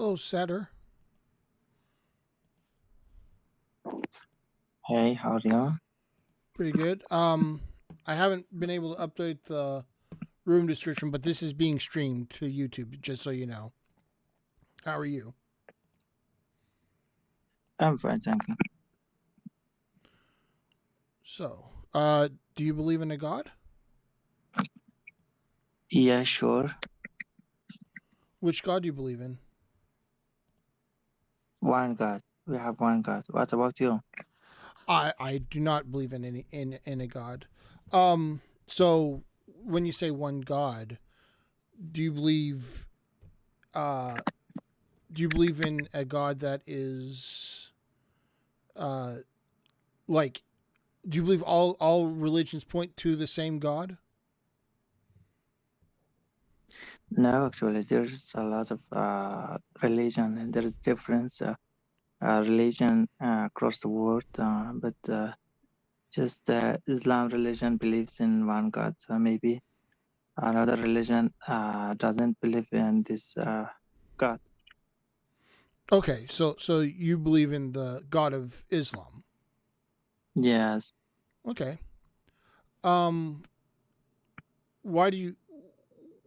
Hello, Setter. Hey, how are you? Pretty good. I haven't been able to update the room description, but this is being streamed to YouTube, just so you know. How are you? I'm fine, thank you. So, do you believe in a god? Yeah, sure. Which god do you believe in? One God. We have one God. What about you? I do not believe in in a god. So when you say one god, do you believe uh do you believe in a god that is uh like do you believe all religions point to the same god? No, actually, there's a lot of religion, and there is difference religion across the world. But just Islam religion believes in one God. So maybe another religion doesn't believe in this God. Okay, so you believe in the God of Islam. Yes. Okay. Um why do you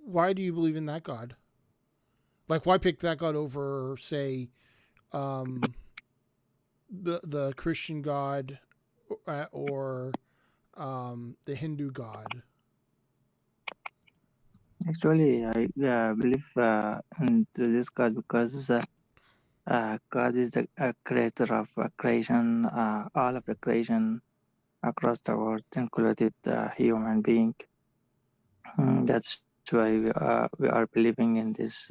why do you believe in that God? Like why pick that God over say um the Christian God or the Hindu God? Actually, I believe into this God because God is the creator of creation, all of the creation across the world, included human being. That's why we are believing in this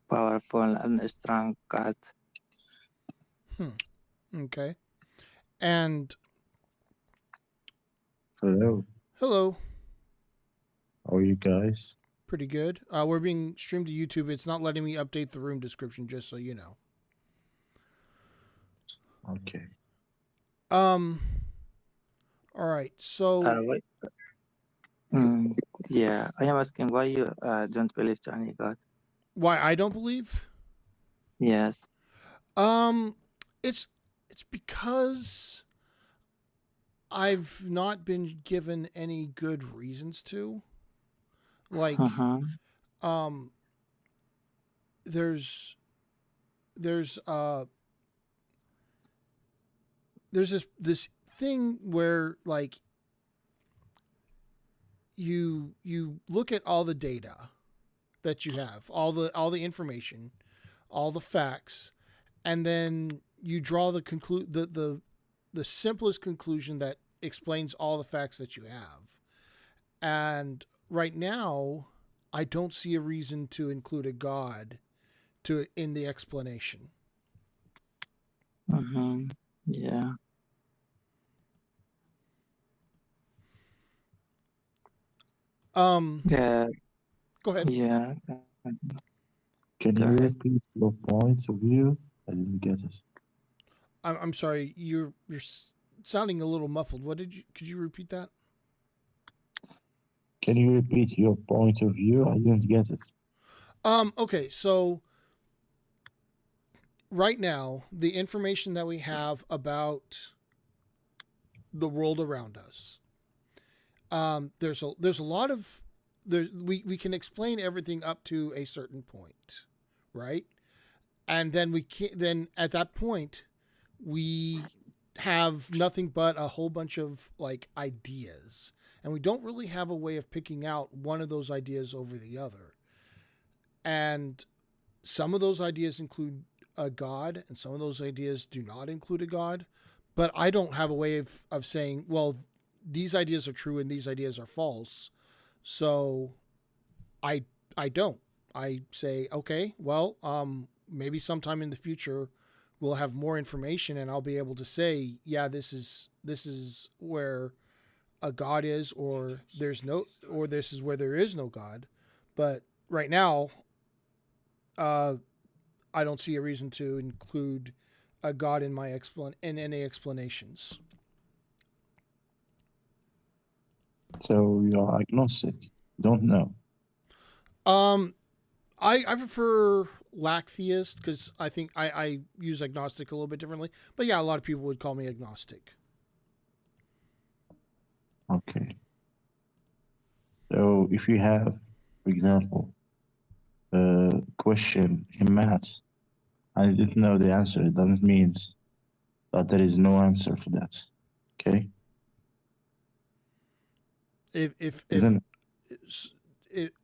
powerful and strong God. Hmm. Okay. And Hello, hello, how are you guys? pretty good. We're being streamed to YouTube. It's not letting me update the room description just so you know. Okay. Um all right. So Wait. Mm, yeah, I am asking why you don't believe to any God. why I don't believe? Yes. Um, it's it's because I've not been given any good reasons to. Like, Uh-huh. um, there's there's uh there's this thing where like you look at all the data that you have, all the information, all the facts, and then you draw the simplest conclusion that explains all the facts that you have. And right now, I don't see a reason to include a god to in the explanation. Uh-huh. Yeah. Um, Yeah. go ahead. Yeah. Can Go you ahead. repeat your point of view? I didn't get it. I'm sorry. You're sounding a little muffled. What did you? Could you repeat that? Can you repeat your point of view? I didn't get it. Okay. So right now, the information that we have about the world around us, there's a lot of we can explain everything up to a certain point, right? And then we can then at that point we have nothing but a whole bunch of like ideas, and we don't really have a way of picking out one of those ideas over the other. And some of those ideas include a god, and some of those ideas do not include a god. But I don't have a way of saying, well, these ideas are true and these ideas are false. So I I don't. I say, okay, well, maybe sometime in the future we'll have more information and I'll be able to say, yeah, this is where a god is, or there's no, or this is where there is no god. But right now, uh, I don't see a reason to include a god in my in any explanations. So you're agnostic. Don't know. Um, I prefer lack theist because I think I use agnostic a little bit differently. But yeah, a lot of people would call me agnostic. Okay. So if you have, for example, a question in maths and you didn't know the answer, it doesn't mean that there is no answer for that. Okay? If Isn't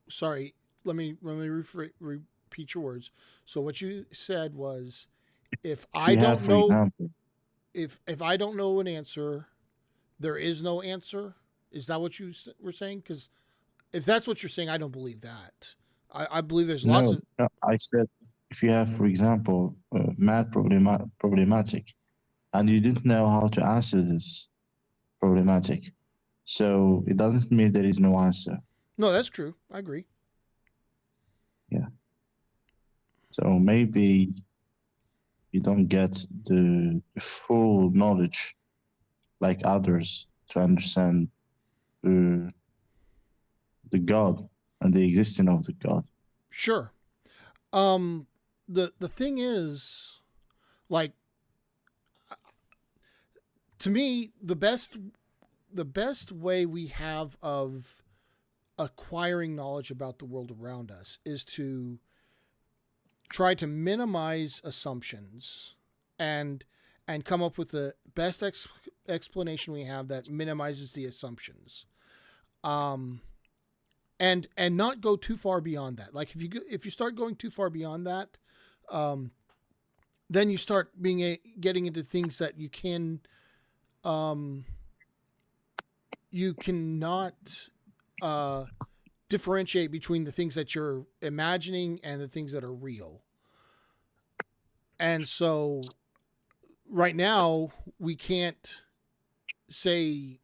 sorry, repeat your words. So what you said was, if if I you have, don't for know example, if I don't know an answer, there is no answer. Is that what you were saying? Because if that's what you're saying, I don't believe that. I believe there's lots no, of no, I said if you have, for example, math problematic and you didn't know how to answer this problematic, so it doesn't mean there is no answer. no. That's true. I agree. Yeah. So maybe you don't get the full knowledge like others to understand the, the God and the existence of the God. Sure. The thing is, like, to me, the best way we have of acquiring knowledge about the world around us is to try to minimize assumptions and come up with the best explanation we have that minimizes the assumptions. Um, and not go too far beyond that. Like if you start going too far beyond that, um, then you start getting into things that um, you cannot uh, differentiate between the things that you're imagining and the things that are real. And so right now we can't say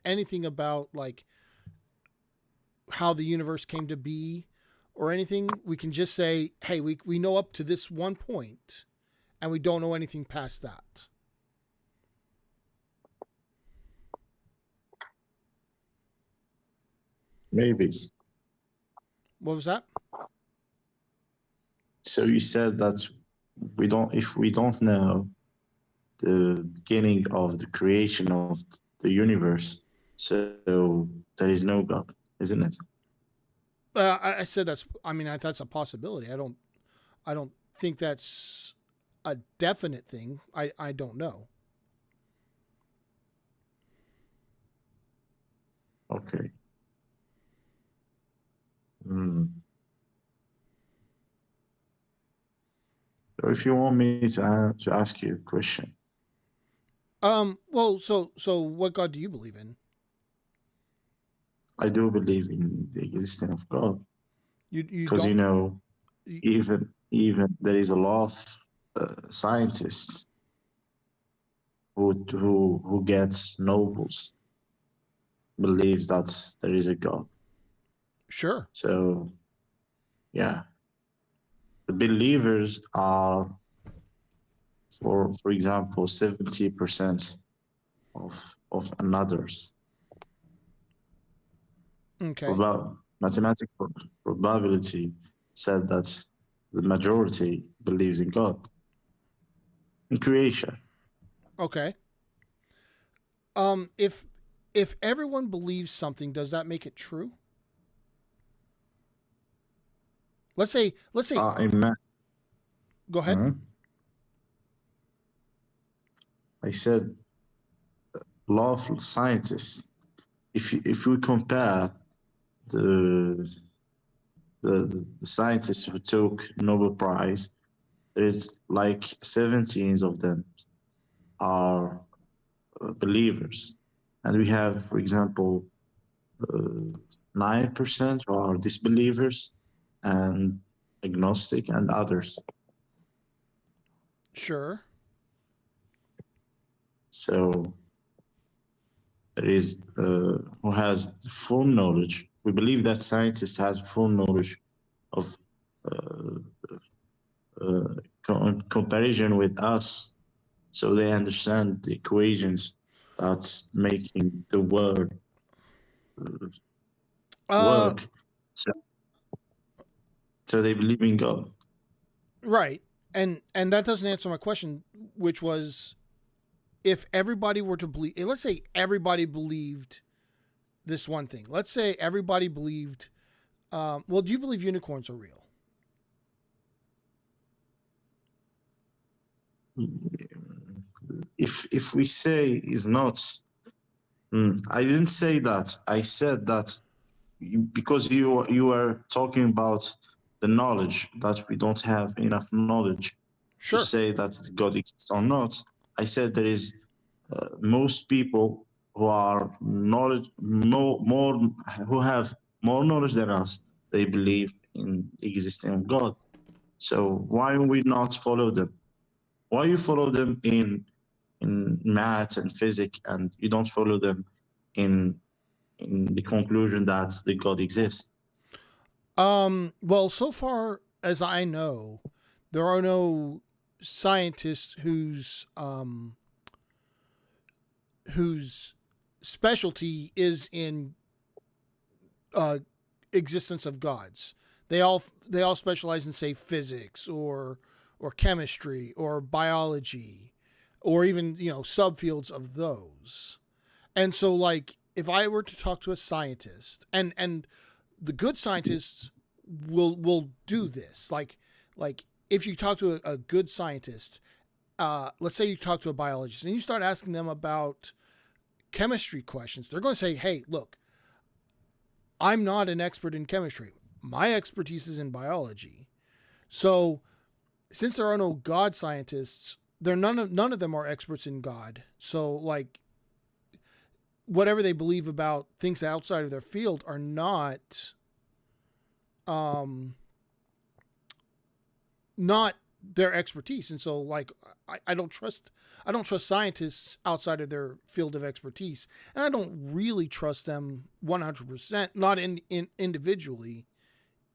anything about like how the universe came to be or anything. We can just say, hey, we know up to this one point and we don't know anything past that. Maybe. What was that? So you said that if we don't know the beginning of the creation of the universe, so there is no God, isn't it? I said that's. I mean, that's a possibility. I don't think that's a definite thing. I don't know. Okay. Hmm. So if you want me to ask you a question, Well, so what God do you believe in? I do believe in the existence of God You because don't. You, even there is a lot of scientists who gets Nobels believes that there is a God. sure. So yeah, the believers are for example 70% of another's. Okay. Mathematical probability said that the majority believes in God, in creation. Okay. If everyone believes something, does that make it true? Let's say. In math, Go ahead. I said lawful scientists. If we compare the the scientists who took Nobel Prize, there is like 17 of them are believers, and we have, for example, 9% are disbelievers, and agnostic and others. Sure. So there is who has full knowledge. We believe that scientist has full knowledge of uh, comparison with us, so they understand the equations that's making the world Uh, work. So So they believe in God. Right. And that doesn't answer my question, which was if everybody were to believe, let's say everybody believed this one thing. Let's say everybody believed, well, do you believe unicorns are real? If we say is not, I didn't say that. I said that because you are talking about the knowledge that we don't have enough knowledge to Sure. say that God exists or not. I said there is most people who are knowledge more who have more knowledge than us. They believe in the existence of God. So why we not follow them? Why you follow them in math and physics, and you don't follow them in the conclusion that the God exists? Well, so far as I know, there are no scientists whose specialty is in uh, existence of gods. They all specialize in, say, physics or chemistry or biology or even subfields of those. And so, like, if I were to talk to a scientist, and the good scientists will do this, like if you talk to a good scientist, let's say you talk to a biologist and you start asking them about chemistry questions, they're going to say, hey, look, I'm not an expert in chemistry. My expertise is in biology. So since there are no God scientists, none of them are experts in God. So, like, whatever they believe about things outside of their field are not their expertise. And so, like, I don't trust scientists outside of their field of expertise, and I don't really trust them 100%, not in individually,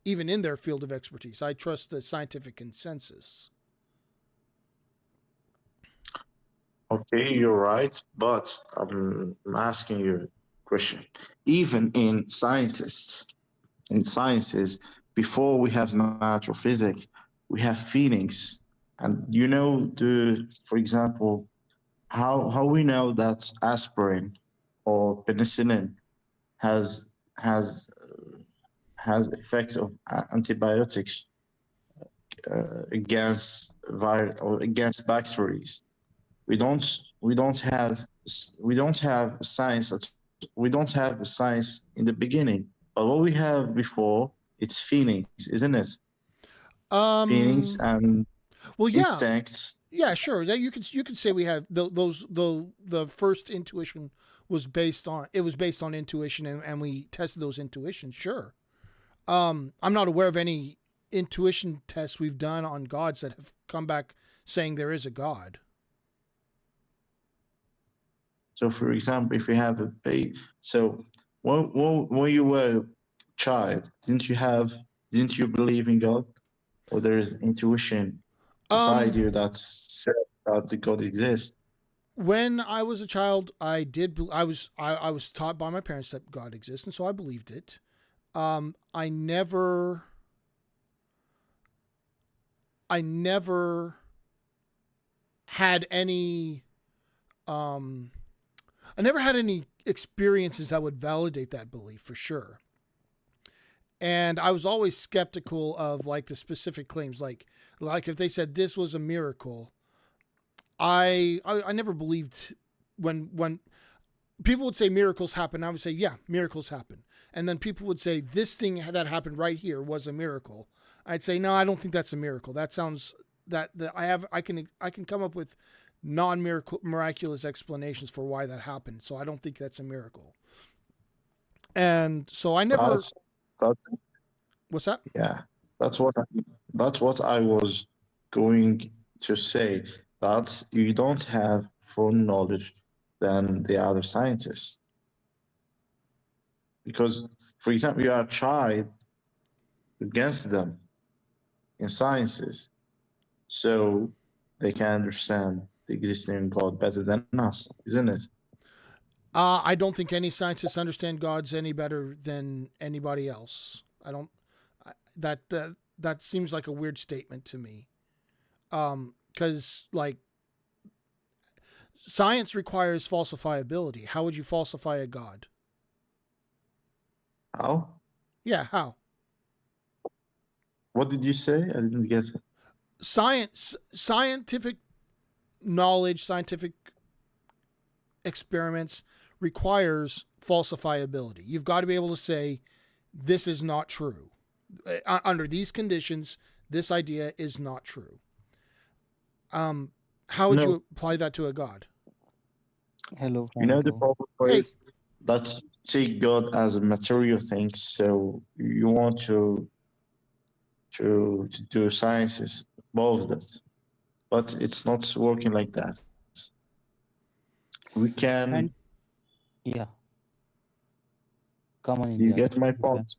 even in their field of expertise. I trust the scientific consensus. Okay, you're right, but I'm asking you a question. Even in sciences, before we have math or physics, we have feelings. And for example, how we know that aspirin or penicillin has has effects of antibiotics against virus or against bacteria. We don't we don't have we don't have science we don't have science in the beginning, but what we have before, it's feelings, isn't it? Feelings Um. and Well, yeah, instincts. yeah, sure. That you could say we have those. The first intuition was based on intuition, and we tested those intuitions. Sure. I'm not aware of any intuition tests we've done on gods that have come back saying there is a god. So for example, if we have a baby, so when you were a child, didn't you believe in God, or there is intuition inside Um, you that said that the God exists? when I was a child, I did. I was taught by my parents that God exists, and so I believed it. I never had any. Um, I never had any experiences that would validate that belief for sure. And I was always skeptical of, like, the specific claims, like if they said this was a miracle. I never believed when people would say miracles happen. I would say, yeah, miracles happen. And then people would say this thing that happened right here was a miracle. I'd say, no, I don't think that's a miracle. That sounds that I can come up with miraculous explanations for why that happened. So I don't think that's a miracle. And so I never. That's that. What's that? Yeah, that's what I was going to say. That you don't have full knowledge than the other scientists, because, for example, you are tried against them in sciences, so they can understand the existing God better than us, isn't it? I don't think any scientists understand gods any better than anybody else. I don't. That that seems like a weird statement to me. Because like science requires falsifiability. How would you falsify a god? How? Yeah, how? What did you say? I didn't get it. Scientific knowledge, scientific experiments requires falsifiability. You've got to be able to say this is not true. Under these conditions, this idea is not true. How would No. you apply that to a god? Hello, You know the Franco. problem Hey. is that you take God as a material thing, so you want to do sciences above that, but it's not working like that. We can. And yeah, come on, Do you India. get my You can. point?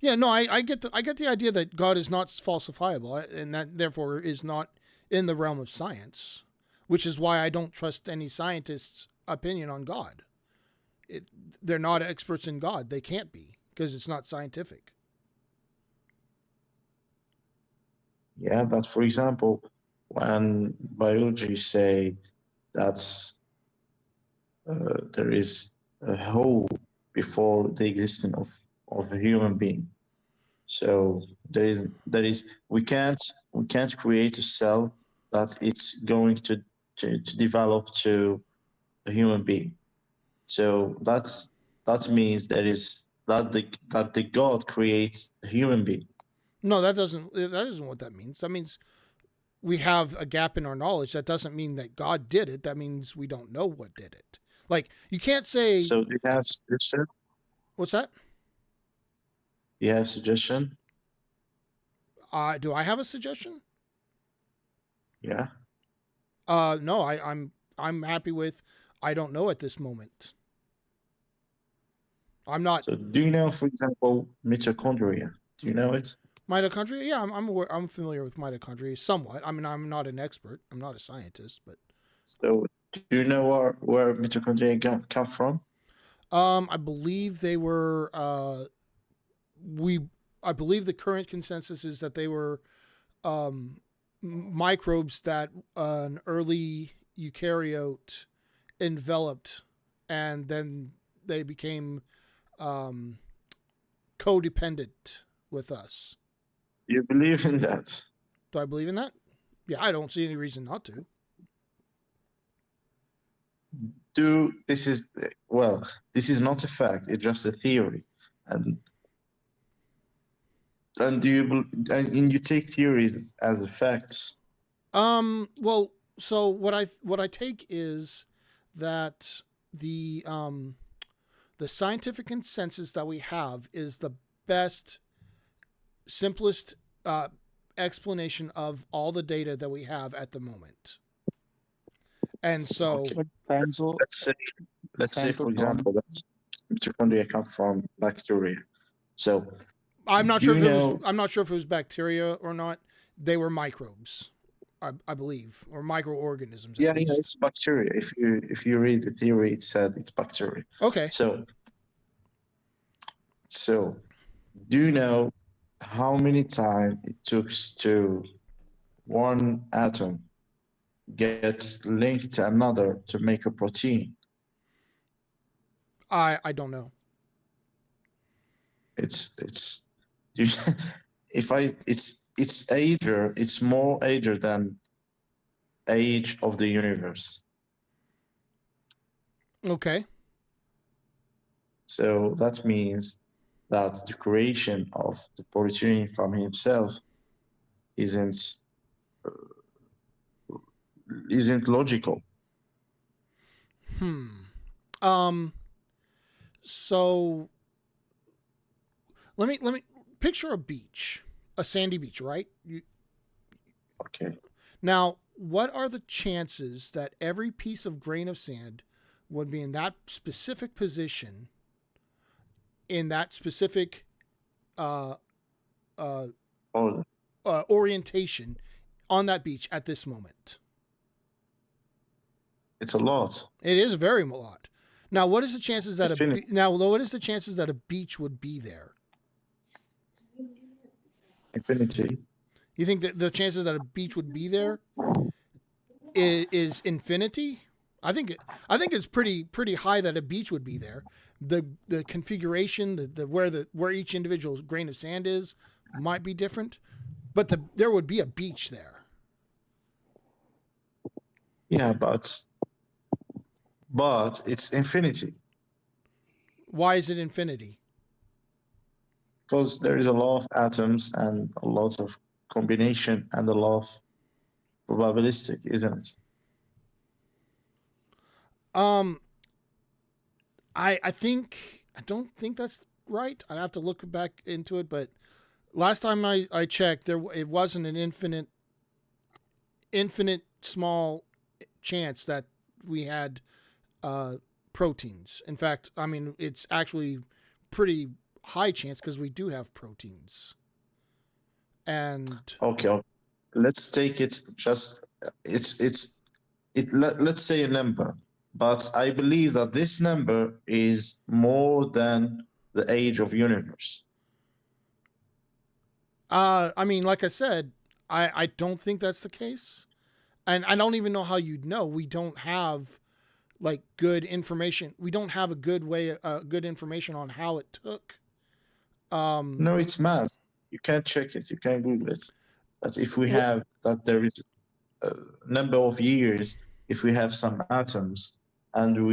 Yeah, no, I get the idea that God is not falsifiable, and that therefore is not in the realm of science, which is why I don't trust any scientist's opinion on God. They're not experts in God. They can't be because it's not scientific. Yeah, but for example, when biology say that there is a hole before the existence of a human being, so there is we can't create a cell that it's going to develop to a human being. So that means that the God creates a human being. No, that isn't what that means. That means we have a gap in our knowledge. That doesn't mean that God did it. That means we don't know what did it. Like you can't say. So do you have suggestion? What's that? You have suggestion? Do I have a suggestion? Yeah. No, I'm happy with. I don't know at this moment. I'm not So do you know, for example, mitochondria? Do you know it? mitochondria. Yeah, I'm familiar with mitochondria somewhat. I mean, I'm not an expert. I'm not a scientist, but So do you know where mitochondria come from? I believe they were. I believe the current consensus is that they were microbes that an early eukaryote enveloped, and then they became codependent with us. You believe in that? Do I believe in that? Yeah, I don't see any reason not to. This is not a fact. It's just a theory, and you take theories as facts. Well, so what I take is that the scientific consensus that we have is the best, simplest explanation of all the data that we have at the moment. And so, Okay. But Franco, Let's say, for Franco, example, that mitochondria come from bacteria. So I'm not do sure you if know- I'm not sure if it was bacteria or not. They were microbes, I believe, or microorganisms. yeah, At least. it's bacteria. If you read the theory, it said it's bacteria. Okay. So do you know how many time it took to one atom gets linked to another to make a protein? I don't know. It's it's ager. It's more ager than age of the universe. Okay. So that means that the creation of the protein from himself isn't logical. So let me picture a beach, a sandy beach, right? Okay. Now, what are the chances that every piece of grain of sand would be in that specific position, in that specific orientation on that beach at this moment? It's a lot. It is very a lot. Now, what is the chances that what is the chances that a beach would be there? infinity. You think that the chances that a beach would be there is infinity? I think it's pretty high that a beach would be there. The configuration, where each individual grain of sand is might be different, but there would be a beach there. Yeah, but it's infinity Why is it infinity? because there is a lot of atoms and a lot of combination and a lot of probabilistic, isn't it? I don't think that's right. I'd have to look back into it, but last time I checked, it wasn't an infinite small chance that we had proteins. In fact, I mean it's actually pretty high chance because we do have proteins. And Okay. Let's take it just let's say a number, but I believe that this number is more than the age of universe. I mean, like I said, I don't think that's the case, and I don't even know how you'd know. We don't have like good information. We don't have a good information on how it took. No, it's math. You can't check it. You can't Google it. But if we Well, have that there is a number of years, if we have some atoms, and for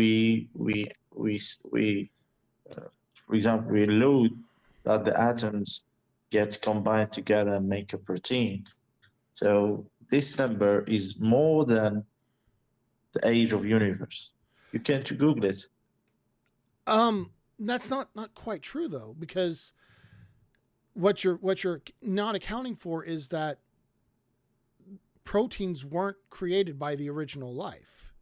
example, we load that the atoms get combined together and make a protein. So this number is more than the age of universe. You can't Google it. that's not quite true though, because what you're not accounting for is that proteins weren't created by the original life.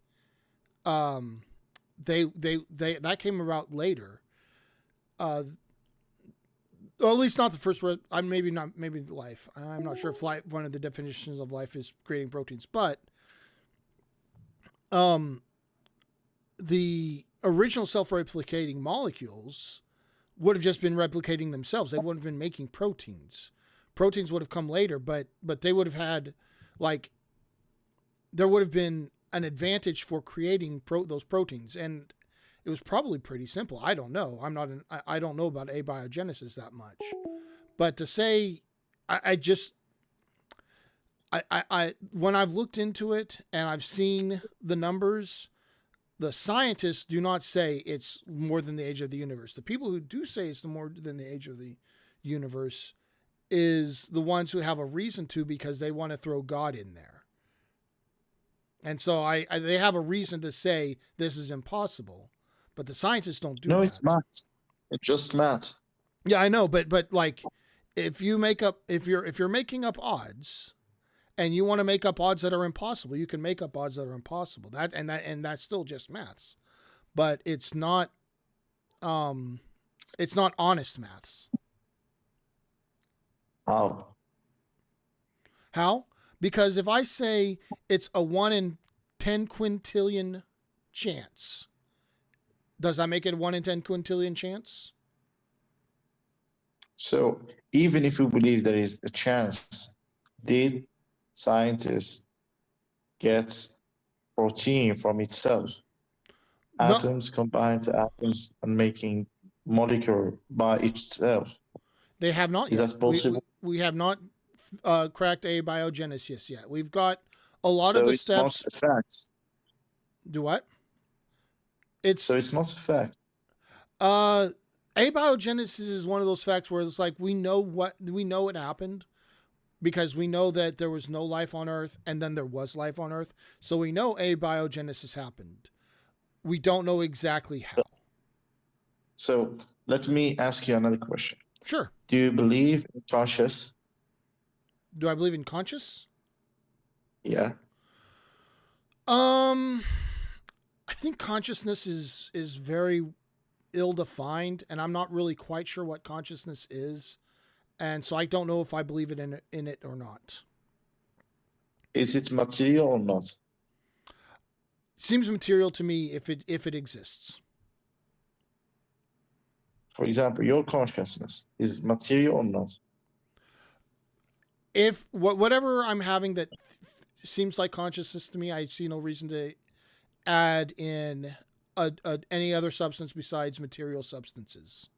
They that came about later. Or at least not the first. Maybe life. I'm not sure if life, one of the definitions of life is creating proteins, but the original self-replicating molecules would have just been replicating themselves. They wouldn't have been making proteins. Proteins would have come later, but they would have had there would have been an advantage for creating those proteins, and it was probably pretty simple. I don't know. I don't know about abiogenesis that much, but to say, I when I've looked into it and I've seen the numbers, the scientists do not say it's more than the age of the universe. The people who do say it's more than the age of the universe is the ones who have a reason to, because they want to throw God in there. And so they have a reason to say this is impossible, but the scientists don't do that. No, it's math. It's just math. Yeah, I know, but like if you're making up odds and you want to make up odds that are impossible, you can make up odds that are impossible. That's still just maths. But it's not honest maths. How? Because if I say it's a 1 in 10 quintillion chance, does that make it a 1 in 10 quintillion chance? So even if we believe there is a chance, did scientists get protein from itself? No. Atoms combined to atoms and making molecule by itself. They have not yet. Is that possible? We have not cracked abiogenesis yet. We've got a lot of the steps. So it's not a fact. Do what? So it's not a fact. Abiogenesis is one of those facts where it's like we know it happened because we know that there was no life on Earth and then there was life on Earth. So we know abiogenesis happened. We don't know exactly how. So let me ask you another question. Sure. Do you believe in conscious? Do I believe in conscious? Yeah. I think consciousness is very ill-defined, and I'm not really quite sure what consciousness is, and so I don't know if I believe in it or not. Is it material or not? Seems material to me if it exists. For example, your consciousness is material or not? if whatever I'm having that seems like consciousness to me, I see no reason to add in any other substance besides material substances.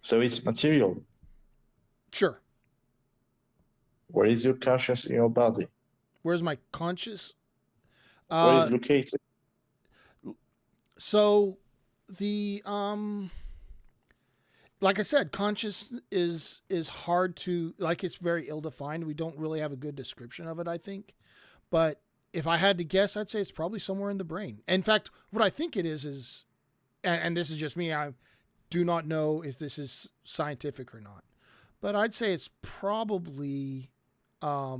So it's material. Sure. Where is your conscious in your body? Where's my conscious? Where is it located? So the like I said, conscious is hard to, like, it's very ill defined. We don't really have a good description of it, I think. But if I had to guess, I'd say it's probably somewhere in the brain. In fact, what I think it is and this is just me, I do not know if this is scientific or not. But I'd say it's probably a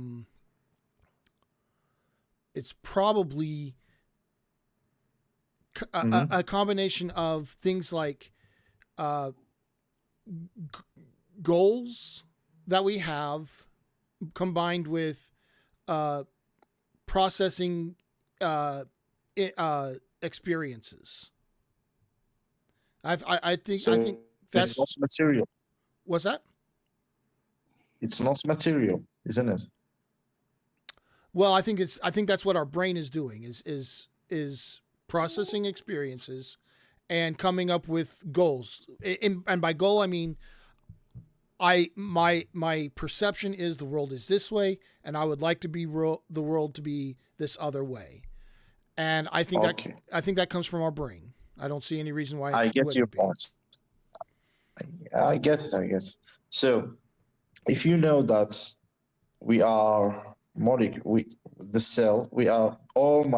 combination of things like goals that we have combined with processing experiences. I think that's it's not material. What's that? It's not material, isn't it? Well, I think that's what our brain is doing is processing experiences and coming up with goals. And by goal, I mean my perception is the world is this way, and I would like to be the world to be this other way. And I think that comes from our brain. I don't see any reason why. I get your point. I get it. I guess. So, if you know that we are the cell, we are all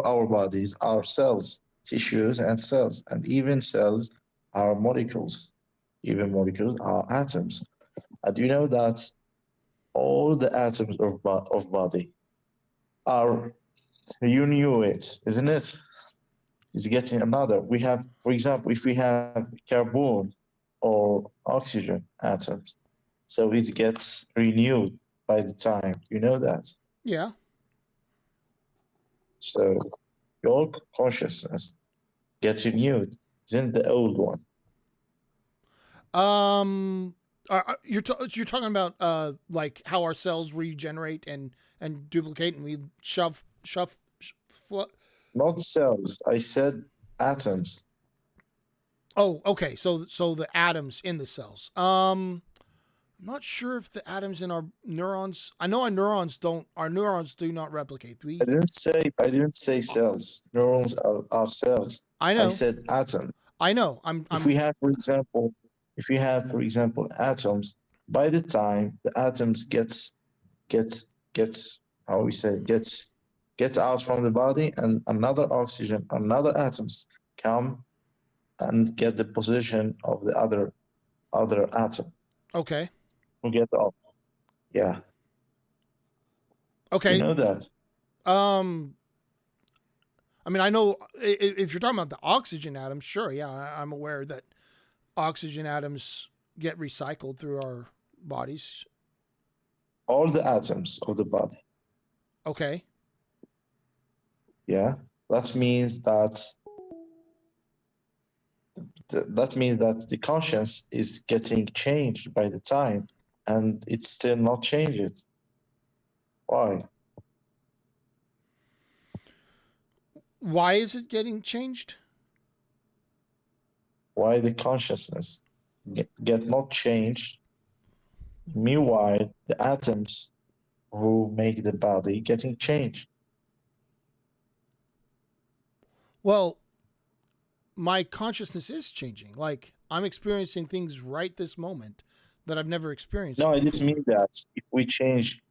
our bodies are cells, tissues, and cells, and even cells are molecules. Even molecules are atoms. And you know that all the atoms of body are, you knew it, isn't it? It's getting another. We have, for example, if we have carbon or oxygen atoms, so it gets renewed by the time. You know that? Yeah. So your consciousness gets renewed, isn't the old one? You're talking about like how our cells regenerate and duplicate, and we shove. Not cells. I said atoms. Oh, okay. So the atoms in the cells. I'm not sure if the atoms in our neurons. I know our neurons do not replicate. I didn't say cells. Neurons are cells. I know. I said atom. I know. If we have, for example, atoms, by the time the atoms gets how we say gets out from the body, and another oxygen, another atoms come and get the position of the other atom. Okay. We get off. Yeah. Okay. You know that. I mean, I know if you're talking about the oxygen atoms, sure, yeah, I'm aware that oxygen atoms get recycled through our bodies. All the atoms of the body. Okay. Yeah, that means that the conscience is getting changed by the time, and it's still not changed. Why? Why is it getting changed? Why the consciousness get not changed? Meanwhile, the atoms who make the body getting changed. Well, my consciousness is changing. Like, I'm experiencing things right this moment that I've never experienced. No, I didn't mean that. If we change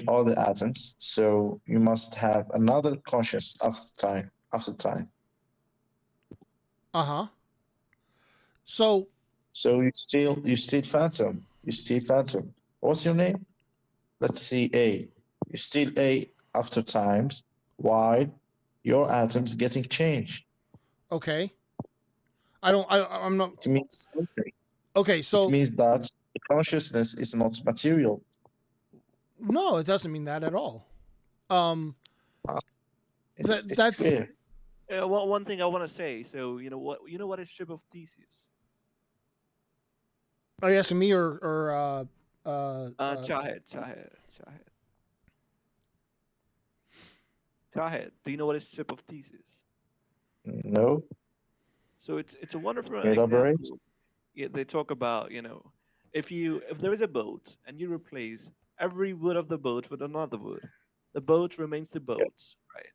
all the atoms, so you must have another conscious after time. Uh-huh. So you still phantom. You still phantom. What's your name? Let's see, A. You still A after times, while your atoms getting changed. Okay. I'm not. It means something. Okay, so it means that the consciousness is not material. No, it doesn't mean that at all. It's clear. One thing I want to say. So you know what is ship of thesis? Are you asking me or Chahed, do you know what is ship of thesis? No, So it's a wonderful can you elaborate? example. Yeah, they talk about, if there is a boat and you replace every wood of the boat with another wood, the boat remains the Yeah. boat, right?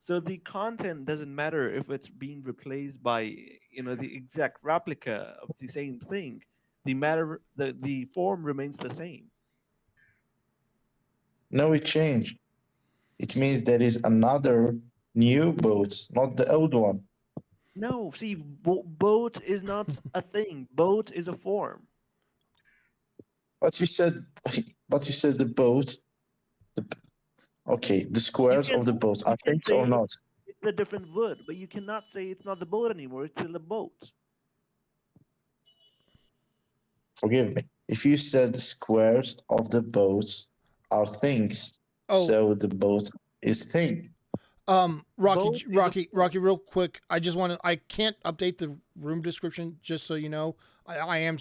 So the content doesn't matter if it's being replaced by, the exact replica of the same thing. The form remains the same. No, it changed. It means there is another new boat, not the old one. No, see, boat is not a thing. Boat is a form. But you said, but you said the boat. The, okay, the You squares can of the boat you are can things or say not? it's a different wood, but you cannot say it's not the boat anymore. It's still a boat. Forgive me. If you said the squares of the boat are things, Oh, so the boat is thing. Boat is a form. Rocky, real quick. I can't update the room description, just so you know. I am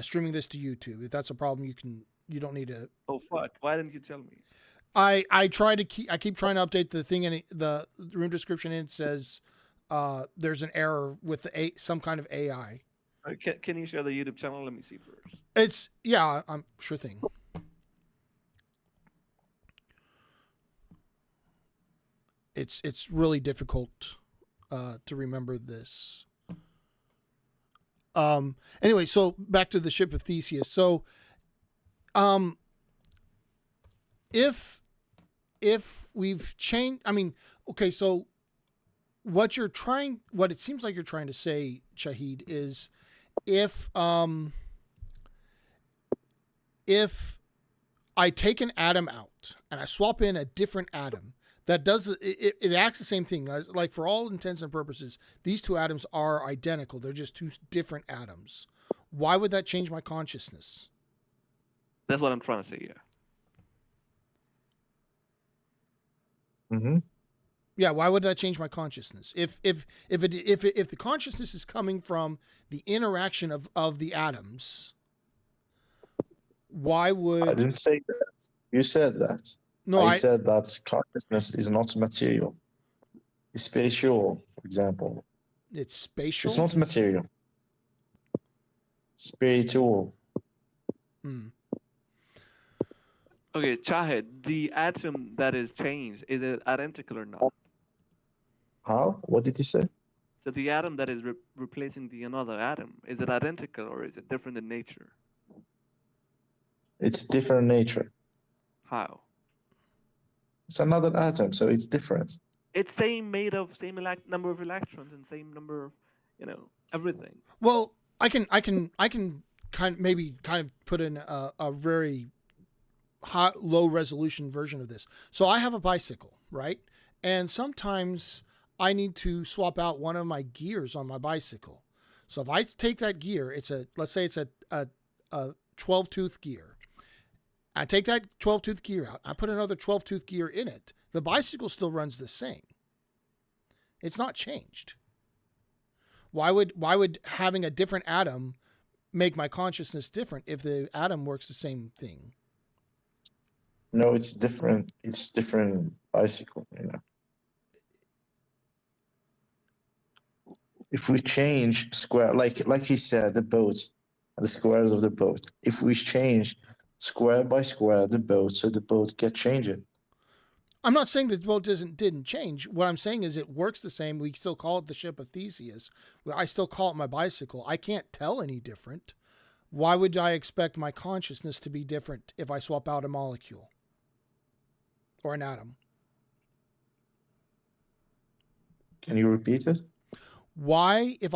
streaming this to YouTube. If that's a problem, you don't need to. Oh fuck! Why didn't you tell me? I keep trying to update the thing in the room description, and it says, there's an error with some kind of AI. Can you share the YouTube channel? Let me see first. I'm sure thing. It's really difficult to remember this. Anyway, so back to the ship of Theseus. So if we've changed, I mean, okay, so what it seems like you're trying to say, Shahid, is if I take an atom out and I swap in a different atom, that does it acts the same thing. Like, for all intents and purposes, these two atoms are identical. They're just two different atoms. Why would that change my consciousness? That's what I'm trying to say. Yeah. Mm-hmm. Yeah, why would that change my consciousness? If the consciousness is coming from the interaction of the atoms, why I would didn't say that. You said that. no? I said that consciousness is not material. It's spiritual, for example. It's It's spatial. not material. Spiritual. Okay, Chahed, the atom that is changed, is it identical or not? How? What did you say? So the atom that is replacing the another atom, is it identical or is it different in nature? It's different nature. How? It's another atom, so it's different. It's made of same number of electrons and same number of, everything. Well, I can kind of put in a very low resolution version of this. So I have a bicycle, right? And sometimes I need to swap out one of my gears on my bicycle. So if I take that gear, let's say it's a 12-tooth gear. I take that 12-tooth gear out. I put another 12-tooth gear in it. The bicycle still runs the same. It's not changed. Why would having a different atom make my consciousness different if the atom works the same thing? No, it's different. It's different bicycle, If we change square, like he said, the boat, the squares of the boat. If we change square by square the boat, so the boat get changed. I'm not saying that the boat didn't change. What I'm saying is it works the same. We still call it the ship of Theseus. I still call it my bicycle. I can't tell any different. Why would I expect my consciousness to be different if I swap out a molecule or an atom? Can you repeat it? Why, if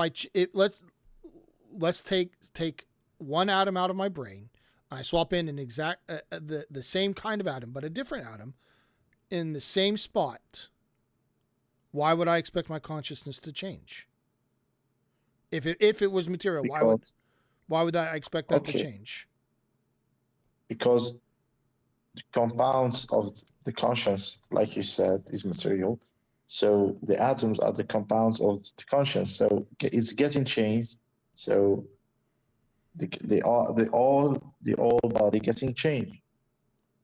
let's take one atom out of my brain, and I swap in an exact the same kind of atom, but a different atom in the same spot. Why would I expect my consciousness to change? If it was material, why would I expect that to change? Because the compounds of the conscience, like you said, is material. So the atoms are the compounds of the conscience. So it's getting changed. So the all body getting changed.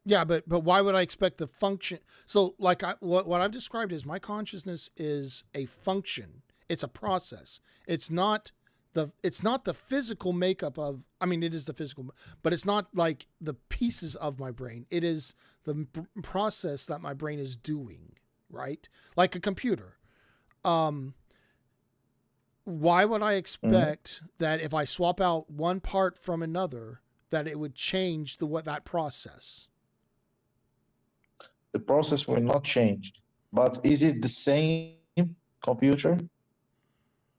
Yeah, but why would I expect the function? So like what I've described is my consciousness is a function. It's a process. It's not the physical makeup of, I mean it is the physical, but it's not like the pieces of my brain. It is the process that my brain is doing, right? Like a computer. Why would I expect that if I swap out one part from another that it would change that process? The process will not change, but is it the same computer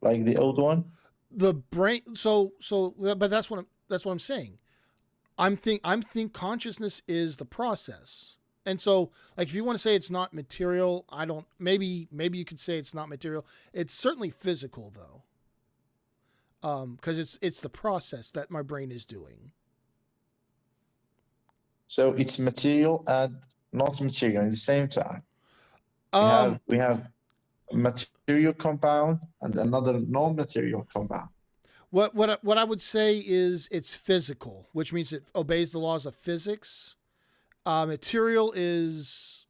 like the old one? The brain, but that's what I'm saying. I'm think consciousness is the process. And so like if you want to say it's not material, I don't, maybe you could say it's not material. It's certainly physical though. Because it's the process that my brain is doing. So it's material and not material at the same time. We have a material compound and another non-material compound. What I would say is it's physical, which means it obeys the laws of physics. Material is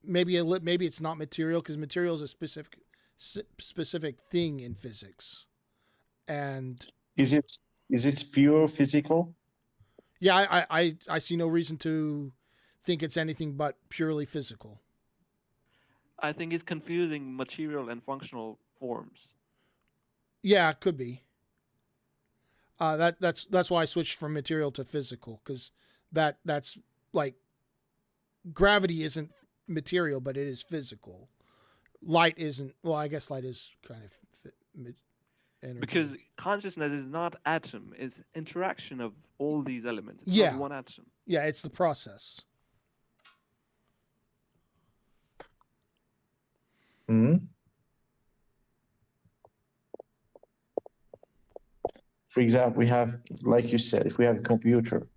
maybe it's not material because material is a specific thing in physics. And is it pure physical? Yeah, I see no reason to think it's anything but purely physical. I think it's confusing material and functional forms. Yeah, it could be. That's why I switched from material to physical, because that's like gravity isn't material, but it is physical. Light isn't. Well, I guess light is kind of energy. Because consciousness is not atom; it's interaction of all these elements. It's Yeah. not one atom. Yeah, it's the process. For example, we have, like you said, if we have a computer,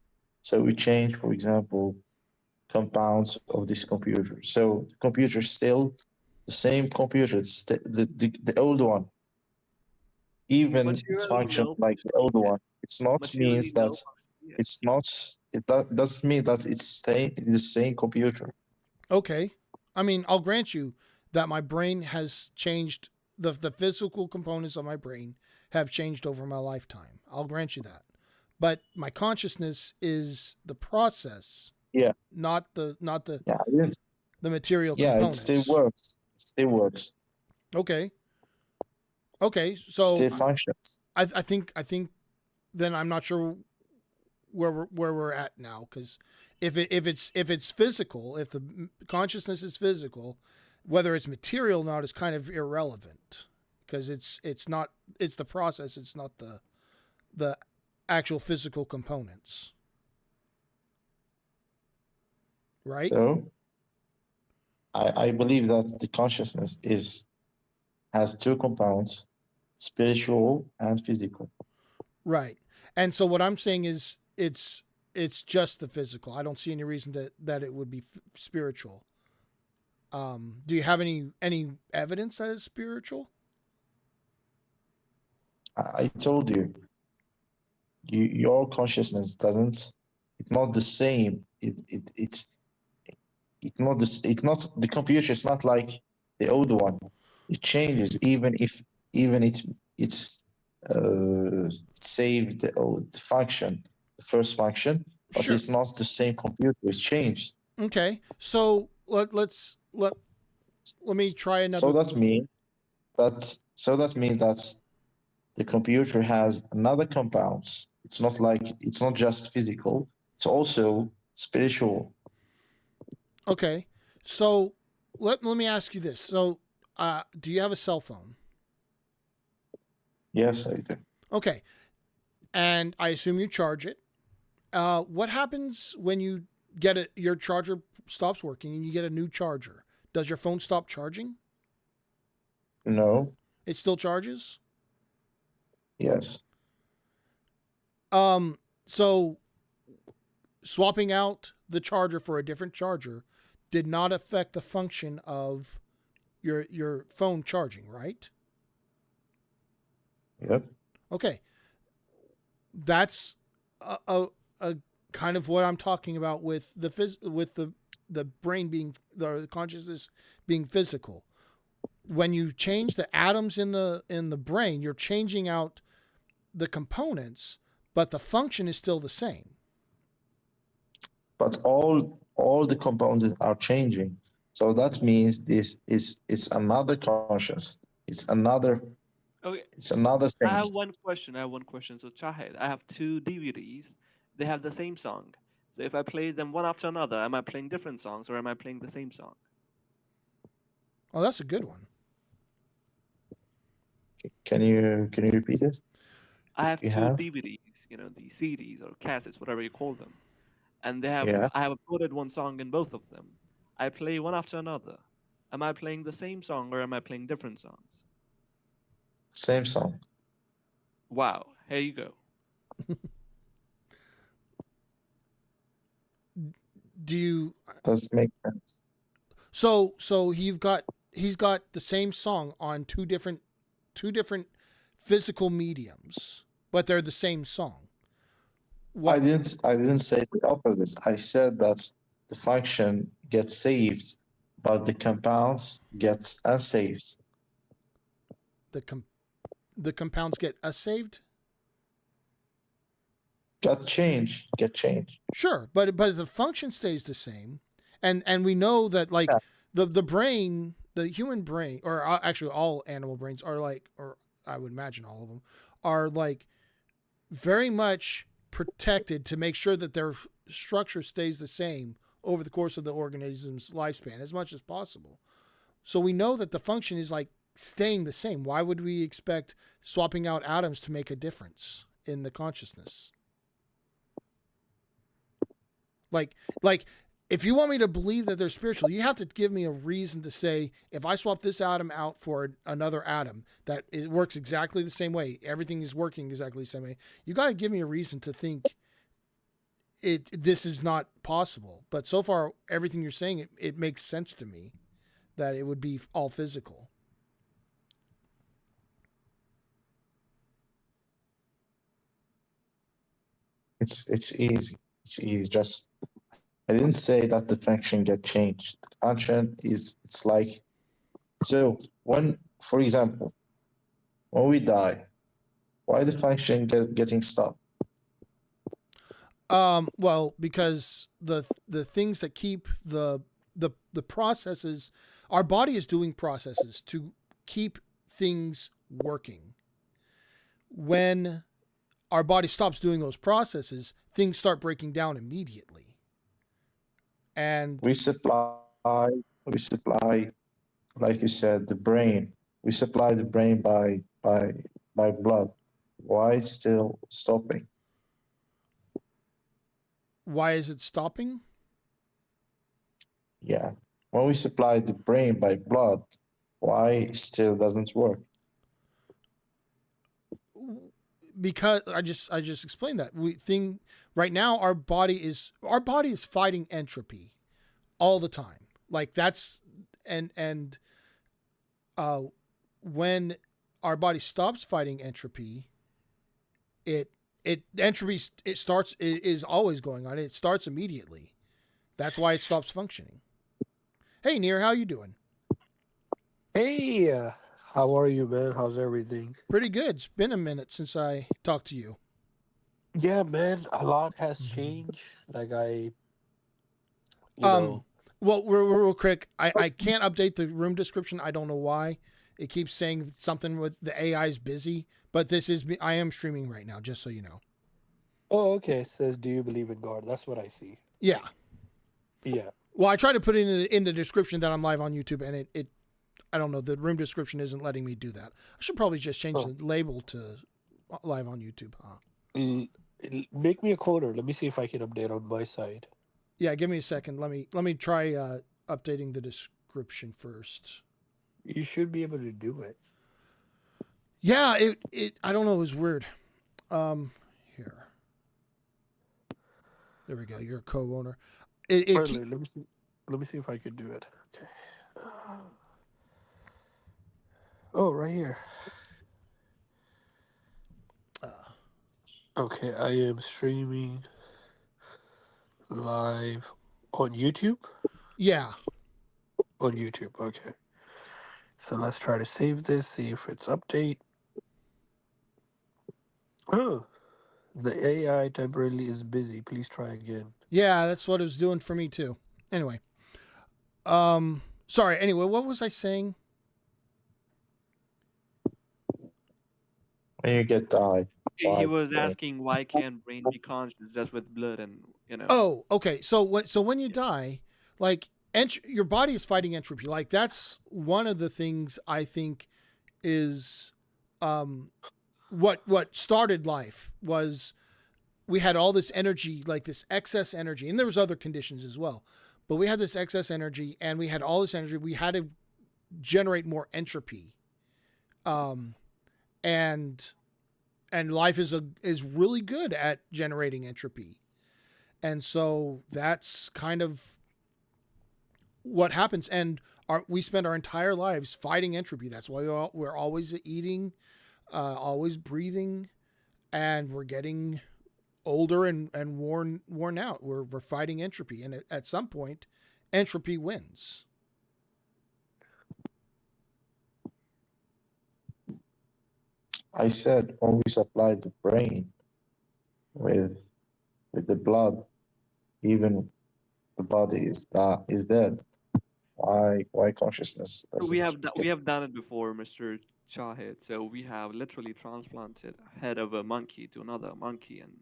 so we change, for example, compounds of this computer. So the computer is still the same computer. It's the old one. Even its function like the old one. It's not means that it's not. It doesn't mean that it's staying in the same computer. Okay, I mean I'll grant you that my brain has changed. The physical components of my brain have changed over my lifetime. I'll grant you that. But my consciousness is the process. Yeah. Not the yeah, the material yeah, components. it still works. It still works. Okay. Okay. So still functions. I think then I'm not sure where we're at now, because if it's physical, if the consciousness is physical, whether it's material or not is kind of irrelevant, because it's the process, it's not the actual physical components, right? So I believe that the consciousness has two compounds, spiritual and physical. Right. And so what I'm saying is it's just the physical. I don't see any reason that it would be spiritual. Do you have any evidence that it's spiritual? I told you, your consciousness it's not the same. It's not the computer is not like the old one. It changes even if it's saved the function, the first function, but Sure. it's not the same computer. It's changed. Okay. So let me try another. So that means that the computer has another compounds. It's not just physical. It's also spiritual. Okay. So let me ask you this. So do you have a cell phone? Yes, I do. Okay. And I assume you charge it. What happens when you get your charger stops working and you get a new charger? Does your phone stop charging? No. It still charges? Yes. So swapping out the charger for a different charger did not affect the function of your phone charging, right? Yep. Okay. that's a kind of what I'm talking about with the brain being the consciousness being physical. When you change the atoms in the brain, you're changing out the components, but the function is still the same. But all the components are changing. So that means this is it's another conscious. Okay, It's another I thing. have one question. So Chahed, I have two DVDs. They have the same song. So if I play them one after another, am I playing different songs or am I playing the same song? Oh, that's a good one. Can you repeat it? I have You two have? DVDs, the CDs or cassettes, whatever you call them, and Yeah. I have uploaded one song in both of them. I play one after another. Am I playing the same song or am I playing different songs? Same song. Wow, here you go. Do you Does it make sense? so he's got the same song on two different physical mediums, but they're the same song. I didn't say the opposite. I said that the function gets saved, but the compounds gets unsaved. The compounds get saved? Get changed. Sure, but the function stays the same, and we know that like Yeah. the brain, the human brain, or actually all animal brains are like, or I would imagine all of them are like very much protected to make sure that their structure stays the same over the course of the organism's lifespan as much as possible. So we know that the function is like staying the same. Why would we expect swapping out atoms to make a difference in the consciousness? Like if you want me to believe that they're spiritual, you have to give me a reason to say if I swap this atom out for another atom that it works exactly the same way, everything is working exactly the same way. You got to give me a reason to think this is not possible. But so far, everything you're saying it makes sense to me that it would be all physical. It's easy. It's easy. Just I didn't say that the function get changed. The function is it's like so when, for example, when we die, why the function getting stopped? Well, because the things that keep the processes, our body is doing processes to keep things working. When our body stops doing those processes, things start breaking down immediately. And We supply, like you said, the brain. We supply the brain by blood. Why it's still stopping? why is it stopping? Yeah. When we supply the brain by blood, why it still doesn't work? Because I just explained that we think right now our body is fighting entropy all the time. Like that's and when our body stops fighting entropy, entropy is always going on. It starts immediately. That's why it stops functioning. Hey Near, how you doing? Hey, how are you, man? How's everything? Pretty good. It's been a minute since I talked to you. Yeah, man, a lot has changed. Like you Um, know, well, real quick, I can't update the room description. I don't know why. It keeps saying something with the AI is busy, but I am streaming right now, just so you know. oh, okay. It says, "Do you believe in God?" That's what I see. Yeah. Yeah. Well, I tried to put in the description that I'm live on YouTube, and it I don't know, the room description isn't letting me do that. I should probably just change Oh. the label to live on YouTube, huh? Make me a coder. Let me see if I can update on my side. Yeah, give me a second. Let me try updating the description first. You should be able to do it. Yeah, it I don't know, it was weird. Here. There we go. You're a co-owner. Wait, let me see. Let me see if I can do it. Okay. Oh, right here. Okay, I am streaming live on YouTube. Yeah. On YouTube, okay. So let's try to save this, see if it's update. Oh, the AI temporarily is busy. Please try again. Yeah, that's what it was doing for me too. Anyway. Sorry, anyway, what was I saying? When you get died, He why the was brain? asking why can't brain be conscious just with blood and Oh, okay. So when you die, like your body is fighting entropy. Like that's one of the things I think is what started life was we had all this energy, like this excess energy, and there was other conditions as well. But we had this excess energy and we had all this energy. We had to generate more entropy. Um and life is really good at generating entropy. And so that's kind of what happens. And we spend our entire lives fighting entropy. That's why we're always eating, always breathing, and we're getting older and worn out. We're fighting entropy, and at some point, entropy wins. I said when we supply the brain with the blood, even the body is dead. Why consciousness So we doesn't have we get? have done it before, Mr. Chahed. So we have literally transplanted a head of a monkey to another monkey, and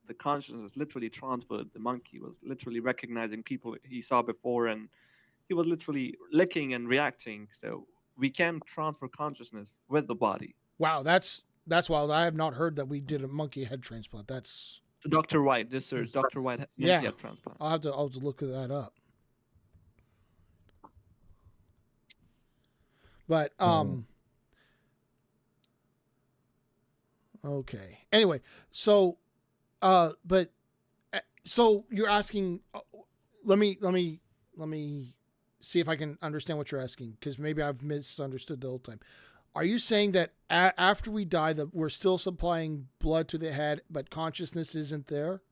the consciousness literally transferred. The monkey was literally recognizing people he saw before, and he was literally licking and reacting. So we can transfer consciousness with the body. Wow, that's wild. I have not heard that we did a monkey head transplant. That's So Dr. White, just search Dr. White monkey yeah. head transplant. I'll have to look that up. But okay. Anyway, so but so you're asking let me see if I can understand what you're asking, because maybe I've misunderstood the whole time. Are you saying that after we die that we're still supplying blood to the head but consciousness isn't there?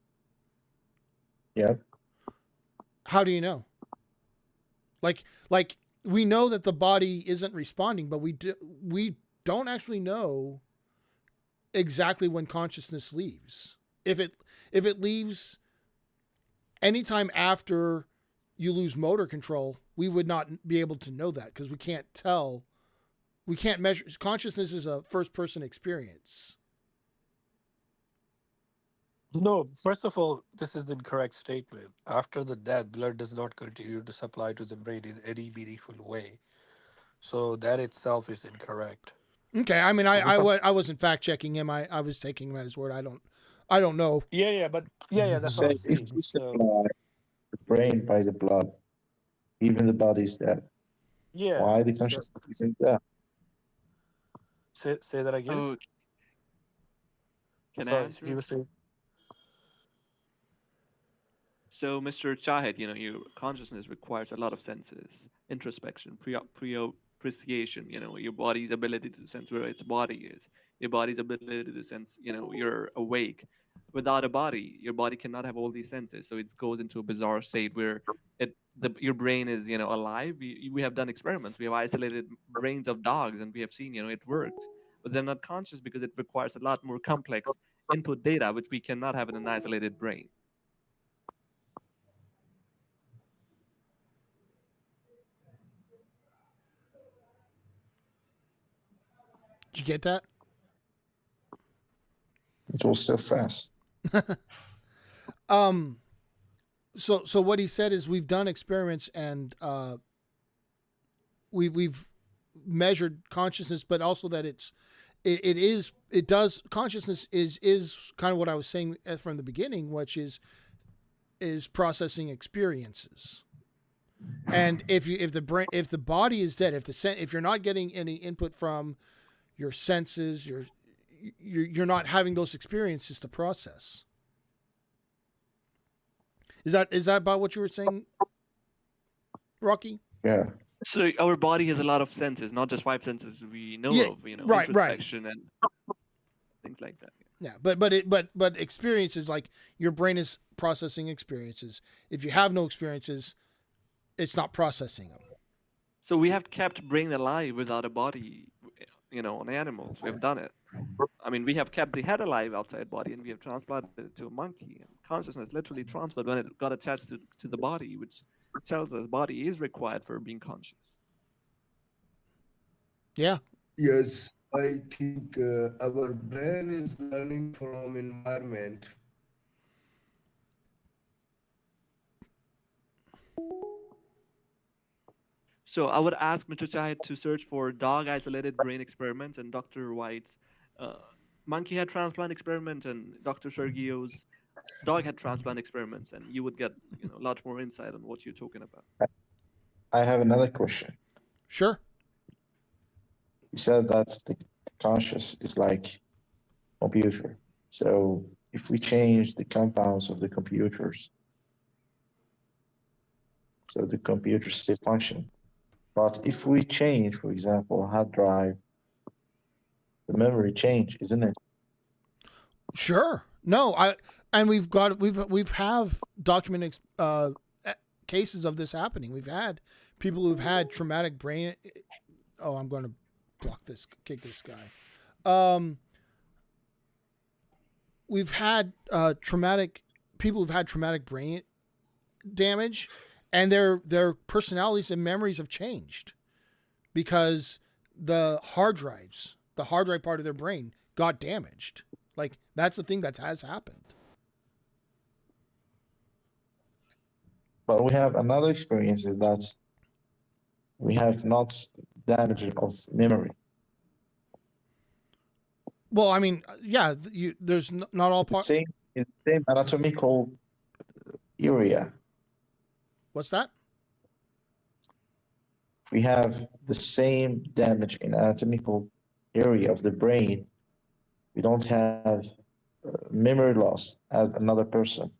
Yeah. How do you know? Like we know that the body isn't responding, but we don't actually know exactly when consciousness leaves. If it leaves anytime after you lose motor control, we would not be able to know that because we can't tell. We can't measure. Consciousness is a first person experience. No, first of all, this is the incorrect statement. After the death, blood does not continue to supply to the brain in any meaningful way. So that itself is incorrect. Okay, I mean, We sup- I wasn't fact checking him. I was taking him at his word. I don't know. yeah, that's what Say I'm if saying. we So supply the brain by the blood, even the body is dead. yeah, Why the so consciousness isn't there? say that again. Oh, can I Sorry, answer he it? was saying. So, Mr. Chahed, your consciousness requires a lot of senses, introspection, appreciation, your body's ability to sense where its body is, your body's ability to sense, you're awake. Without a body, your body cannot have all these senses. So it goes into a bizarre state where your brain is, alive. We have done experiments. We have isolated brains of dogs and we have seen, it works. But they're not conscious because it requires a lot more complex input data, which we cannot have in an isolated brain. Did you get that? It was so fast. So what he said is we've done experiments and we've measured consciousness, but also that consciousness is kind of what I was saying from the beginning, which is processing experiences. And if the body is dead, if you're not getting any input from your senses, you're not having those experiences to process. Is that about what you were saying, Rocky? Yeah. So our body has a lot of senses, not just five senses we know Yeah, of, right. introspection and things like that. Yeah, but experiences, like your brain is processing experiences. If you have no experiences, it's not processing them. So we have kept brain alive without a body, on animals. We have done it. I mean, we have kept the head alive outside body, and we have transplanted it to a monkey. And consciousness literally transferred when it got attached to the body, which tells us body is required for being conscious. Yeah. Yes, I think our brain is learning from environment. So I would ask Mr. Chahed to search for dog isolated brain experiment and Dr. White's uh, monkey head transplant experiment and Dr. Sergio's dog head transplant experiments, and you would get a lot more insight on what you're talking about. I have another question. Sure. You said that the conscious is like computer. So if we change the compounds of the computers, so the computers still function. But if we change, for example, hard drive, the memory change, isn't it? Sure. No, we've have documented cases of this happening. We've had people who've had traumatic brain. Oh, I'm going to kick this guy. We've had people who've had traumatic brain damage, and their personalities and memories have changed because the hard drive part of their brain got damaged. Like, that's the thing that has happened. But we have another experience is that we have not damage of memory. Well, I mean, yeah, there's not all parts. It's the same anatomical area. What's that? We have the same damage in anatomical area of the brain. We don't have memory loss as another person.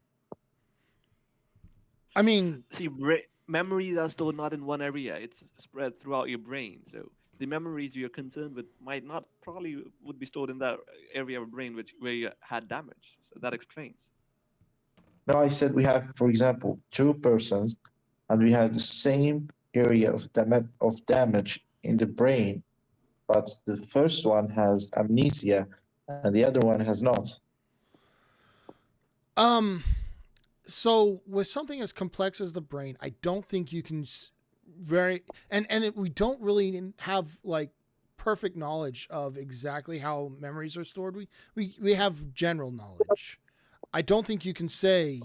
I mean, See, memories are stored not in one area; it's spread throughout your brain. So the memories you're concerned with probably would be stored in that area of brain where you had damage. So that explains. No, I said we have, for example, two persons, and we have the same area of damage in the brain, but the first one has amnesia and the other one has not. So with something as complex as the brain, I don't think you can we don't really have like perfect knowledge of exactly how memories are stored. We have general knowledge. I don't think you can say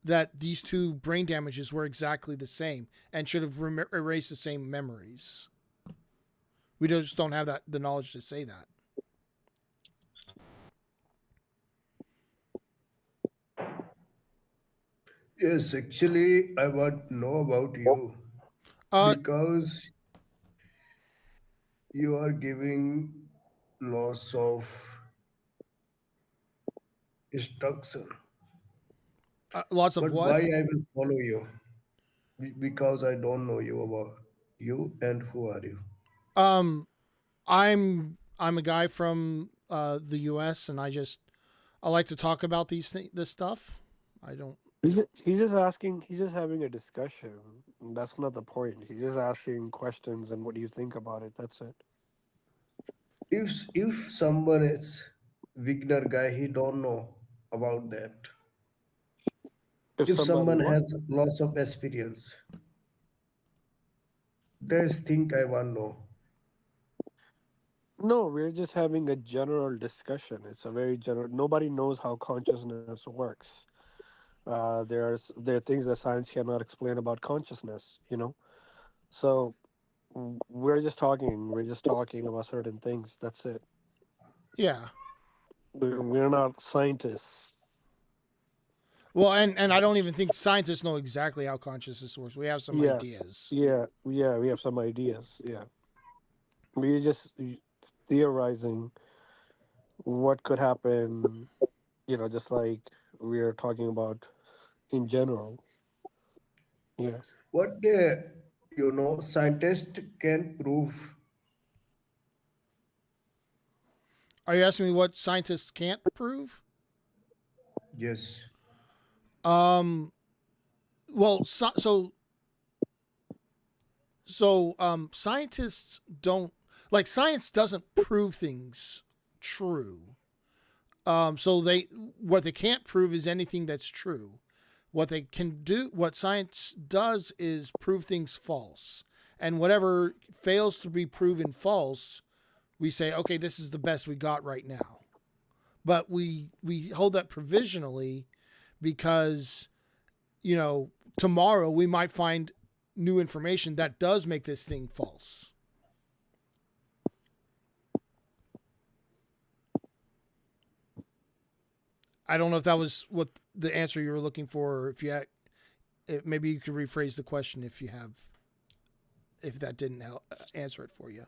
that these two brain damages were exactly the same and should have erased the same memories. We just don't have the knowledge to say that. Yes, actually, I want to know about you because you are giving lots of instruction. Lots of But what? why I will follow you? Because I don't know you about you and who are you. I'm a guy from the U.S. and I like to talk about this stuff. I don't. He's just asking. He's just having a discussion. That's not the point. He's just asking questions and what do you think about it. That's it. If someone is beginner guy, he don't know about that. If Somebody someone what? has lots of experience, there's thing I want to know. No, we're just having a general discussion. It's a very general. Nobody knows how consciousness works. There are things that science cannot explain about consciousness. So we're just talking. We're just talking about certain things. That's it. Yeah. We're not scientists. Well, and I don't even think scientists know exactly how consciousness works. We have some Yeah. ideas. Yeah. We have some ideas. Yeah. We're just theorizing what could happen. Just like we're talking about in general. Yeah. What scientists can prove. Are you asking me what scientists can't prove? Yes. Well, scientists don't like science doesn't prove things true. What they can't prove is anything that's true. What science does is prove things false. And whatever fails to be proven false, we say, okay, this is the best we got right now. But we hold that provisionally because, tomorrow we might find new information that does make this thing false. I don't know if that was what the answer you were looking for, or if you had, maybe you could rephrase the question if if that didn't help answer it for you.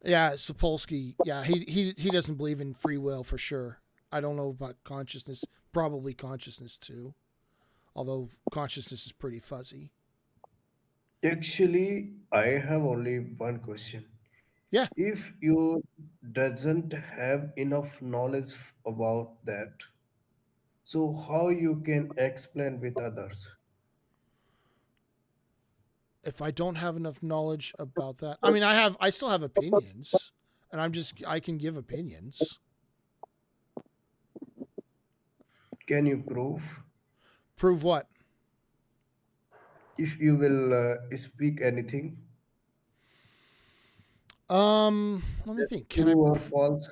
Yeah, Sapolsky. Yeah, he doesn't believe in free will for sure. I don't know about consciousness. Probably consciousness too, although consciousness is pretty fuzzy. Actually, I have only one question. Yeah. If you doesn't have enough knowledge about that, so how you can explain with others? If I don't have enough knowledge about that, I mean, I still have opinions, and I can give opinions. Can you prove? Prove what? If you will speak anything, Let me think. Can true or false?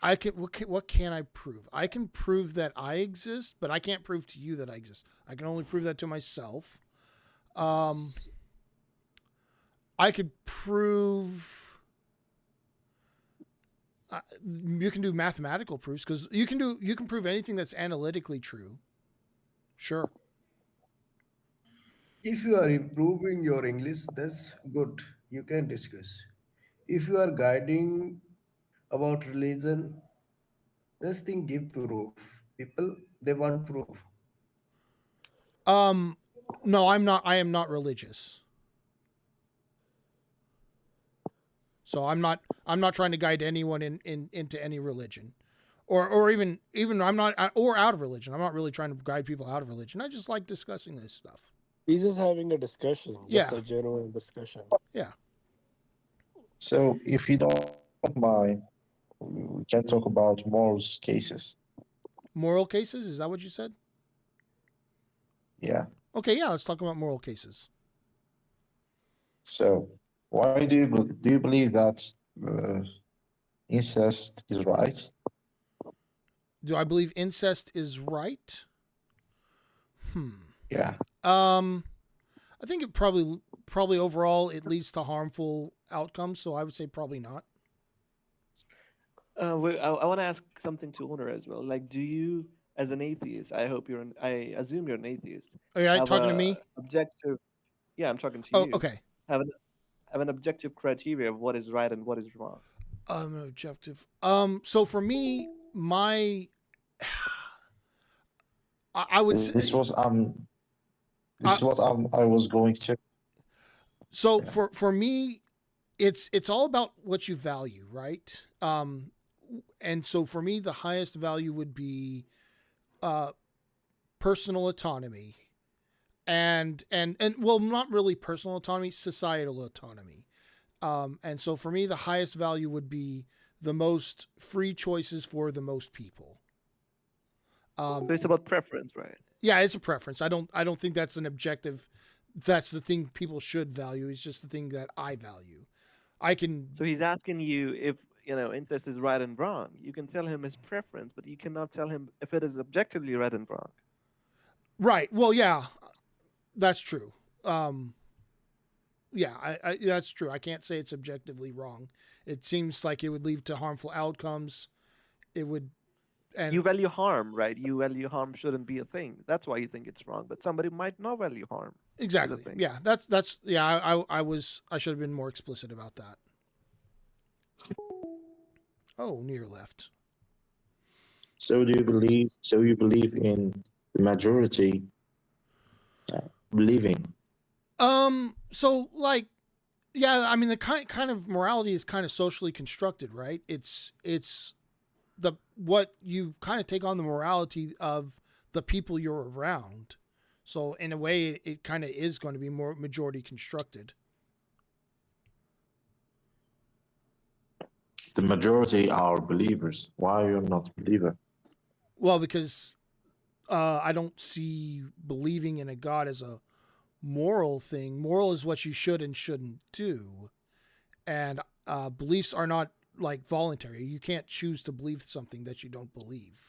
I can. What can I prove? I can prove that I exist, but I can't prove to you that I exist. I can only prove that to myself. I could prove. You can do mathematical proofs because you can prove anything that's analytically true. Sure. If you are improving your English, that's good. You can discuss. If you are guiding about religion, this thing give proof. People they want proof. No, I'm not. I am not religious. So I'm not trying to guide anyone into any religion, or even I'm not, or out of religion. I'm not really trying to guide people out of religion. I just like discussing this stuff. He's just having a discussion, just Yeah. a general discussion. Yeah. So if you don't mind, we can talk about morals cases. Moral cases? Is that what you said? Yeah. Okay. Yeah. Let's talk about moral cases. So why do you believe that incest is right? Do I believe incest is right? Yeah. I think it probably overall it leads to harmful outcomes. So I would say probably not. I want to ask something to Honor as well. Like, do you, as an atheist, I assume you're an atheist. Are you have talking to a me? Objective. Yeah, I'm talking to Oh, you. okay. Have an objective criteria of what is right and what is wrong. Objective. So for me, I would say This was what I was going to. so Yeah. for me, it's all about what you value, right? And so for me, the highest value would be personal autonomy, and well, not really personal autonomy, societal autonomy. And so for me, the highest value would be the most free choices for the most people. So it's about preference, right? Yeah, it's a preference. I don't think that's an objective. That's the thing people should value. It's just the thing that I value. I can. So he's asking you if incest is right and wrong. You can tell him his preference, but you cannot tell him if it is objectively right and wrong. Right. Well, yeah, that's true. Yeah, I that's true. I can't say it's objectively wrong. It seems like it would lead to harmful outcomes. It would, and You value harm, right? You value harm shouldn't be a thing. That's why you think it's wrong. But somebody might not value harm. exactly. thing. Yeah, that's yeah. I should have been more explicit about that. Oh, near left. So do you believe? So you believe in the majority believing So like, yeah, I mean the kind of morality is kind of socially constructed, right? It's the what you kind of take on the morality of the people you're around. So in a way, it kind of is going to be more majority constructed. The majority are believers. Why are you not a believer? Well, because I don't see believing in a God as a moral thing. Moral is what you should and shouldn't do, and beliefs are not like voluntary. You can't choose to believe something that you don't believe.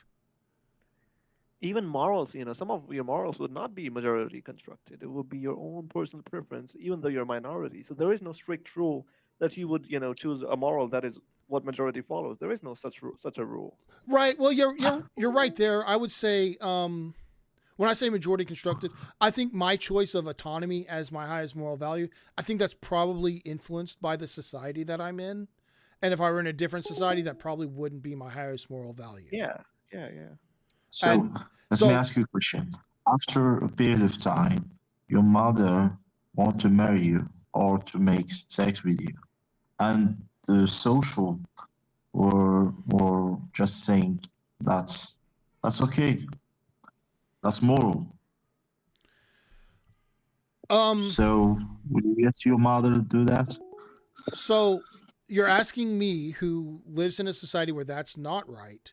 Even morals, some of your morals would not be majority constructed. It would be your own personal preference, even though you're a minority. So there is no strict rule that you would, choose a moral that is what majority follows. There is no such a rule. Right. Well, you're right there. I would say when I say majority constructed, I think my choice of autonomy as my highest moral value, I think that's probably influenced by the society that I'm in. And if I were in a different society, that probably wouldn't be my highest moral value. Yeah. So And let so- me ask you a question. After a period of time, your mother want to marry you or to make sex with you, and the social were just saying that's okay, that's moral. So will you let your mother do that? So you're asking me, who lives in a society where that's not right,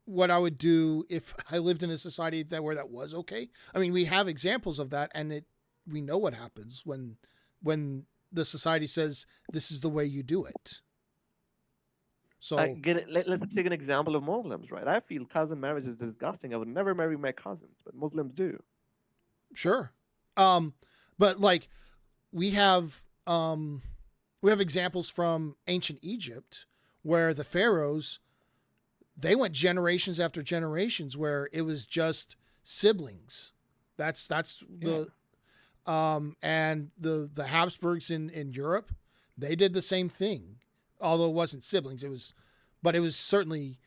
what I would do if I lived in a society where that was okay. I mean, we have examples of that, and we know what happens when the society says this is the way you do it. So Let's take an example of Muslims, right? I feel cousin marriage is disgusting. I would never marry my cousins, but Muslims do. sure, but like we have examples from ancient Egypt where the pharaohs, they went generations after generations where it was just siblings. That's the and the Habsburgs in Europe, they did the same thing. Although it wasn't siblings, it was certainly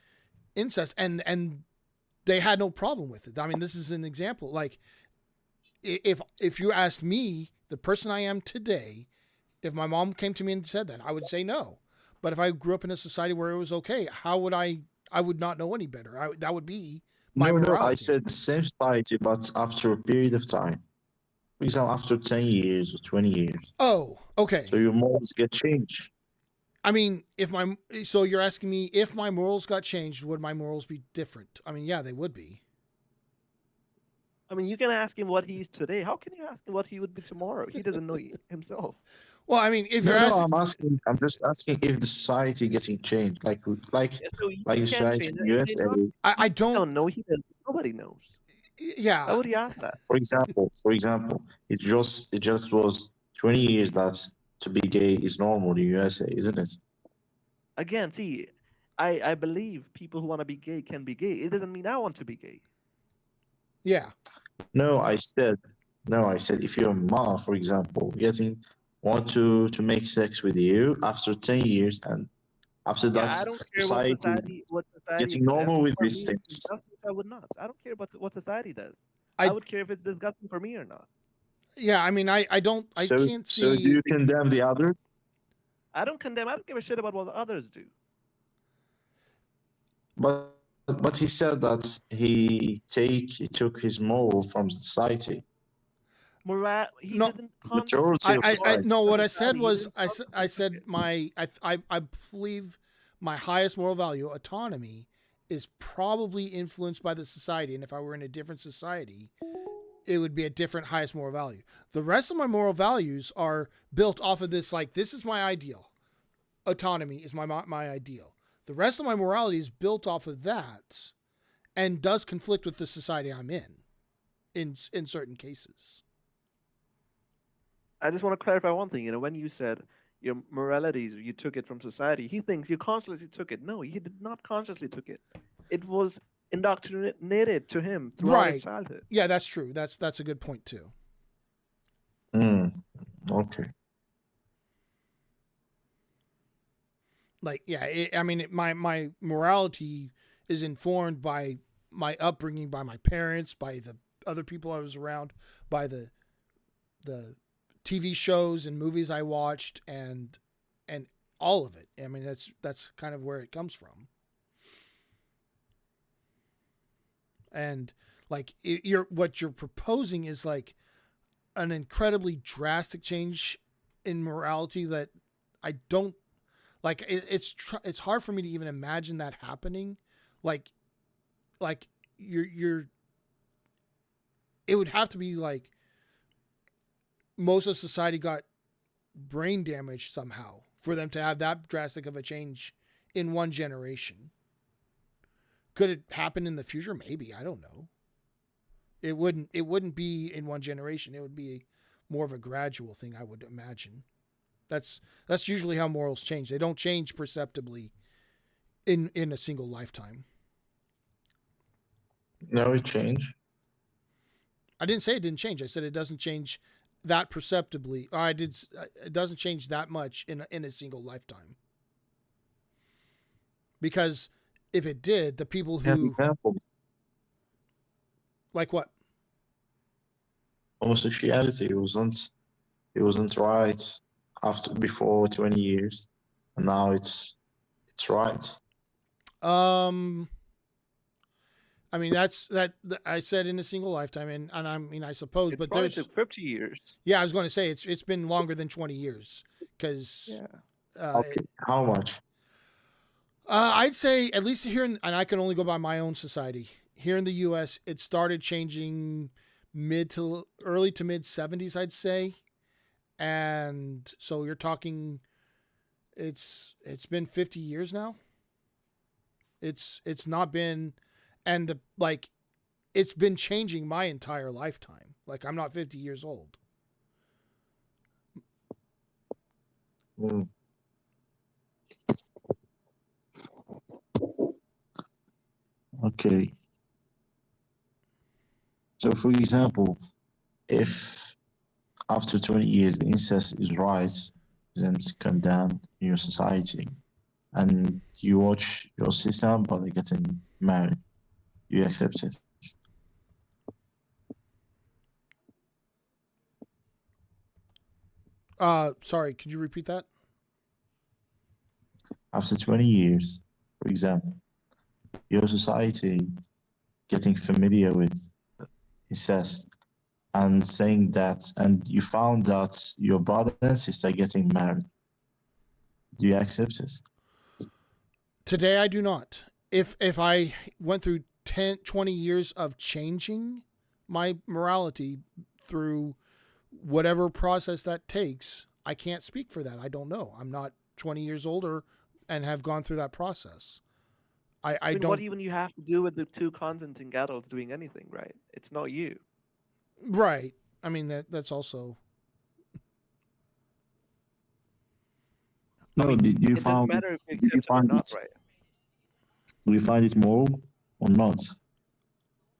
incest, and they had no problem with it. I mean, this is an example. Like if you asked me, the person I am today, if my mom came to me and said that, I would say no. But if I grew up in a society where it was okay, how would I would not know any better. That would be my morality. I said the same society, but after a period of time. For example, after 10 years or 20 years. Oh, okay. So your morals get changed. I mean, so you're asking me if my morals got changed, would my morals be different? I mean, yeah, they would be. I mean, you can ask him what he is today. How can you ask him what he would be tomorrow? He doesn't know himself. Well, I mean, if you're asking, I'm just asking if the society getting changed, like Yeah, so you the can't society change in it. USA. I You don't. don't know. He doesn't. Nobody knows. Why Yeah, would he ask that? For example, it just was 20 years that to be gay is normal in USA, isn't it? Again, see, I believe people who want to be gay can be gay. It doesn't mean I want to be gay. yeah. No, I said if your mom, for example, want to make sex with you after 10 years, and after Yeah, that I don't care society what society getting normal accepts. with For these me, if it's things. disgusting, I would not. I don't care what society does. I- I would care if it's disgusting for me or not. Yeah, I mean, I can't see. So do you condemn the others? I don't condemn. I don't give a shit about what others do. But he said that he took his moral from society. He No. didn't Majority of I society. no. What I said Society, was, he didn't I said I believe my highest moral value, autonomy, is probably influenced by the society, and if I were in a different society, it would be a different highest moral value. The rest of my moral values are built off of this. Like, this is my ideal. Autonomy is my ideal. The rest of my morality is built off of that, and does conflict with the society I'm in certain cases. I just want to clarify one thing. When you said your moralities, you took it from society, he thinks you consciously took it. No, he did not consciously took it. It was indoctrinated to him throughout his childhood. Yeah, that's true. That's a good point too. Okay. Like, yeah, I mean, my morality is informed by my upbringing, by my parents, by the other people I was around, by the the TV shows and movies I watched and all of it. I mean, that's kind of where it comes from. And like what you're proposing is like an incredibly drastic change in morality that I don't like. It's hard for me to even imagine that happening. Like you're it would have to be like most of society got brain damage somehow for them to have that drastic of a change in one generation. Could it happen in the future? Maybe. I don't know. It wouldn't be in one generation. It would be more of a gradual thing, I would imagine. That's usually how morals change. They don't change perceptibly in a single lifetime. No, it changed. I didn't say it didn't change. I said it doesn't change that perceptibly. It doesn't change that much in a single lifetime. Because if it did, the people Have who examples. like what? Homosexuality it wasn't right before 20 years, and now it's right. I mean that I said in a single lifetime, and I mean I suppose, It but probably there's took 50 years. yeah, I was going to say it's been longer than 20 years because Yeah. Okay, how much? I'd say at least here, and I can only go by my own society. Here in the U.S., it started changing early to mid 70s, I'd say, and so you're talking, it's been 50 years now. It's not been, and it's been changing my entire lifetime. Like I'm not 50 years old. Mm. Okay. So, for example, if after 20 years the incest is right, then to come down in your society, and you watch your sister brother getting married, you accept it. Sorry, could you repeat that? After 20 years, for example, your society getting familiar with incest and saying that, and you found that your brother and sister getting married, do you accept it? Today I do not. If I went through 10, 20 years of changing my morality through whatever process that takes, I can't speak for that. I don't know. I'm not 20 years older and have gone through that process. I mean, don't. what even you have to do with the two consenting adults doing anything, right? It's not you. Right. I mean that's also. No, I mean, do you it doesn't find matter if you do you accept it or find not, it right? do you find it moral or not?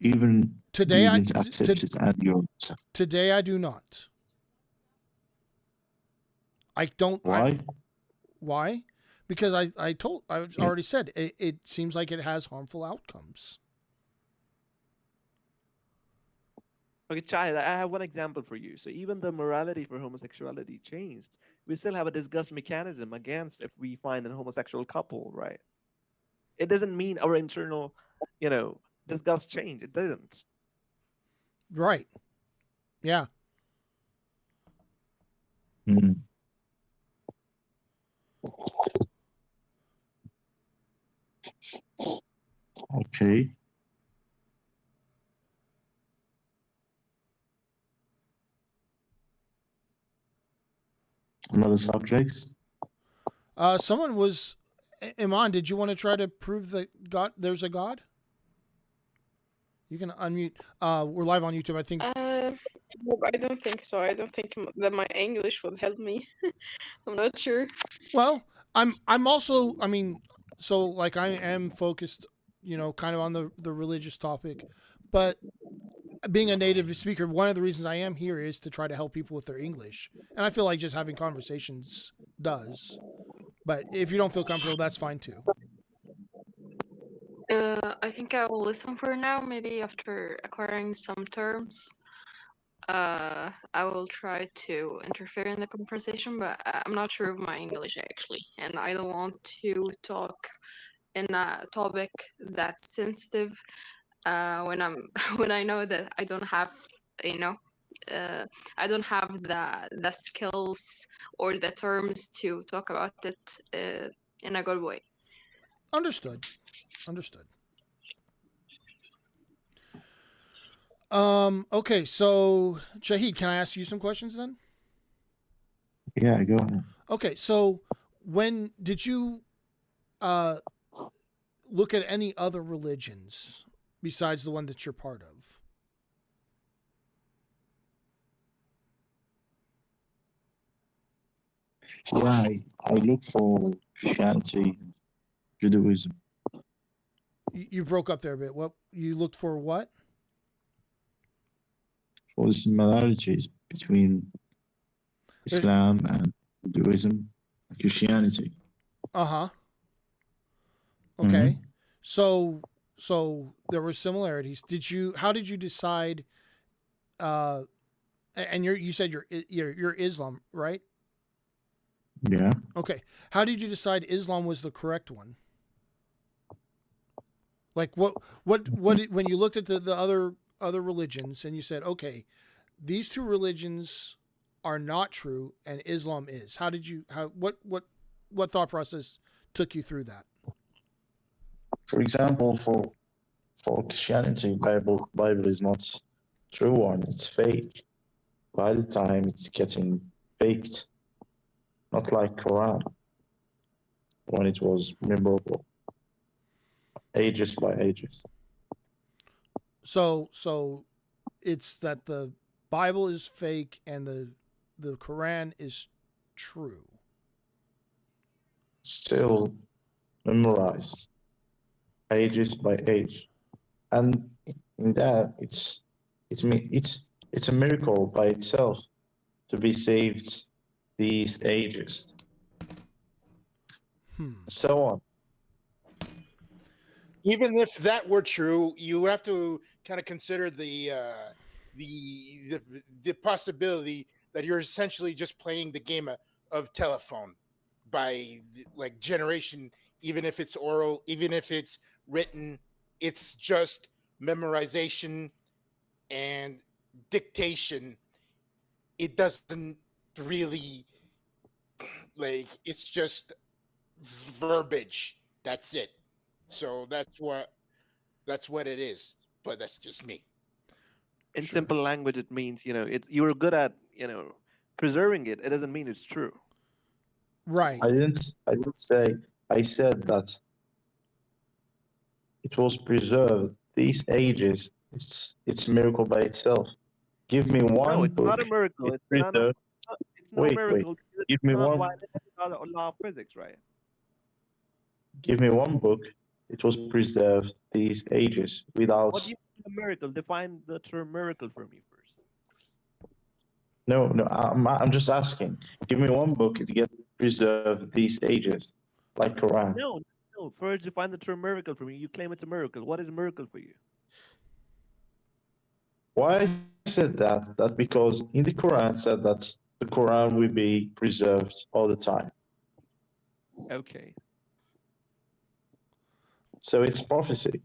Even Today you I didn't accept it and you're today I do not. I don't. why? Why? Because I've Yeah. already said it seems like it has harmful outcomes. Okay, Chad, I have one example for you. So even the morality for homosexuality changed, we still have a disgust mechanism against if we find a homosexual couple, right? It doesn't mean our internal, disgust changed. It didn't. Right. Yeah. Mm. Okay. Another subjects? Someone was Iman. Did you want to try to prove that there's a God? You can unmute. We're live on YouTube. I think. No, I don't think so. I don't think that my English would help me. I'm not sure. Well, I'm also. I mean, so like I am focused, kind of on the religious topic, but being a native speaker, one of the reasons I am here is to try to help people with their English, and I feel like just having conversations does. But if you don't feel comfortable, that's fine too. I think I will listen for now, maybe after acquiring some terms. I will try to interfere in the conversation, but I'm not sure of my English actually, and I don't want to talk in a topic that's sensitive when I'm when I know that I don't have, you know, uh, I don't have the skills or the terms to talk about it in a good way. Understood. Understood. Okay, so Shahid, can I ask you some questions then? Yeah, go ahead. Okay, so when did you uh look at any other religions besides the one that you're part of? Yeah, I look for Christianity, Judaism, You broke up there a bit. What you looked for? What? for the similarities between There's Islam and Judaism, and Christianity. uh-huh. Okay. Hmm. So so there were similarities. How did you decide uh and you said you're Islam, right? Yeah. Okay. How did you decide Islam was the correct one? Like when you looked at the other religions and you said, "Okay, these two religions are not true and Islam is." How did you how what thought process took you through that? For example, for Christianity, Bible is not true one; it's fake. By the time it's getting faked, not like Quran when it was memorable, ages by ages. So it's that the Bible is fake and the Quran is true. Still memorized, ages by age, and in that it's a miracle by itself to be saved these ages, Hmm. so on. Even if that were true, you have to kind of consider the possibility that you're essentially just playing the game of telephone by like generation, even if it's oral, even if it's written, it's just memorization and dictation. It doesn't really like it's just verbiage. That's it. So that's what it is. But that's just me. In Sure. simple language, it means you were good at preserving it. It doesn't mean it's true. Right. I didn't say. I said that it was preserved these ages. It's a miracle by itself. Give me No, one it's not book. a miracle. It's It's not. preserved. It's no Wait. miracle. Give It's me not one. violating the law of physics, right? Give me one book. It was preserved these ages without. What do you mean a miracle? Define the term miracle for me first. No. I'm just asking. Give me one book. It gets preserved these ages, like Quran. No, no. First, define the term miracle for me. You claim it's a miracle. What is a miracle for you? Why I said that? That because in the Quran said that the Quran will be preserved all the time. Okay. So it's prophecy.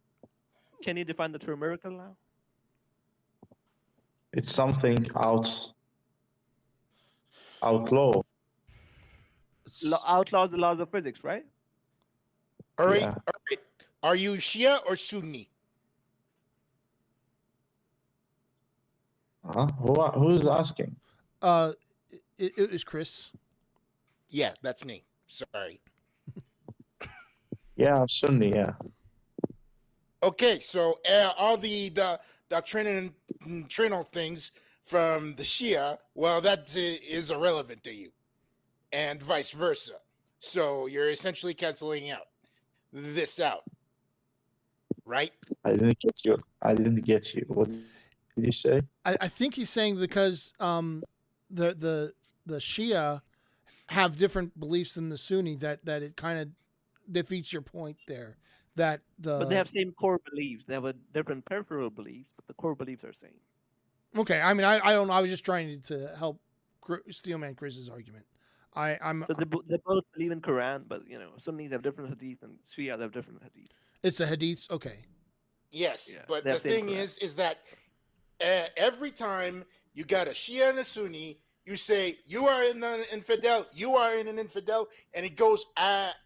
Can you define the term miracle now? It's something outlaw. Outlaws the laws of physics, right? All right. Yeah. All right. Are you Shia or Sunni? Huh? Who's asking? It was Chris. Yeah, that's me. Sorry. Yeah, I'm Sunni. Yeah. Okay, so all the doctrinal things from the Shia, well, that is irrelevant to you, and vice versa. So you're essentially canceling this out, right? I didn't get you. What did you say? I think he's saying because the Shia have different beliefs than the Sunni that it kind of defeats your point there. That But they have same core beliefs. They have a different peripheral beliefs, but the core beliefs are same. Okay, I mean, I don't know. I was just trying to help Steelman Chris's argument. I'm. So they both believe in Quran, but Sunnis have different hadith and Shias have different hadith. It's the hadiths. Okay. Yes, Yeah, but they the have same thing Quran. is that every time you got a Shia and a Sunni, you say you are in an infidel, you are in an infidel, and it goes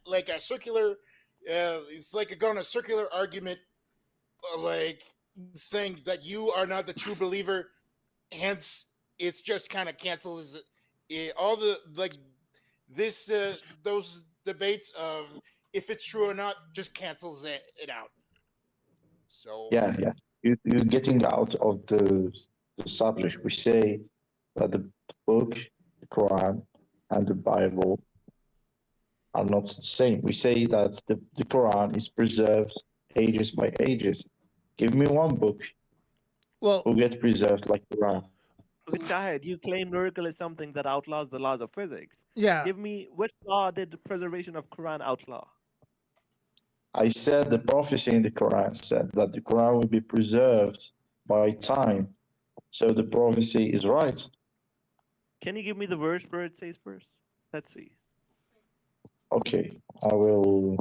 like a circular. It's like going a circular argument, like saying that you are not the true believer. Hence, it's just kind of cancels all the like this those debates of if it's true or not just cancels it out. So Yeah, yeah. You're getting out of the subject. We say that the book, the Quran, and the Bible are not the same. We say that the Quran is preserved ages by ages. Give me one book Well, who get preserved like Quran. Okay, Shahid, you claim miracle is something that outlaws the laws of physics. yeah. Give me which law did the preservation of Quran outlaw? I said the prophecy in the Quran said that the Quran will be preserved by time. So the prophecy is right. Can you give me the verse where it says first? Let's see. Okay, I will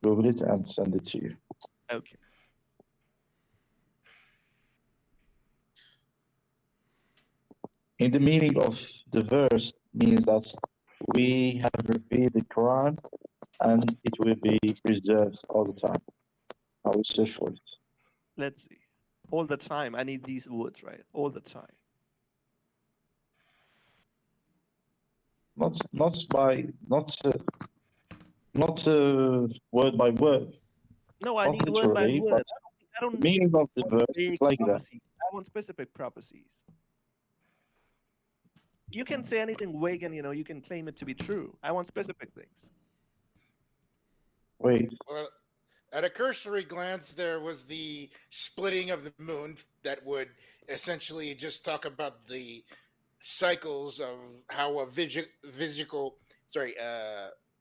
Google it and send it to you. Okay. In the meaning of the verse means that we have revealed the Quran and it will be preserved all the time. I will search for it. Let's see. All the time. I need these words, right? All the time. Not word by word, No, I not need word by literally, word. but I the don't meaning of the want verse vague is like that. prophecies. I want specific prophecies. You can say anything vague and you can claim it to be true. I want specific things. Wait, well, at a cursory glance, there was the splitting of the moon that would essentially just talk about the cycles of how a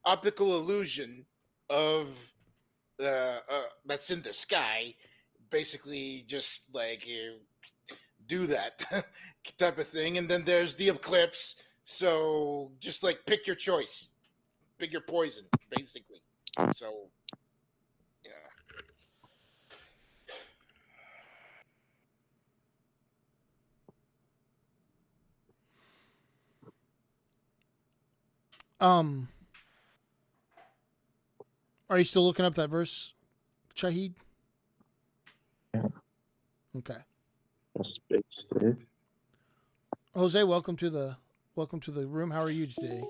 optical illusion of that's in the sky, basically just like do that type of thing. And then there's the eclipse. So just like pick your choice, pick your poison, basically. So yeah. Are you still looking up that verse, Shahid? Yeah. Okay. that's basically it. Jose, welcome to the room. How are you today?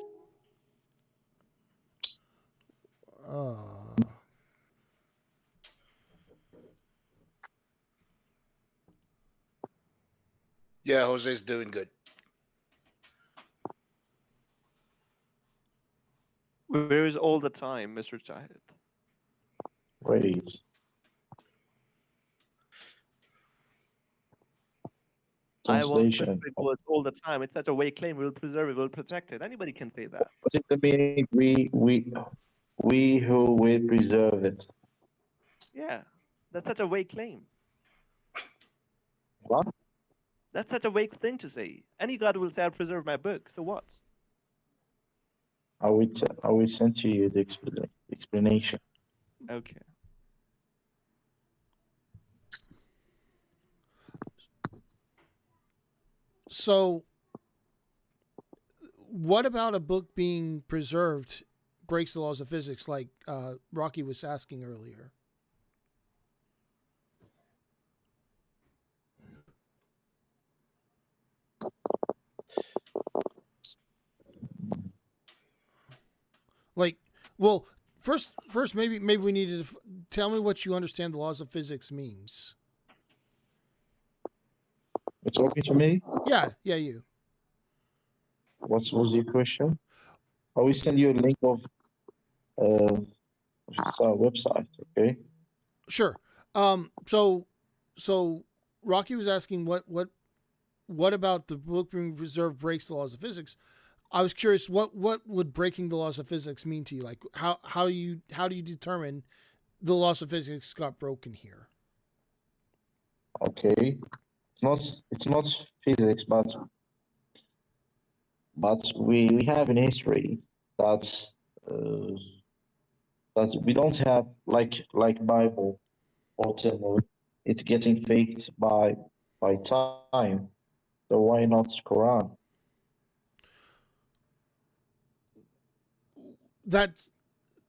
Yeah, Jose's doing good. Where is all the time, Mr. Shahid? Wait. I want Translation. specific words all the time. It's such a vague claim. We'll preserve it. We'll protect it. Anybody can say that. What's in the meaning? We who will preserve it. Yeah, that's such a vague claim. What? That's such a vague thing to say. Any God will say, I'll preserve my book. So what? I will send to you the explanation. Okay. So, what about a book being preserved breaks the laws of physics, like Rocky was asking earlier? Like, well, first, maybe we need to tell me what you understand the laws of physics means. You're talking to me? Yeah, you. What was your question? I will send you a link of our website. Okay. Sure. So Rocky was asking what about the book being preserved breaks the laws of physics. I was curious what would breaking the laws of physics mean to you? Like how do you determine the laws of physics got broken here? Okay. it's not physics, but we have an history that uh, that we don't have like Bible or Talmud. It's getting faked by time. So why not Quran? That's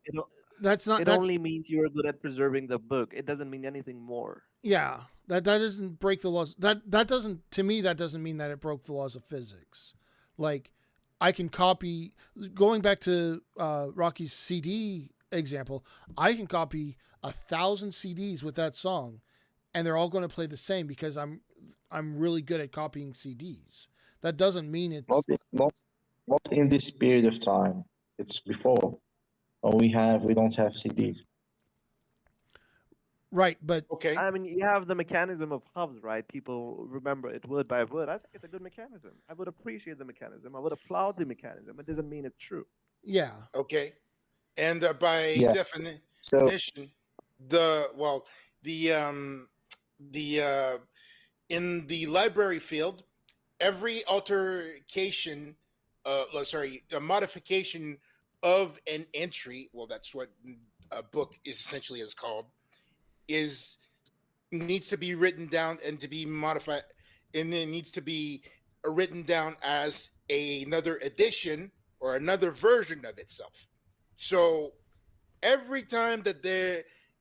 It, o- that's not it that's only means you're good at preserving the book. It doesn't mean anything more. yeah. That doesn't break the laws. That doesn't, to me, that doesn't mean that it broke the laws of physics. Like, I can copy, going back to Rocky's CD example, I can copy 1,000 CDs with that song, and they're all going to play the same because I'm really good at copying CDs. That doesn't mean it's Not in this period of time. It's before. Or we don't have CDs. right, but Okay. I mean, you have the mechanism of hubs, right? People remember it word by word. I think it's a good mechanism. I would appreciate the mechanism. I would applaud the mechanism. It doesn't mean it's true. yeah, Okay. And by Yeah. definition, So the in the library field, every altercation, a modification of an entry, well, that's what a book is essentially is called, is needs to be written down and to be modified, and then needs to be written down as another edition or another version of itself. So every time that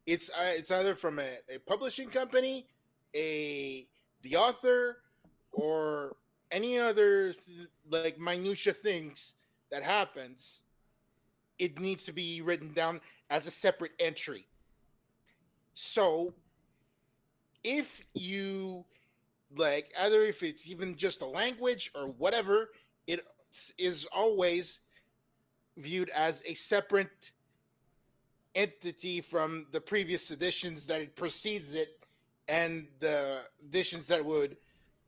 it's either from a publishing company, the author, or any other like minutia things that happens, it needs to be written down as a separate entry. So if you like, either if it's even just a language or whatever, it is always viewed as a separate entity from the previous editions that it precedes it and the editions that would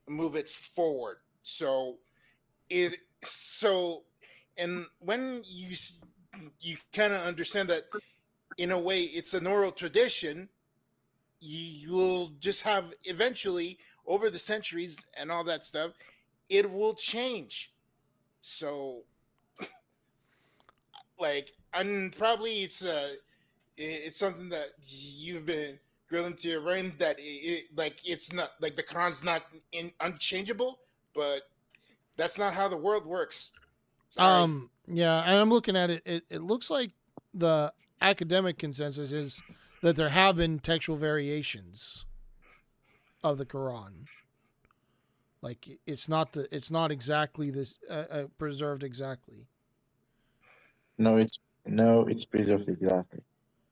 move it forward. So and when you kind of understand that in a way it's an oral tradition, you'll just have eventually over the centuries and all that stuff, it will change. So like, and probably it's something that you've been grilled into your brain that like it's not like the Quran's not unchangeable, but that's not how the world works. Sorry. yeah, and I'm looking at it. It looks like the academic consensus is that there have been textual variations of the Quran. Like, it's not exactly this preserved exactly. no, it's preserved exactly.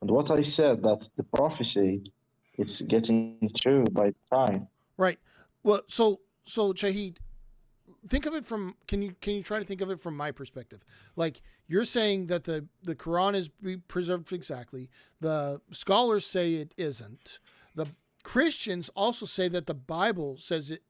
And what I said, that the prophecy, it's getting true by time. Right. Well, so Shahid, think of it from, can you try to think of it from my perspective? Like, you're saying that the Quran is preserved exactly. The scholars say it isn't. The Christians also say that the Bible says it,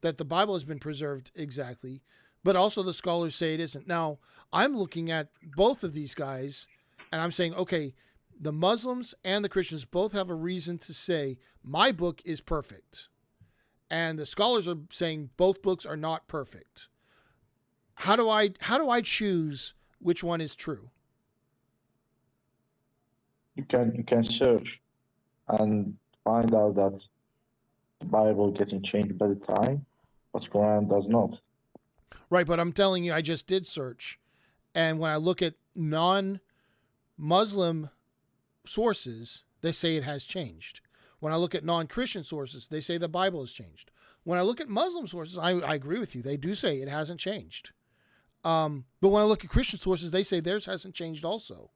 that the Bible has been preserved exactly, but also the scholars say it isn't. Now, I'm looking at both of these guys and I'm saying, okay, the Muslims and the Christians both have a reason to say my book is perfect. And the scholars are saying both books are not perfect. How do I choose which one is true? You can search and find out that the Bible getting changed by the time, but Quran does not. Right, but I'm telling you, I just did search, and when I look at non-Muslim sources, they say it has changed. When I look at non-Christian sources, they say the Bible has changed. When I look at Muslim sources, I agree with you. They do say it hasn't changed. But when I look at Christian sources, they say theirs hasn't changed also.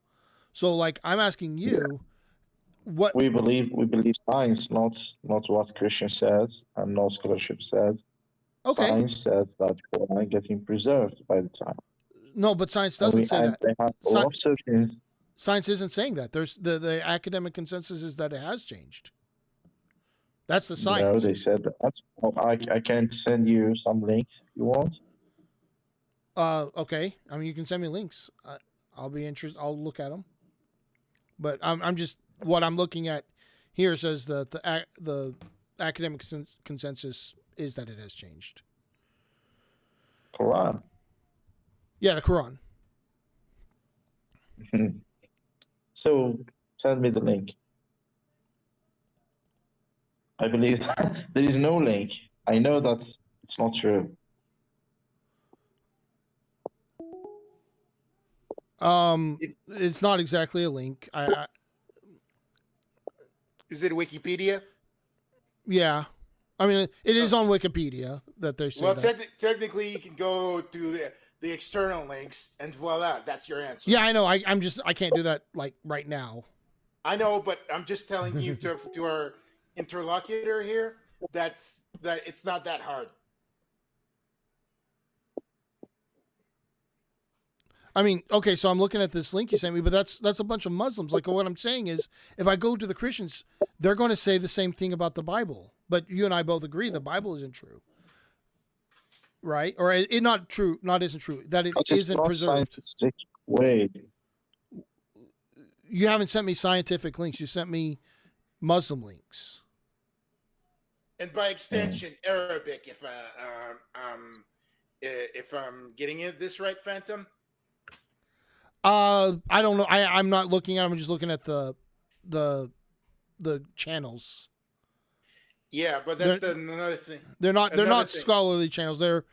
So, like, I'm asking you, what? We believe science, not what Christian says and no scholarship says. Okay. Science says that Quran getting preserved by the time. No, but science doesn't say that. They have a lot of searches. Science isn't saying that. There's the academic consensus is that it has changed. That's the science. No, they said that. I can send you some links if you want. Okay. I mean, you can send me links. I'll be interested. I'll look at them. But I'm just, what I'm looking at here says that the academic consensus is that it has changed. Quran. Yeah, the Quran. So send me the link. I believe there is no link. I know that it's not true. It's not exactly a link. Is it Wikipedia? Yeah, I mean it is on Wikipedia that they say Well, that. technically, you can go to the external links, and voila, that's your answer. Yeah, I know. I can't do that like right now. I know, but I'm just telling you to our interlocutor here that it's not that hard. I mean, okay, so I'm looking at this link you sent me, but that's a bunch of Muslims. Like what I'm saying is, if I go to the Christians, they're going to say the same thing about the Bible. But you and I both agree the Bible isn't true, right? Or it not true, not isn't true that it But it's isn't not preserved. scientific way. You haven't sent me scientific links. You sent me Muslim links. And by extension, Arabic. If I'm getting this right, Phantom. I don't know. I'm not looking at them. I'm just looking at the channels. Yeah, but that's another thing. They're not thing. scholarly channels. They're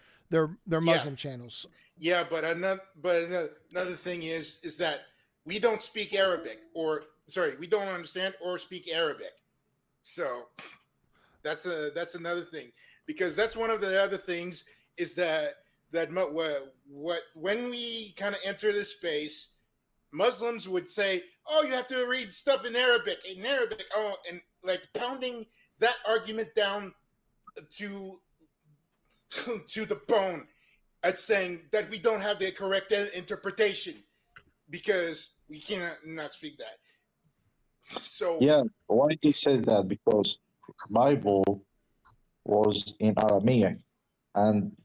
Muslim channels. Yeah, but another thing is that we don't speak Arabic, we don't understand or speak Arabic. So that's another thing, because that's one of the other things is that when we kind of enter this space, Muslims would say, "Oh, you have to read stuff in Arabic." Oh, and like pounding that argument down to the bone at saying that we don't have the correct interpretation because we cannot not speak that. So yeah, why he said that? Because Bible was in Aramaic, and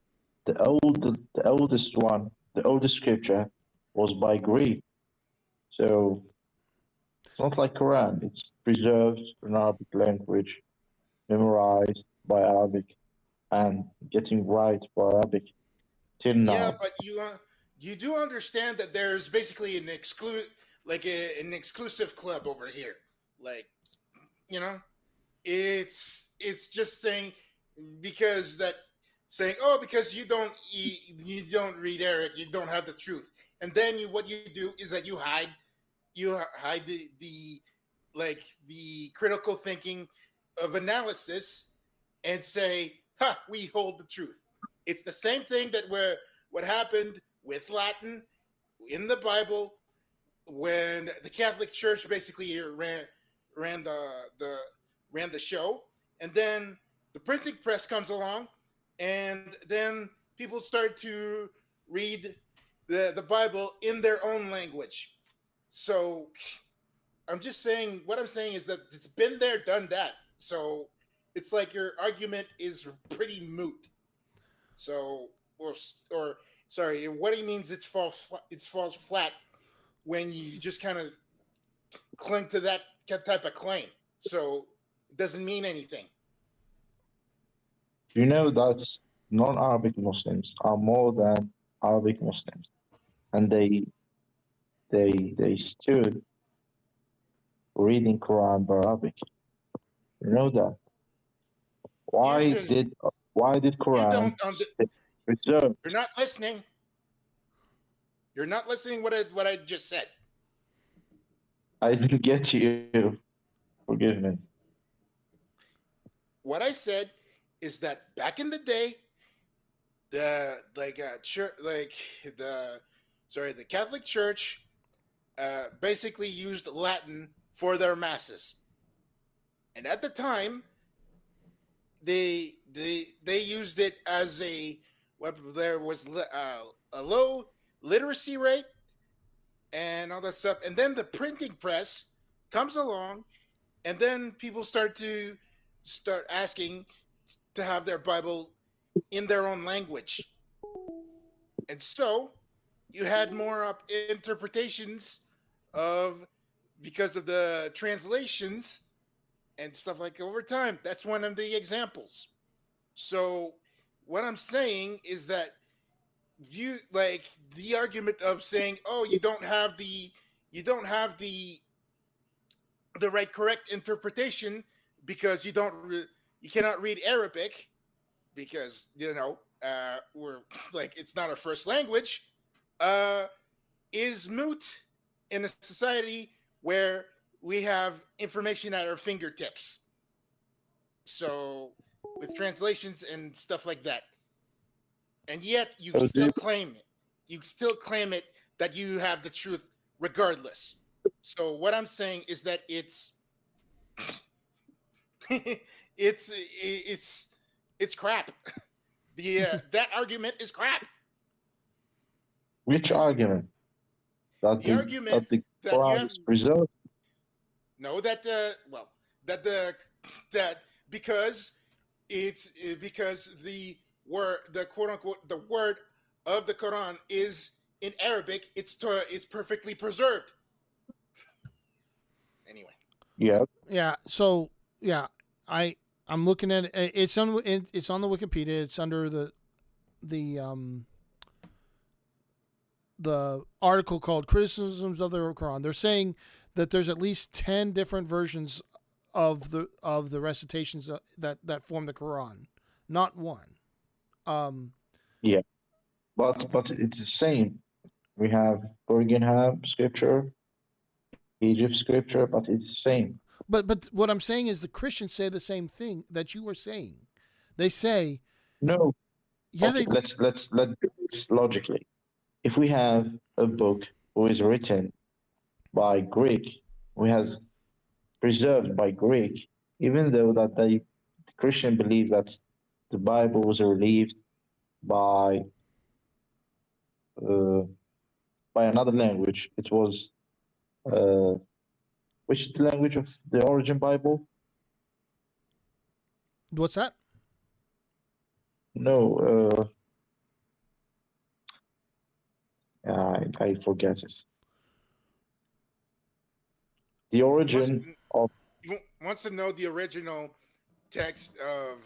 the oldest scripture was by Greek. So it's not like Quran. It's preserved in Arabic language, memorized by Arabic, and getting right for Arabic till now. Yeah, but you do understand that there's basically an exclusive club over here. Like, it's just saying because you don't read Arabic, you don't have the truth. And then what you do is that you hide the critical thinking of analysis and say, we hold the truth. It's the same thing that what happened with Latin in the Bible when the Catholic Church basically ran the show, and then the printing press comes along, and then people start to read the Bible in their own language. So what I'm saying is that it's been there, done that. So it's like your argument is pretty moot. So, sorry, what he means it falls flat when you just kind of cling to that type of claim. So it doesn't mean anything. You know that non-Arabic Muslims are more than Arabic Muslims, and they stood reading Quran by Arabic. You know that. Why did Quran preserve? You're not listening. You're not listening what I just said. I didn't get you. Forgive me. What I said is that back in the day, the Catholic Church basically used Latin for their masses, and at the time, they used it as there was a low literacy rate and all that stuff. And then the printing press comes along, and then people start asking to have their Bible in their own language. And so you had more interpretations because of the translations, and stuff like over time. That's one of the examples. So what I'm saying is that you like the argument of saying, oh, you don't have the right correct interpretation because you cannot read Arabic because we're like it's not our first language, is moot in a society where we have information at our fingertips. So with translations and stuff like that, and yet you So do still you- claim it. You still claim it that you have the truth regardless. So what I'm saying is that it's it's crap. That argument is crap. Which argument? That The argument the that you Quran have is preserved? no that that because because the quote unquote the word of the Quran is in Arabic, it's perfectly preserved. Anyway, Yeah. Yeah. So yeah, I'm looking at it. It's on the Wikipedia. It's under the article called "Criticisms of the Quran." They're saying that there's at least 10 different versions of the recitations that form the Quran, not one. Yeah. But it's the same. We have Birmingham scripture, Egypt scripture, but it's the same. But what I'm saying is the Christians say the same thing that you were saying. They say, No. yeah, Okay, they let's do this logically. If we have a book who is written by Greek, who has preserved by Greek, even though that the Christian believe that the Bible was relieved by uh, by another language. It was which is the language of the origin Bible? what's that? No, I forget it. The origin of he wants to know the original text of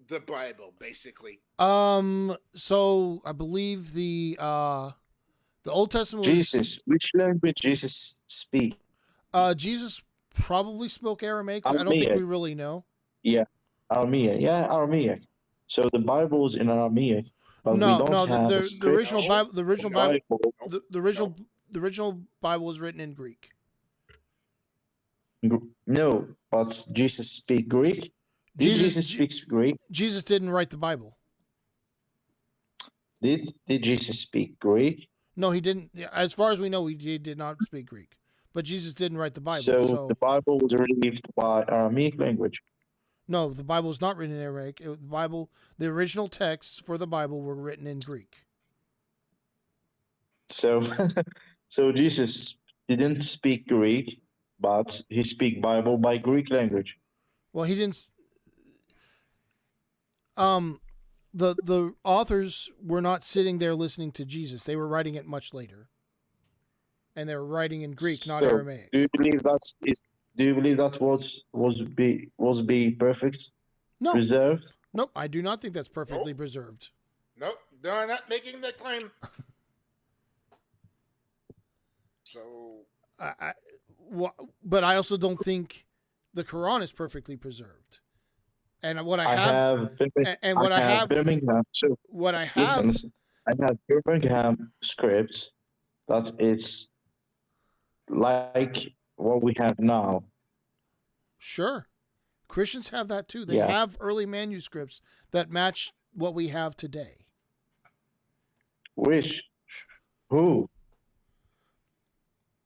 the Bible, basically. So I believe the Old Testament was Jesus. Which language Jesus speak? Jesus probably spoke Aramaic. I don't think Aramaic. we really know. Yeah, Aramaic. Yeah, Aramaic. So the Bible is in Aramaic, but we No, don't no, have a the script. original No. Bible, the original No. Bible, Bible. the original Bible was written in Greek. No, but Jesus speak Greek. Did Jesus Je- speak Greek? Jesus didn't write the Bible. Did Jesus speak Greek? No, he didn't. As far as we know, he did not speak Greek. But Jesus didn't write the Bible. So the Bible was relieved by Aramaic language. No, the Bible is not written in Aramaic. The original texts for the Bible were written in Greek. So, so Jesus didn't speak Greek, but he speak Bible by Greek language. Well, he didn't. The authors were not sitting there listening to Jesus. They were writing it much later, and they were writing in Greek, not So, Aramaic. Do you believe that was be perfect, No, preserved? nope. I do not think that's perfectly preserved. Nope, they're not making that claim. So, But I also don't think the Quran is perfectly preserved. And what I have Birmingham. So what I have, listen. I have Birmingham scripts that it's like what we have now. sure, Christians have that too. They Yeah. have early manuscripts that match what we have today. Which? Who?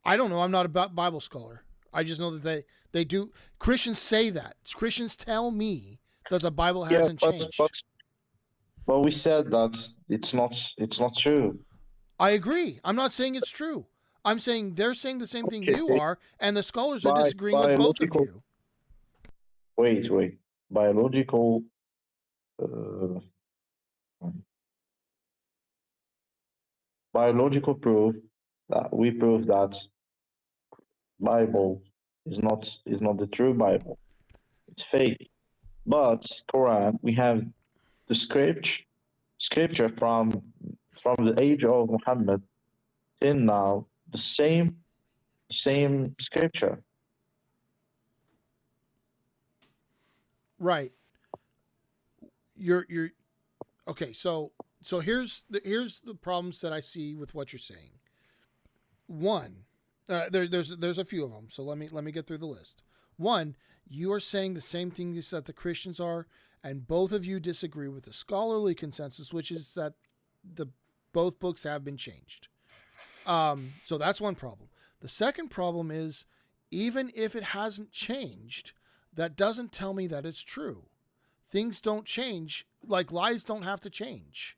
I don't know. I'm not a Bible scholar. I just know that they do. Christians say that. Christians tell me that the Bible hasn't changed. But we said that it's not true. I agree. I'm not saying it's true. I'm saying they're saying the same thing Okay. you are, and the scholars are Bi- disagreeing with both of biological- you. Wait. Biological. Biological proof that we prove that Bible is not the true Bible. fake. But Quran, we have the scripture from the age of Muhammad till now, the same scripture. Right. You're okay. So here's the problems that I see with what you're saying. One, there's a few of them. So let me get through the list. One, you are saying the same things that the Christians are, and both of you disagree with the scholarly consensus, which is that the both books have been changed. So that's one problem. The second problem is, even if it hasn't changed, that doesn't tell me that it's true. Things don't change, like lies don't have to change.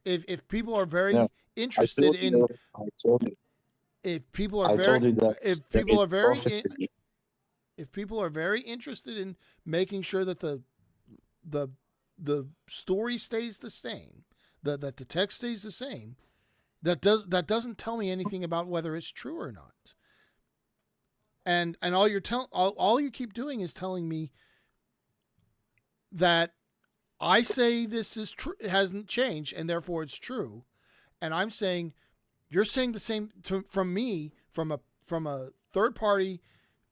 If people are very Yeah, interested in, I told you, if people are I very, told you that if there people is are very, prophecy. if people are very interested in making sure that the story stays the same, that the text stays the same, that doesn't tell me anything about whether it's true or not. And all you keep doing is telling me that I say this is true, it hasn't changed, and therefore it's true. And I'm saying you're saying the same from me, from a third party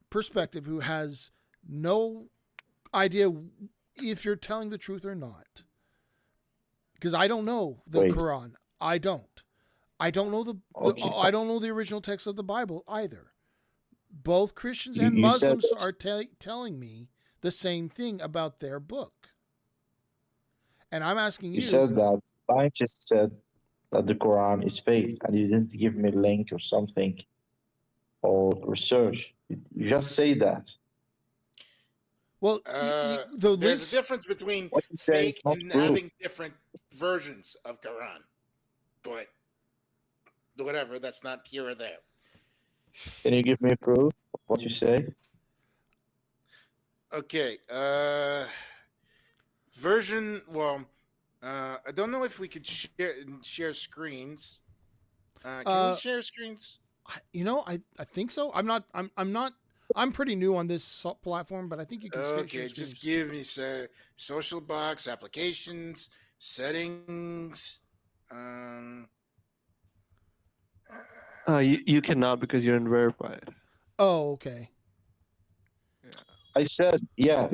perspective who has no idea if you're telling the truth or not. Because I don't know the Wait, Quran. I don't. I don't know okay. I don't know the original text of the Bible either. Both Christians You, and you said Muslims are this. telling me the same thing about their book. And I'm asking You you, said that scientists said that the Quran is fake, and you didn't give me a link or something or research. You just say that. well, the There's a links. difference between What you say is fake not and true. having different versions of Quran. But whatever, that's not here or there. Can you give me proof of what you say? Okay. Version. Well, I don't know if we could share screens. Can we Uh, share screens? I think so. I'm not. I'm pretty new on this platform, but I think you can share Okay, screens. just give me social box applications settings. You cannot because you're unverified. Oh, okay. I said, yeah,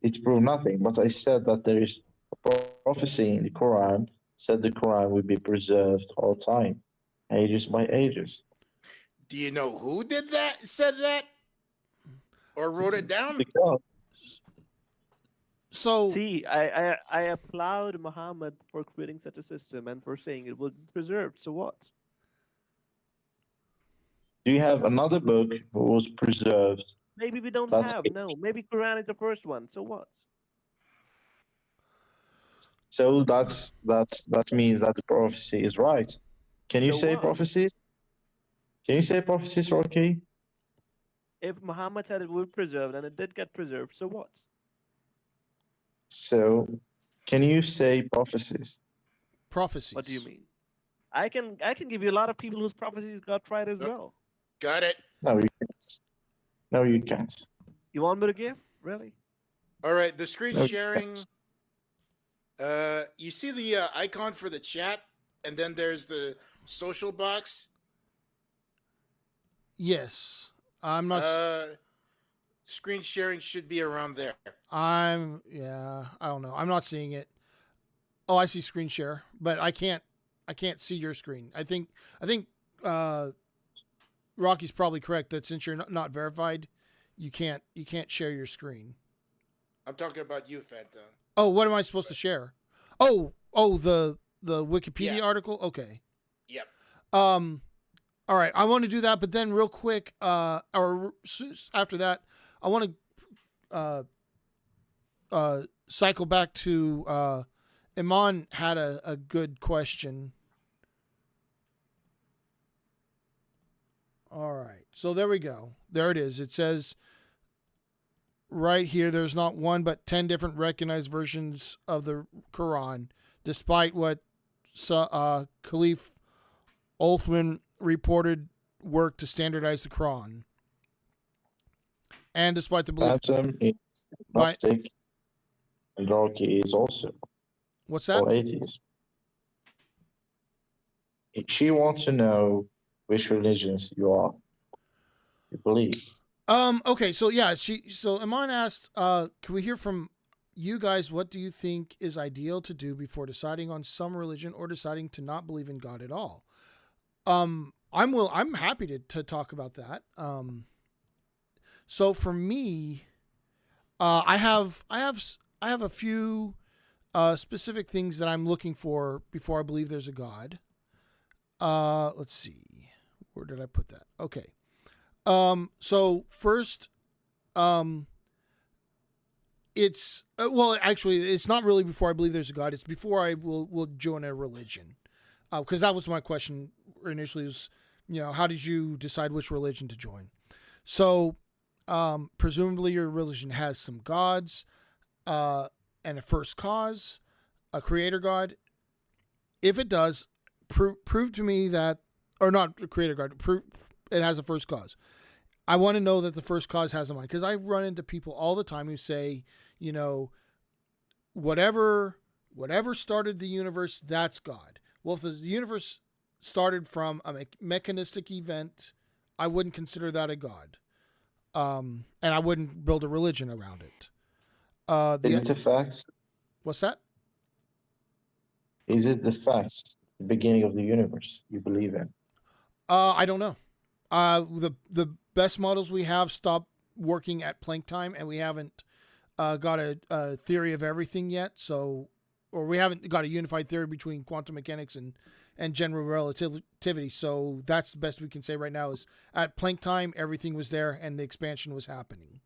it proved nothing, but I said that there is a prophecy in the Quran, said the Quran will be preserved all time, ages by ages. Do you know who did that? Said that, or wrote it down? Because So See, I applaud Muhammad for creating such a system and for saying it will be preserved. So what? do you have another book who was preserved? Maybe we don't That's have. it. No, maybe Quran is the first one. So what? So that means that the prophecy is right. Can you So say what? prophecies? Can you say prophecies, Rocky? If Muhammad said it would be preserved and it did get preserved, so what? So can you say prophecies? prophecies. What do you mean? I can give you a lot of people whose prophecies got right as well. Got it. No, you can't. No, you can't. You want me to give? Really? All right, the screen No, you sharing. can't. You see the icon for the chat, and then there's the social box. Yes, I'm not. Screen sharing should be around there. Yeah. I don't know. I'm not seeing it. Oh, I see screen share, but I can't see your screen. I think Rocky's probably correct that since you're not verified, you can't share your screen. I'm talking about you, Fanta. Oh, what am I supposed to share? Oh, the Wikipedia Yeah. article. Okay. Yep. All right. I want to do that, but then real quick, or after that, I want to cycle back to Iman had a good question. All right. So there we go. There it is. It says right here, there's not one but 10 different recognized versions of the Quran, despite what Caliph Othman reported work to standardize the Quran. And despite the belief, Phantom is by agnostic, and Rocky is also, what's that? or atheist. She wants to know which religions you believe. Okay, so yeah, so Iman asked, can we hear from you guys? What do you think is ideal to do before deciding on some religion or deciding to not believe in God at all? I'm happy to talk about that. So for me, I have a few specific things that I'm looking for before I believe there's a God. Let's see, where did I put that? Okay. So first, it's well, actually, it's not really before I believe there's a God. It's before I will join a religion, because that was my question initially. Was, how did you decide which religion to join? So, presumably your religion has some gods, and a first cause, a creator God. If it does, prove to me that, or not a creator God, prove it has a first cause. I want to know that the first cause has a mind, because I run into people all the time who say, whatever started the universe, that's God. Well, if the universe started from a mechanistic event, I wouldn't consider that a God, and I wouldn't build a religion around it. Is it a fact? What's that? Is it the facts, the beginning of the universe you believe in? I don't know. The best models we have stopped working at Planck time, and we haven't got a theory of everything yet. So, or we haven't got a unified theory between quantum mechanics and general relativity. So that's the best we can say right now. Is at Planck time, everything was there and the expansion was happening.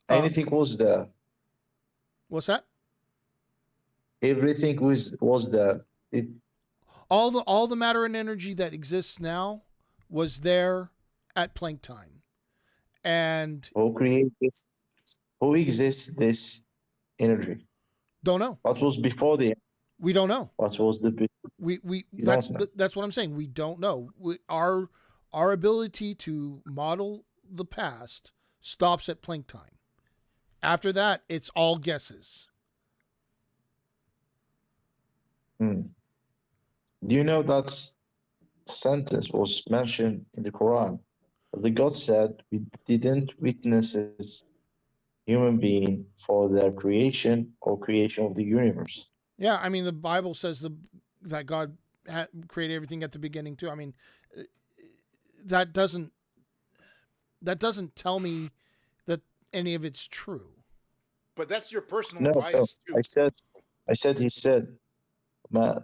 Anything was there. What's that? Everything was there. All the matter and energy that exists now was there at Planck time. And who created this? Who exists this energy? Don't know. What was before the? We don't know. What was the? That's what I'm saying. We don't know. Our ability to model the past stops at Planck time. After that, it's all guesses. Do you know that sentence was mentioned in the Quran? The God said, "We didn't witness human being for their creation or creation of the universe." Yeah, I mean, the Bible says that God created everything at the beginning too. I mean, that doesn't tell me that any of it's true. But that's your personal bias too. I said he said, ما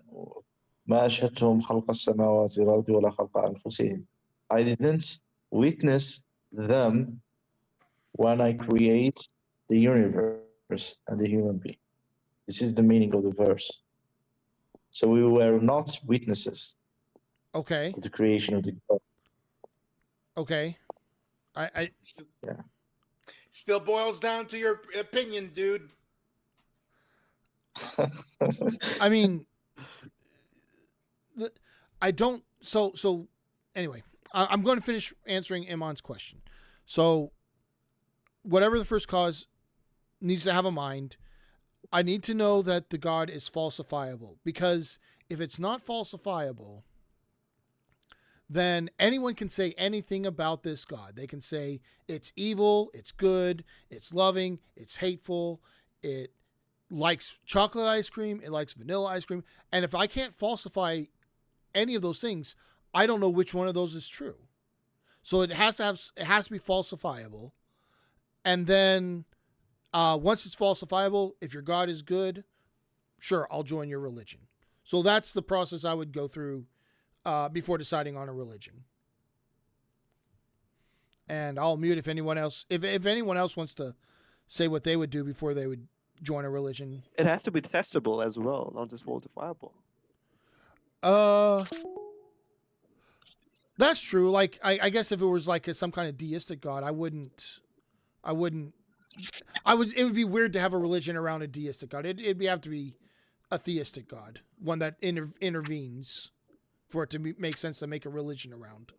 أشهدتهم خلق السماوات والأرض ولا خلق أنفسهم. I didn't witness them when I create the universe and the human being. This is the meaning of the verse. So we were not witnesses. Okay. Of the creation of the God. Okay. Yeah. Still boils down to your opinion, dude. I mean, I don't. So anyway, I'm going to finish answering Iman's question. So, whatever the first cause needs to have a mind. I need to know that the God is falsifiable, because if it's not falsifiable, then anyone can say anything about this God. They can say it's evil, it's good, it's loving, it's hateful, it likes chocolate ice cream, it likes vanilla ice cream. And if I can't falsify any of those things, I don't know which one of those is true. So it has to be falsifiable. And then once it's falsifiable, if your God is good, sure, I'll join your religion. So that's the process I would go through before deciding on a religion. And I'll mute if anyone else wants to say what they would do before they would join a religion. It has to be testable as well, not just falsifiable. That's true. Like I guess if it was like some kind of deistic God, it would be weird to have a religion around a deistic God. It'd have to be a theistic God, one that intervenes for it to make sense to make a religion around.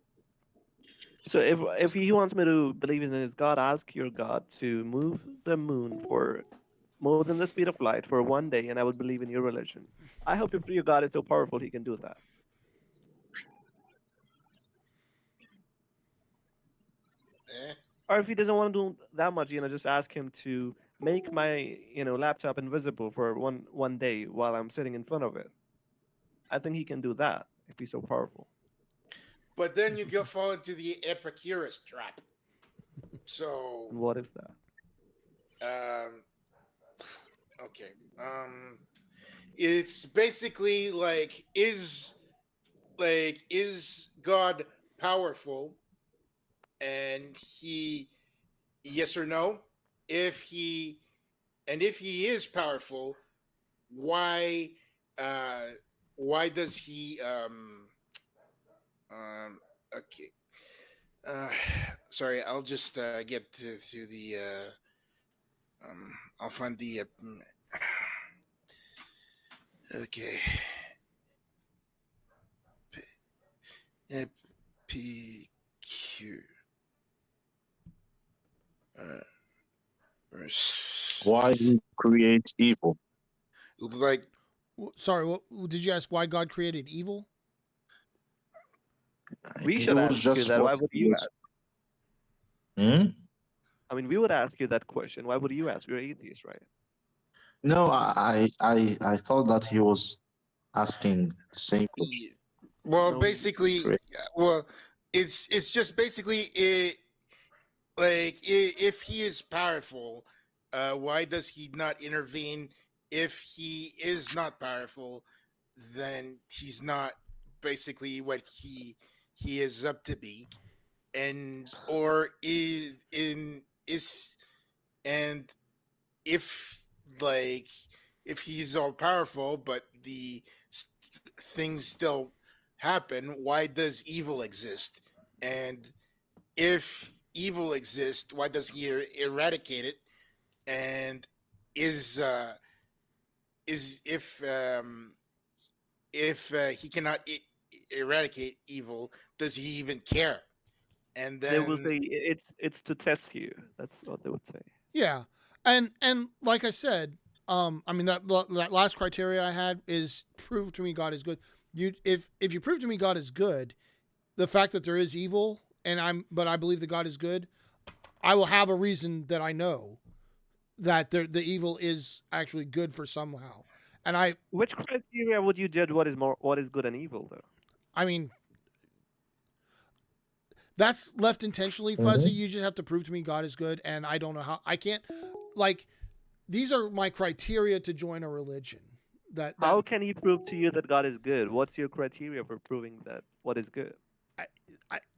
So if he wants me to believe in his God, ask your God to move the moon for more than the speed of light for one day, and I would believe in your religion. I hope if your God is so powerful, he can do that. Eh? Or if he doesn't want to do that much, just ask him to make my laptop invisible for one day while I'm sitting in front of it. I think he can do that if he's so powerful. But then you go fall into the Epicurus trap. So What is that? okay. It's basically like is God powerful? And he, yes or no? If he is powerful, why does he okay. Sorry, I'll just get to the I'll find the okay. PQ verse Why he creates evil? like Sorry, what did you ask? Why God created evil? We It should was ask you just that. Why what would he you was. ask? Hmm? I mean, we would ask you that question. Why would you ask? You're atheist, right? No, I thought that he was asking the same question. yeah. Well, No. basically, Correct. well, it's just basically it. Like if he is powerful, why does he not intervene? If he is not powerful, then he's not basically what he is up to be, and or is and if like if he's all powerful, but the things still happen, why does evil exist? And if evil exists, why does he eradicate it? And is if he cannot eradicate evil, does he even care? And They will then say it's to test you. That's what they would say. Yeah, and like I said, I mean that last criteria I had is prove to me God is good. If you prove to me God is good, the fact that there is evil and I believe that God is good, I will have a reason that I know that the evil is actually good for somehow. And Which criteria would you judge what is good and evil, though? I mean, that's left intentionally Mm-hmm. fuzzy. You just have to prove to me God is good, and I don't know how. I can't, like, these are my criteria to join a religion. That How can he prove to you that God is good? What's your criteria for proving that what is good?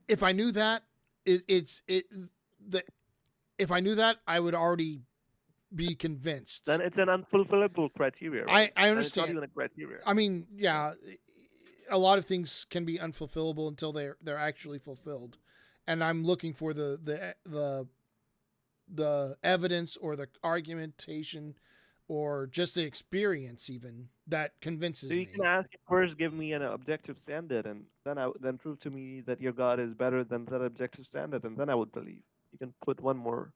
if I knew that, if I knew that, I would already be convinced. Then it's an unfulfillable criteria, right? I Then it's not understand. even a criteria. I mean, yeah, a lot of things can be unfulfillable until they're actually fulfilled, and I'm looking for the evidence or the argumentation or just the experience even that convinces So you me. can ask first, give me an objective standard, and then prove to me that your God is better than that objective standard, and then I would believe. You can put one more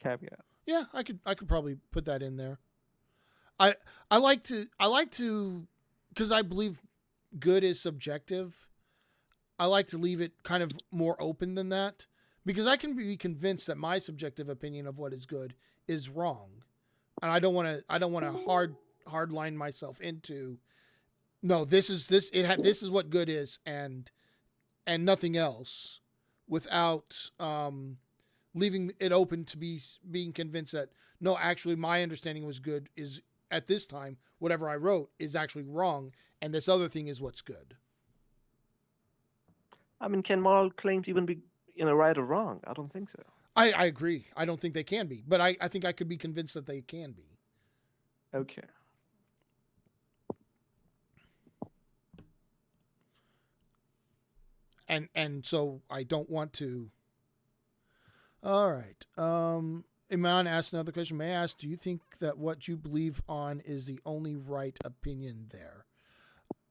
caveat. Yeah, I could probably put that in there. I like to because I believe good is subjective. I like to leave it kind of more open than that because I can be convinced that my subjective opinion of what is good is wrong, and I don't want to hard line myself into no, this is what good is and nothing else without leaving it open to being convinced that no, actually my understanding was good is at this time whatever I wrote is actually wrong and this other thing is what's good. I mean, can moral claims even be right or wrong? I don't think so. I agree. I don't think they can be, but I think I could be convinced that they can be. Okay. And so I don't want to. All right. Iman asked another question. May I ask, do you think that what you believe on is the only right opinion there?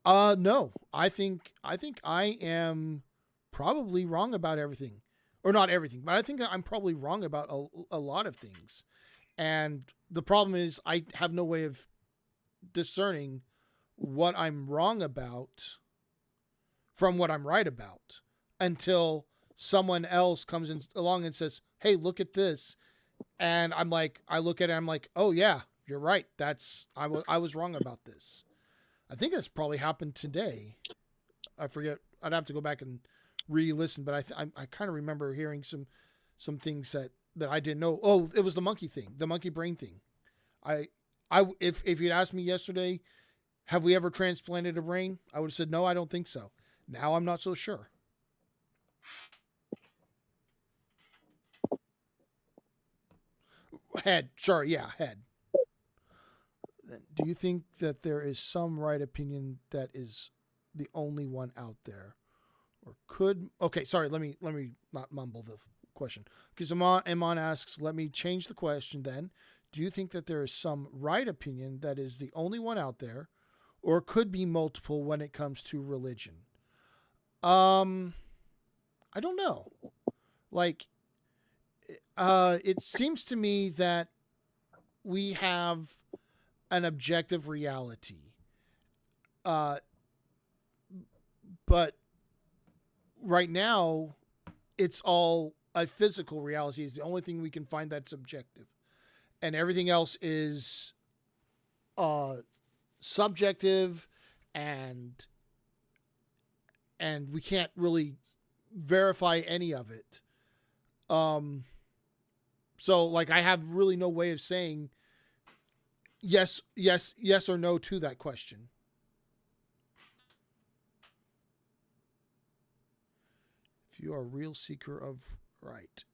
No. I think I am probably wrong about everything. or not everything, but I think that I'm probably wrong about a lot of things. And the problem is I have no way of discerning what I'm wrong about from what I'm right about until someone else comes in along and says, "Hey, look at this." And I'm like, I look at it, I'm like, "Oh yeah, you're right. I was wrong about this." I think that's probably happened today. I forget. I'd have to go back and re-listen, but I kind of remember hearing some things that I didn't know. Oh, it was the monkey thing, the monkey brain thing. If you'd asked me yesterday, have we ever transplanted a brain? I would have said no, I don't think so. Now I'm not so sure. Head, sure, yeah, head. Do you think that there is some right opinion that is the only one out there, or could? Okay, sorry. Let me not mumble the question, because Iman asks. Let me change the question then. Do you think that there is some right opinion that is the only one out there, or could be multiple when it comes to religion? I don't know. Like, it seems to me that we have an objective reality. But right now, it's all a physical reality is the only thing we can find that's objective. And everything else is subjective, and we can't really verify any of it. So like I have really no way of saying yes or no to that question. If you are a real seeker of right,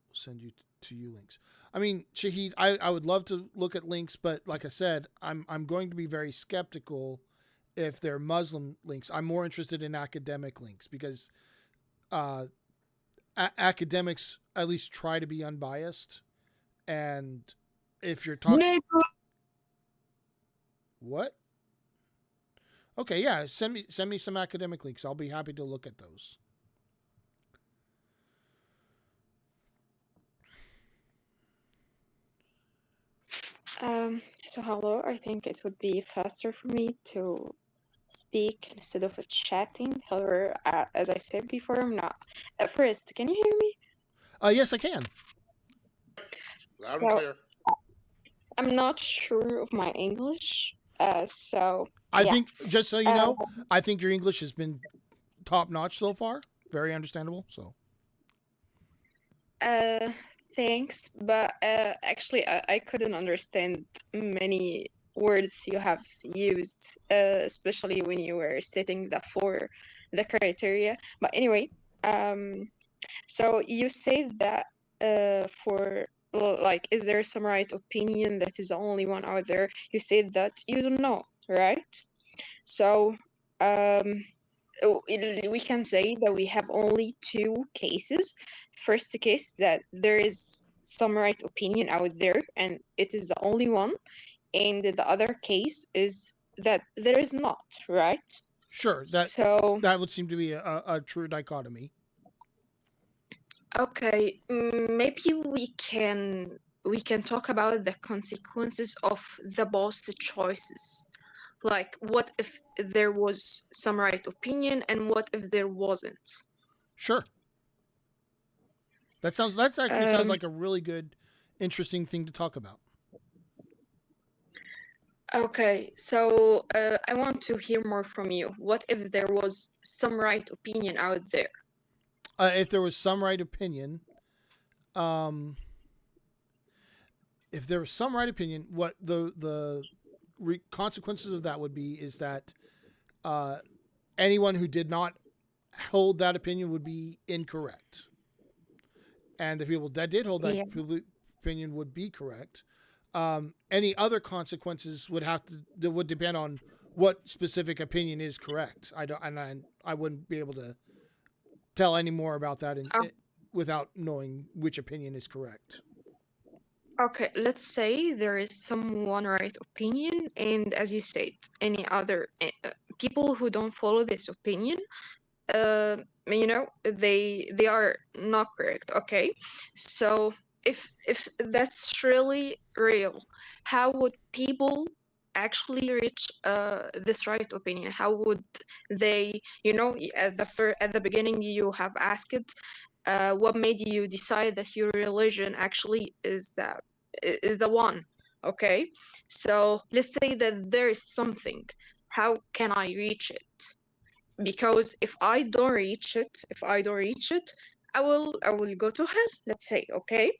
we'll send you to you links. I mean, Shahid, I would love to look at links, but like I said, I'm going to be very skeptical if they're Muslim links. I'm more interested in academic links because academics at least try to be unbiased. And if you're talking, what? Okay, yeah, send me some academic links. I'll be happy to look at those. So hello, I think it would be faster for me to speak instead of chatting. However, as I said before, I'm not. At first, can you hear me? Yes, I can. Loud and So clear. I'm not sure of my English. So I yeah. think, just so you know, I think your English has been top notch so far. Very understandable. So. Thanks, but actually, I couldn't understand many words you have used, especially when you were stating the criteria. But anyway, so you say that for like, is there some right opinion that is the only one out there? You said that you don't know, right? So we can say that we have only two cases. First case that there is some right opinion out there and it is the only one, and the other case is that there is not, right? Sure, that would seem to be a true dichotomy. Okay, maybe we can talk about the consequences of the both choices. Like, what if there was some right opinion and what if there wasn't? Sure. That actually sounds like a really good, interesting thing to talk about. Okay, so I want to hear more from you. What if there was some right opinion out there? If there was some right opinion, what the consequences of that would be is that anyone who did not hold that opinion would be incorrect, and the people that did hold that opinion would be correct. Any other consequences would depend on what specific opinion is correct. I wouldn't be able to tell any more about that without knowing which opinion is correct. Okay, let's say there is some one right opinion, and as you said, any other people who don't follow this opinion, they are not correct. Okay, so if that's really real, how would people actually reach this right opinion? How would they, at the beginning you have asked, what made you decide that your religion actually is the one? Okay, so let's say that there is something. How can I reach it? Because if I don't reach it, I will go to hell, let's say. Okay,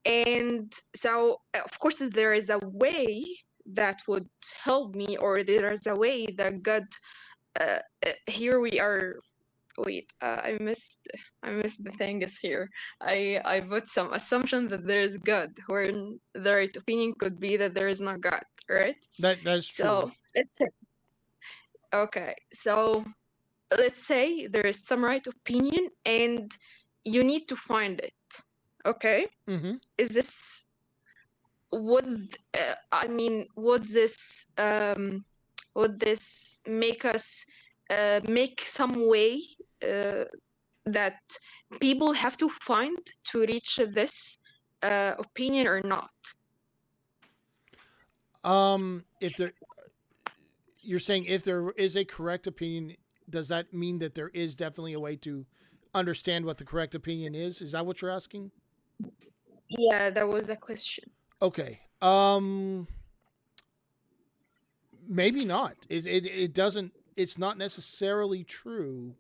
and so of course there is a way that would help me, or there is a way that God, here we are. Wait, I missed the thing is here. I put some assumption that there is God, where the right opinion could be that there is no God, right? That's true. So let's say, okay, so let's say there is some right opinion and you need to find it. Okay, Mm-hmm. is this would I mean would this make us make some way that people have to find to reach this opinion or not? If there, you're saying if there is a correct opinion, does that mean that there is definitely a way to understand what the correct opinion is? Is that what you're asking? Yeah, that was the question. Okay. Maybe not. It doesn't. It's not necessarily true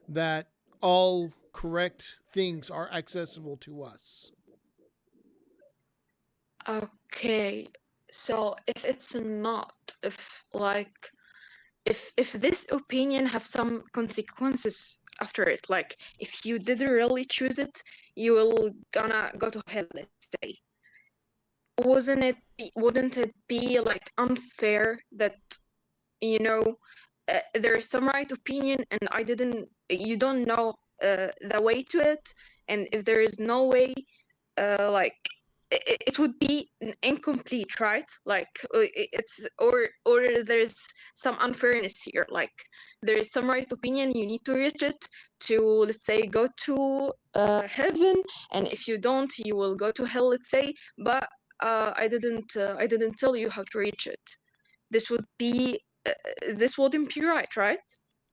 that all correct things are accessible to us. Okay, so if it's not, if this opinion have some consequences after it, like if you didn't really choose it, you will gonna go to hell, let's say. Wouldn't it be like unfair that there is some right opinion and you don't know the way to it, and if there is no way, like it would be incomplete, right? Like it's or there's some unfairness here, like there is some right opinion, you need to reach it to, let's say, go to heaven, and if you don't, you will go to hell, let's say. But I didn't tell you how to reach it. This would be this wouldn't be right, right?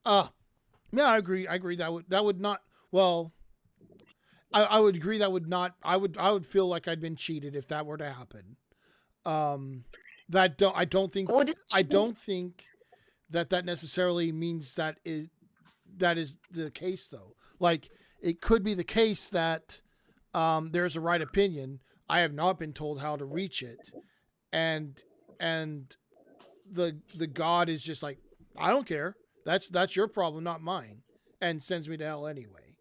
Yeah, I agree. That would not. Well, I would agree that would not. I would feel like I'd been cheated if that were to happen. I don't think that necessarily means that is the case, though. Like, it could be the case that there's a right opinion. I have not been told how to reach it, and the God is just like, I don't care. That's your problem, not mine, and sends me to hell anyway.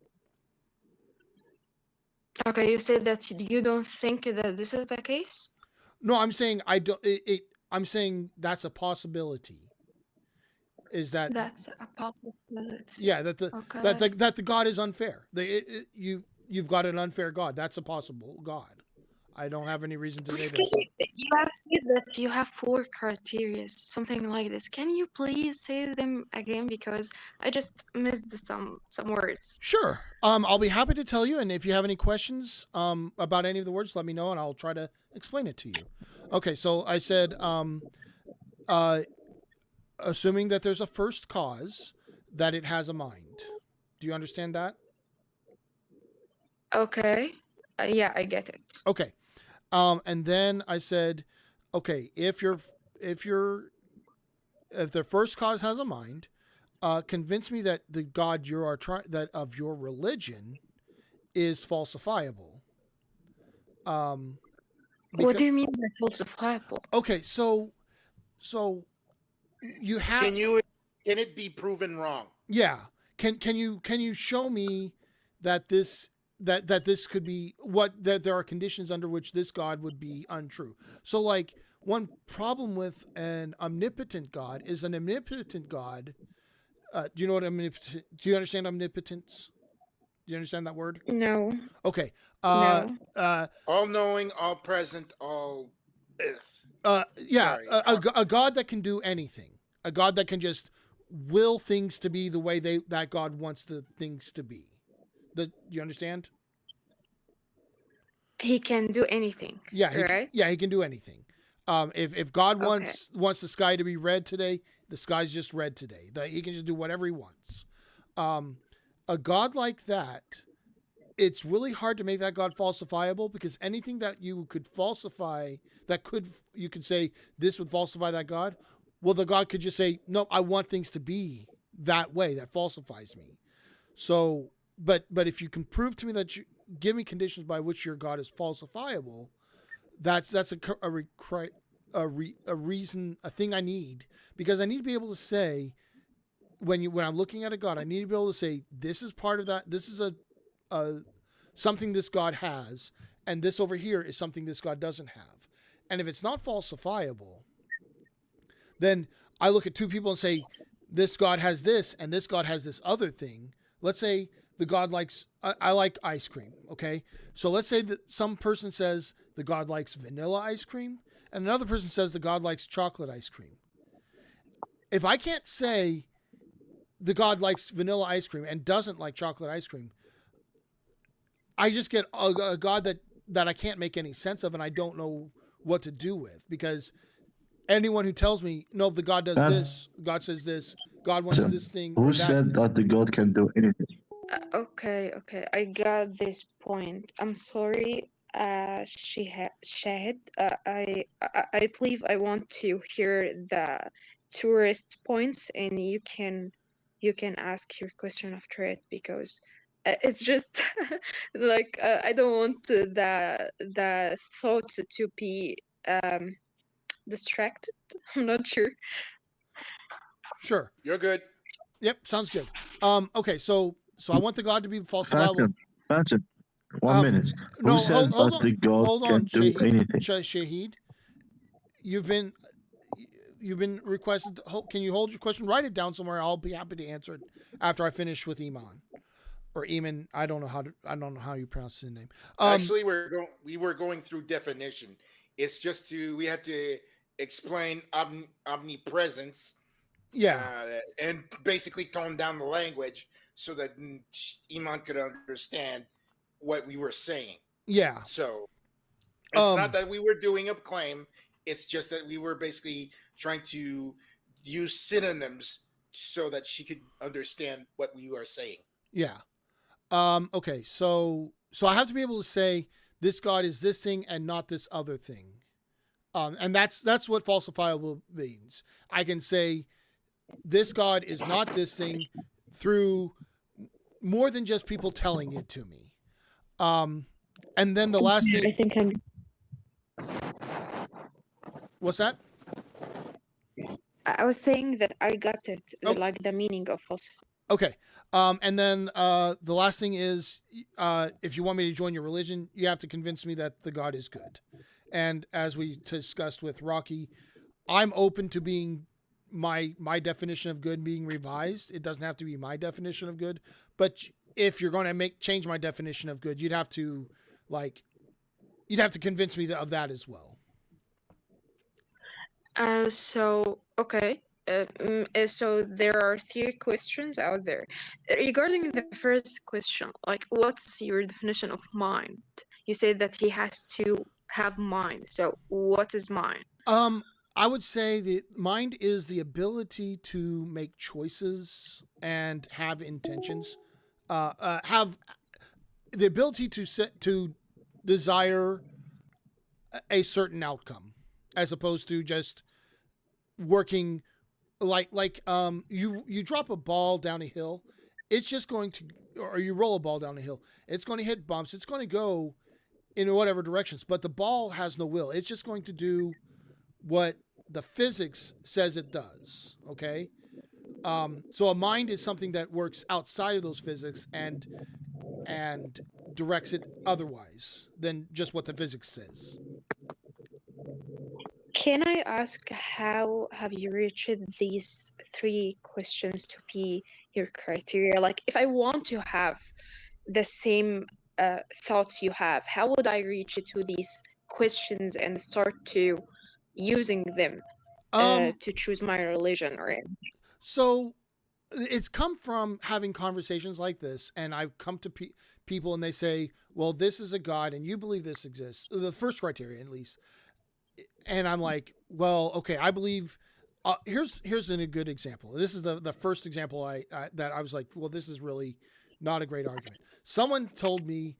Okay, you said that you don't think that this is the case? No, I'm saying I don't. I'm saying that's a possibility. Is that That's a possibility. Yeah, that the Okay. that the God is unfair. You've got an unfair God. That's a possible God. I don't have any reason to say Please, there's not. you have said that you have 4 criteria, something like this. Can you please say them again, because I just missed some words. Sure. I'll be happy to tell you, and if you have any questions about any of the words, let me know, and I'll try to explain it to you. Okay, so I said, assuming that there's a first cause, that it has a mind. Do you understand that? Okay. Yeah, I get it. Okay. And then I said, okay, if the first cause has a mind, convince me that the God you are that of your religion is falsifiable. What do you mean by falsifiable? Okay, so you have. Can it be proven wrong? Yeah. Can you show me that this could be that there are conditions under which this God would be untrue? So, like, one problem with an omnipotent God is an omnipotent God. Do you know what omnipotent? Do you understand omnipotence? Do you understand that word? No. Okay. No. All knowing, all present, all. Yeah. Sorry. A God that can do anything. A God that can just will things to be the way that God wants the things to be. Do you understand? He can do anything, Yeah, right? he can do anything. If God Okay. wants the sky to be red today, the sky's just red today. He can just do whatever he wants. A God like that, it's really hard to make that God falsifiable, because anything that you could falsify, you could say this would falsify that God. Well, the God could just say, no, I want things to be that way. That falsifies me. So, but if you can prove to me that you give me conditions by which your God is falsifiable, that's a reason, a thing I need, because I need to be able to say when I'm looking at a God, I need to be able to say this is part of that. This is a something this God has, and this over here is something this God doesn't have. And if it's not falsifiable, then I look at two people and say, this God has this and this God has this other thing. Let's say the God likes, I like ice cream. Okay. So let's say that some person says the God likes vanilla ice cream, and another person says the God likes chocolate ice cream. If I can't say the God likes vanilla ice cream and doesn't like chocolate ice cream, I just get a God that I can't make any sense of, and I don't know what to do with, because anyone who tells me, no, the God does this, God says this, God wants this thing. Who said that the God can do anything? Okay, I got this point. I'm sorry, Shahid. I believe I want to hear the tourist points, and you can ask your question after it, because it's just like I don't want the thoughts to be distracted. I'm not sure. Sure. You're good. Yep. Sounds good. Okay. So I want the God to be falsifiable. Fatim, 1 minute. No, Who said hold that on. the God Hold can on, do Shahid. anything? Shahid, you've been requested. Can you hold your question? Write it down somewhere. I'll be happy to answer it after I finish with Iman or Eamon. I don't know how you pronounce his name. Actually, we were going through definition. It's just we had to explain omnipresence. Yeah. And basically tone down the language so that Iman could understand what we were saying. Yeah. So it's not that we were doing a claim. It's just that we were basically trying to use synonyms so that she could understand what we were saying. Yeah. Okay. So I have to be able to say this God is this thing and not this other thing. And that's what falsifiable means. I can say this God is not this thing through more than just people telling it to me. And then the last thing. I think What's that? I was saying that I got it, like the meaning of falsify. Okay. And then the last thing is, if you want me to join your religion, you have to convince me that the God is good. And as we discussed with Rocky, I'm open to being my definition of good being revised. It doesn't have to be my definition of good, but if you're going to change my definition of good, you'd have to convince me of that as well. So there are 3 questions out there regarding the first question. Like, what's your definition of mind? You said that he has to have mind. So what is mind? I would say the mind is the ability to make choices and have intentions, have the ability to desire a certain outcome, as opposed to just working like you drop a ball down a hill, it's just going to, or you roll a ball down a hill, it's going to hit bumps, it's going to go in whatever directions, but the ball has no will. It's just going to do what the physics says it does. Okay. So a mind is something that works outside of those physics and directs it otherwise than just what the physics says. Can I ask, how have you reached these 3 questions to be your criteria? Like, if I want to have the same thoughts you have, how would I reach to these questions and start to using them to choose my religion? Or so it's come from having conversations like this, and I've come to people and they say, well, this is a God and you believe this exists, the first criteria at least. And I'm like, well, okay, I believe here's a good example. This is the first example that I was like, well, this is really not a great argument. Someone told me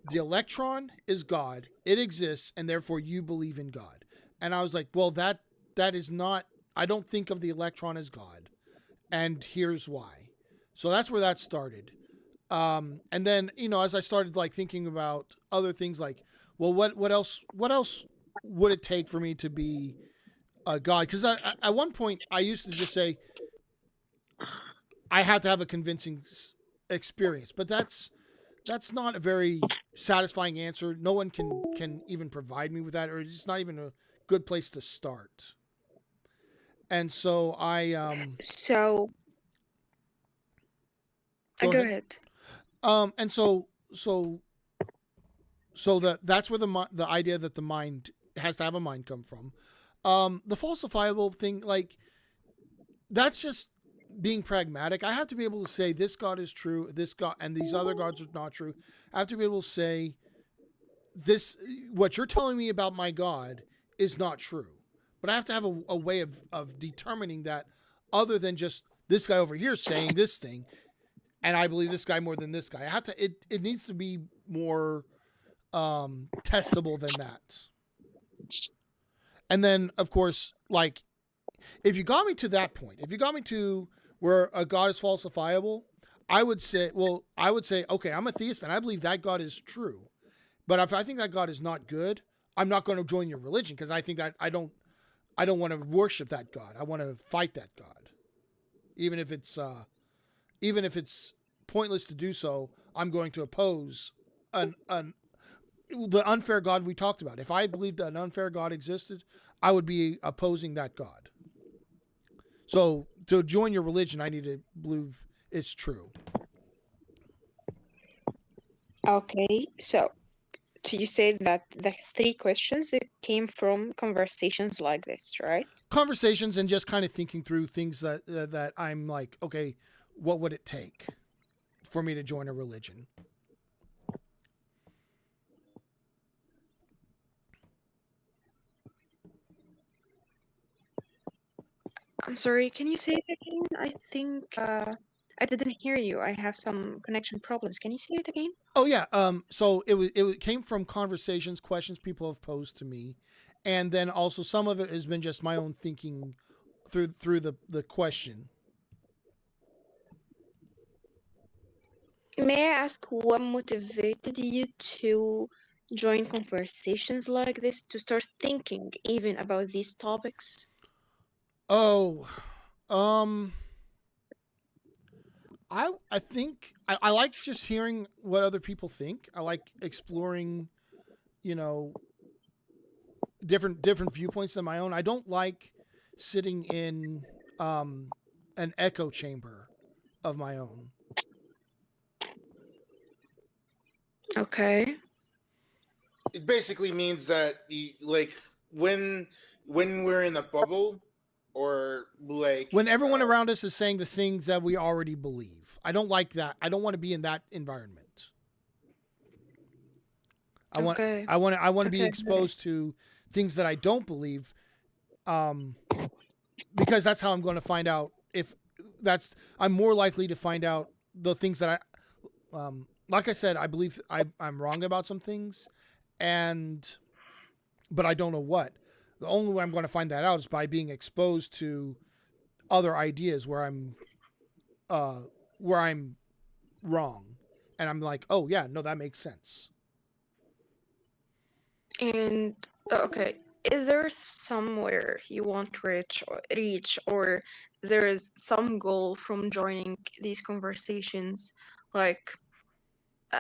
the electron is God, it exists, and therefore you believe in God. And I was like, well, that is not, I don't think of the electron as God, and here's why. So that's where that started. And then, you know, as I started like thinking about other things, like, well, what else would it take for me to be a God? Because at one point I used to just say I had to have a convincing experience, but that's not a very satisfying answer. No one can even provide me with that, or it's not even a good place to start. And so So Go go ahead. ahead. And so that's where the idea that the mind has to have a mind come from. The falsifiable thing, like, that's just being pragmatic. I have to be able to say this God is true, this God, and these other gods are not true. I have to be able to say this, what you're telling me about my God is not true. But I have to have a way of determining that, other than just this guy over here saying this thing, and I believe this guy more than this guy. I have to. It needs to be more testable than that. And then, of course, like, if you got me to that point, if you got me to where a God is falsifiable, I would say, okay, I'm a theist and I believe that God is true. But if I think that God is not good, I'm not going to join your religion, because I think that I don't want to worship that God. I want to fight that God, even if it's pointless to do so. I'm going to oppose the unfair God we talked about. If I believed that an unfair God existed, I would be opposing that God. So to join your religion, I need to believe it's true. Okay, so you say that the 3 questions came from conversations like this, right? Conversations and just kind of thinking through things that I'm like, okay, what would it take for me to join a religion? I'm sorry, can you say it again? I think I didn't hear you. I have some connection problems. Can you say it again? Oh yeah. So it came from conversations, questions people have posed to me, and then also some of it has been just my own thinking through the question. May I ask what motivated you to join conversations like this, to start thinking even about these topics? Oh, I think I like just hearing what other people think. I like exploring, you know, different viewpoints than my own. I don't like sitting in an echo chamber of my own. Okay. It basically means that like when we're in a bubble, or like when everyone around us is saying the things that we already believe. I don't like that. I don't want to be in that environment. I want to be exposed to things that I don't believe, because that's how I'm going to find out if I'm more likely to find out the things that I, like I said, I believe I'm wrong about some things, but I don't know what. The only way I'm going to find that out is by being exposed to other ideas where I'm wrong, and I'm like, oh yeah, no, that makes sense. And okay, is there somewhere you want to reach, or there is some goal from joining these conversations? Like,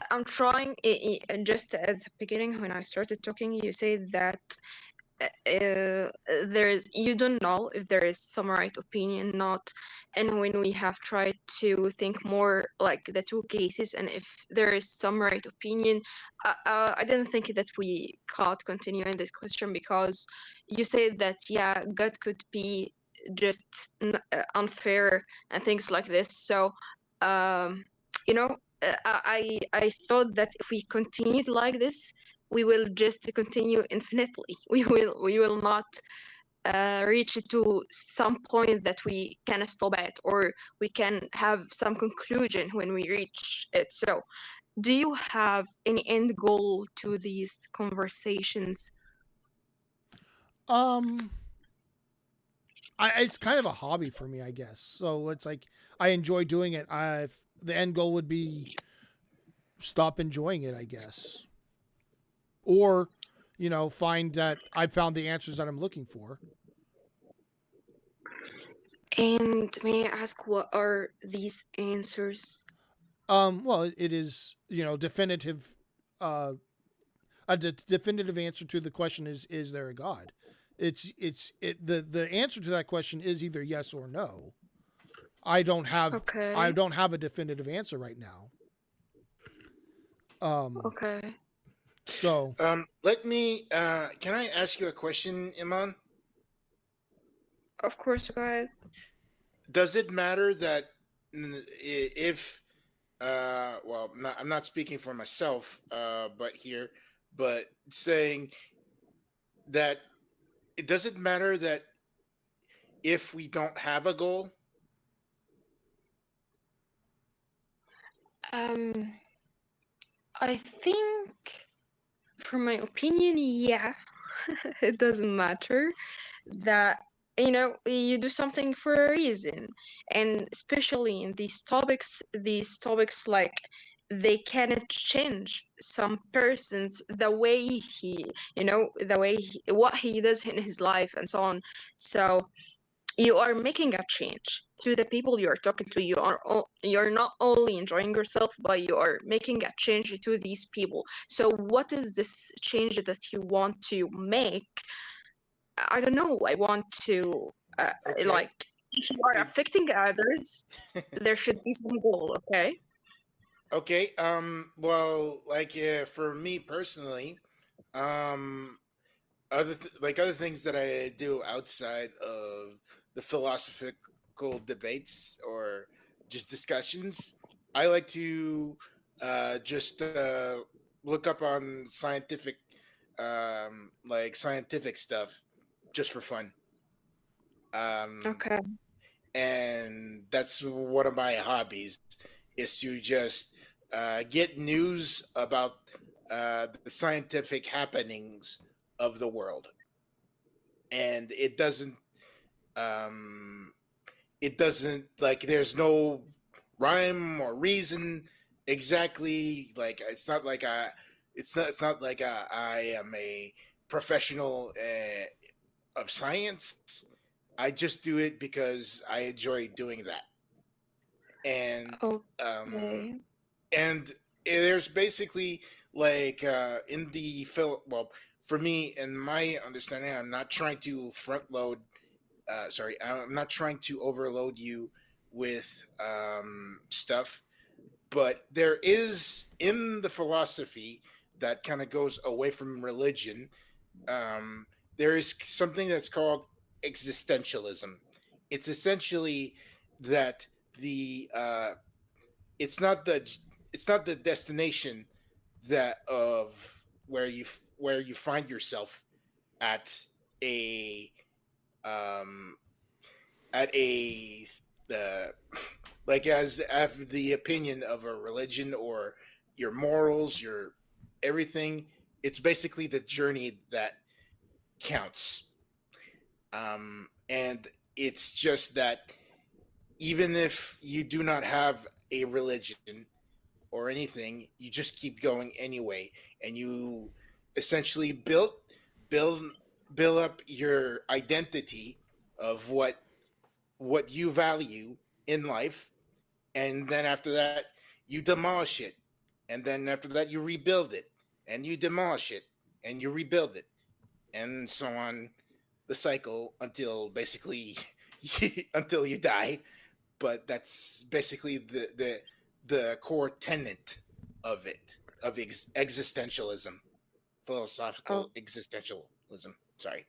I'm trying. Just at the beginning, when I started talking, you said that you don't know if there is some right opinion, not, and when we have tried to think more like the 2 cases, and if there is some right opinion, I didn't think that we can't continue in this question, because you said that, yeah, God could be just unfair and things like this. So, you know, I thought that if we continued like this, we will just continue infinitely. We will not reach to some point that we can stop at, or we can have some conclusion when we reach it. So, do you have any end goal to these conversations? Um, it's kind of a hobby for me, I guess. So it's like I enjoy doing it. The end goal would be stop enjoying it, I guess, or find that I found the answers that I'm looking for. And may I ask, what are these answers? Well, it is definitive. Definitive answer to the question is there a God? The answer to that question is either yes or no. I don't have Okay. a definitive answer right now. Okay. So Let me. Can I ask you a question, Iman? Of course, go ahead. Does it matter that if well, I'm not speaking for myself, but saying that it doesn't matter that if we don't have a goal. I think, from my opinion, yeah, it doesn't matter that you do something for a reason, and especially in these topics like they cannot change some persons the way what he does in his life and so on. So you are making a change to the people you are talking to. You're not only enjoying yourself, but you are making a change to these people. So what is this change that you want to make? I don't know. I want to Okay. like, if you are affecting others, there should be some goal. Okay. Okay. Well, like for me personally, other things that I do outside of the philosophical debates or just discussions, I like to just look up on scientific stuff just for fun. Okay. And that's one of my hobbies, is to just get news about the scientific happenings of the world. And it doesn't like, there's no rhyme or reason exactly. Like, it's not like I am a professional of science. I just do it because I enjoy doing that. And Okay. and there's basically like in the well, for me, in my understanding, I'm not trying to front load sorry, I'm not trying to overload you with stuff, but there is, in the philosophy that kind of goes away from religion, there is something that's called existentialism. It's essentially that the it's not the it's not the destination that of where you find yourself at a um at a the like as the opinion of a religion or your morals, your everything. It's basically the journey that counts. And it's just that even if you do not have a religion or anything, you just keep going anyway, and you essentially build build up your identity of what you value in life, and then after that you demolish it, and then after that you rebuild it, and you demolish it, and you rebuild it, and so on the cycle until basically until you die. But that's basically the core tenet of it, of existentialism, philosophical existentialism. Sorry.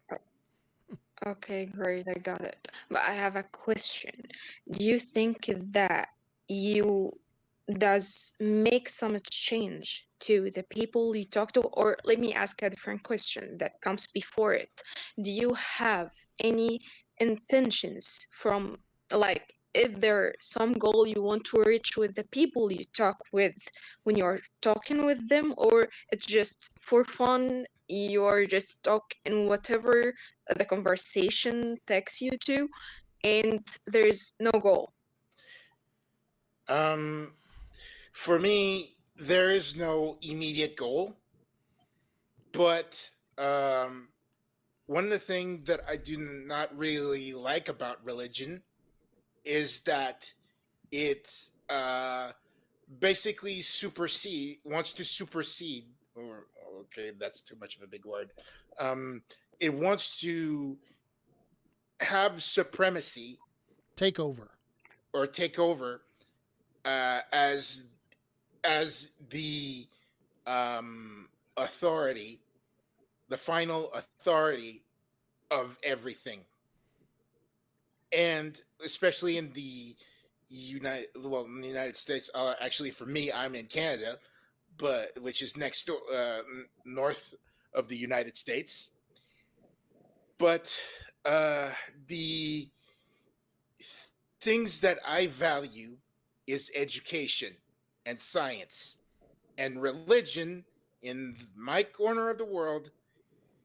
Okay, great, I got it. But I have a question. Do you think that you does make some change to the people you talk to? Or let me ask a different question that comes before it. Do you have any intentions from, like, is there some goal you want to reach with the people you talk with when you're talking with them, or it's just for fun, you're just talking whatever the conversation takes you to, and there's no goal? Um, for me, there is no immediate goal, but one of the things that I do not really like about religion is that it basically wants to supersede, or okay, that's too much of a big word. Um, it wants to have supremacy Take over. or take over as the authority, the final authority of everything, and especially in the in the United States. Actually, for me, I'm in Canada, but which is next door, north of the United States. But the things that I value is education and science, and religion in my corner of the world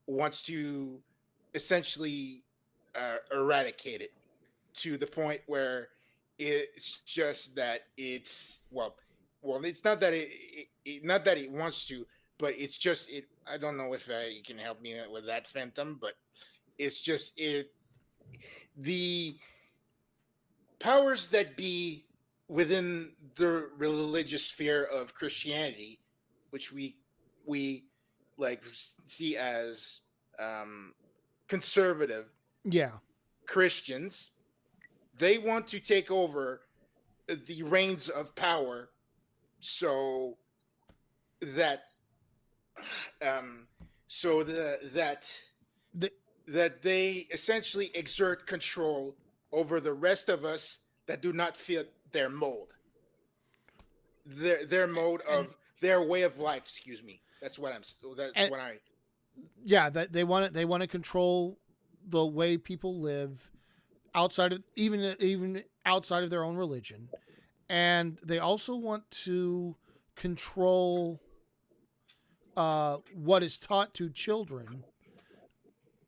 wants to essentially eradicate it to the point where it's just that it's not that not that it wants to, but it's just it. I don't know if you can help me with that, Phantom, but it's just the powers that be within the religious sphere of Christianity, which we like see as conservative Yeah. Christians, they want to take over the reins of power so that um that The, that they essentially exert control over the rest of us that do not fit their mold, their mode and of their way of life. Excuse me. That's and what I. yeah, that they want to control the way people live outside of even outside of their own religion, and they also want to control what is taught to children,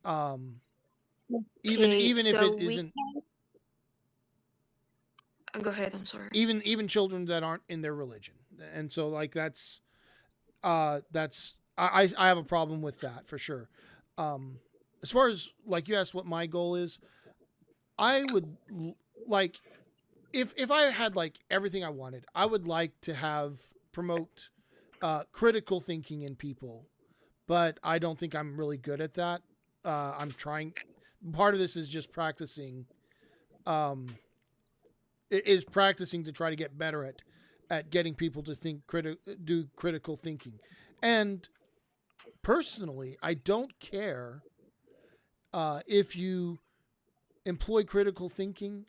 um, Okay, even if so it isn't, go ahead, I'm sorry. even children that aren't in their religion. And so like that's I have a problem with that for sure. um as far as like you asked what my goal is, I would like, if I had like everything I wanted, I would like to have promote critical thinking in people, but I don't think I'm really good at that. I'm trying. Part of this is just practicing. Um, is practicing to try to get better at getting people to do critical thinking. And personally, I don't care if you employ critical thinking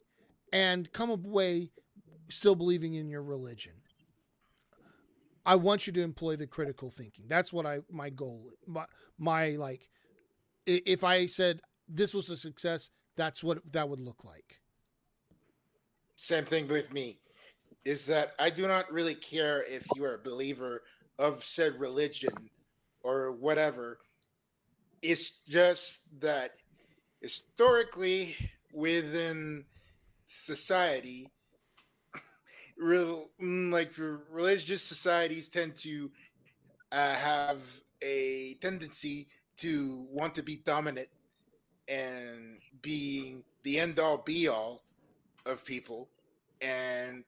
and come away still believing in your religion. I want you to employ the critical thinking. That's what my goal, my like. If I said this was a success, that's what that would look like. Same thing with me is that I do not really care if you are a believer of said religion or whatever. It's just that historically within society, religious societies tend to have a tendency to want to be dominant and being the end all be all of people. And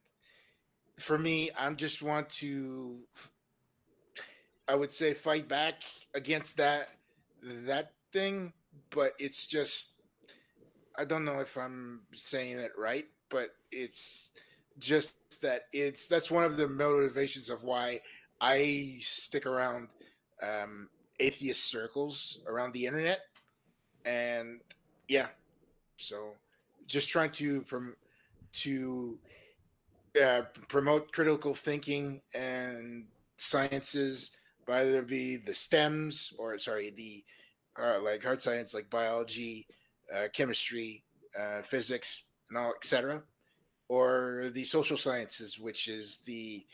for me, I just want to, I would say, fight back against that thing. But it's just, I don't know if I'm saying it right, but it's just that that's one of the motivations of why I stick around um, atheist circles around the internet, and Yeah. So just trying to to promote critical thinking and sciences, whether it be the STEMs or sorry, the like hard science like biology, chemistry, physics, and all, etc., or the social sciences, which is the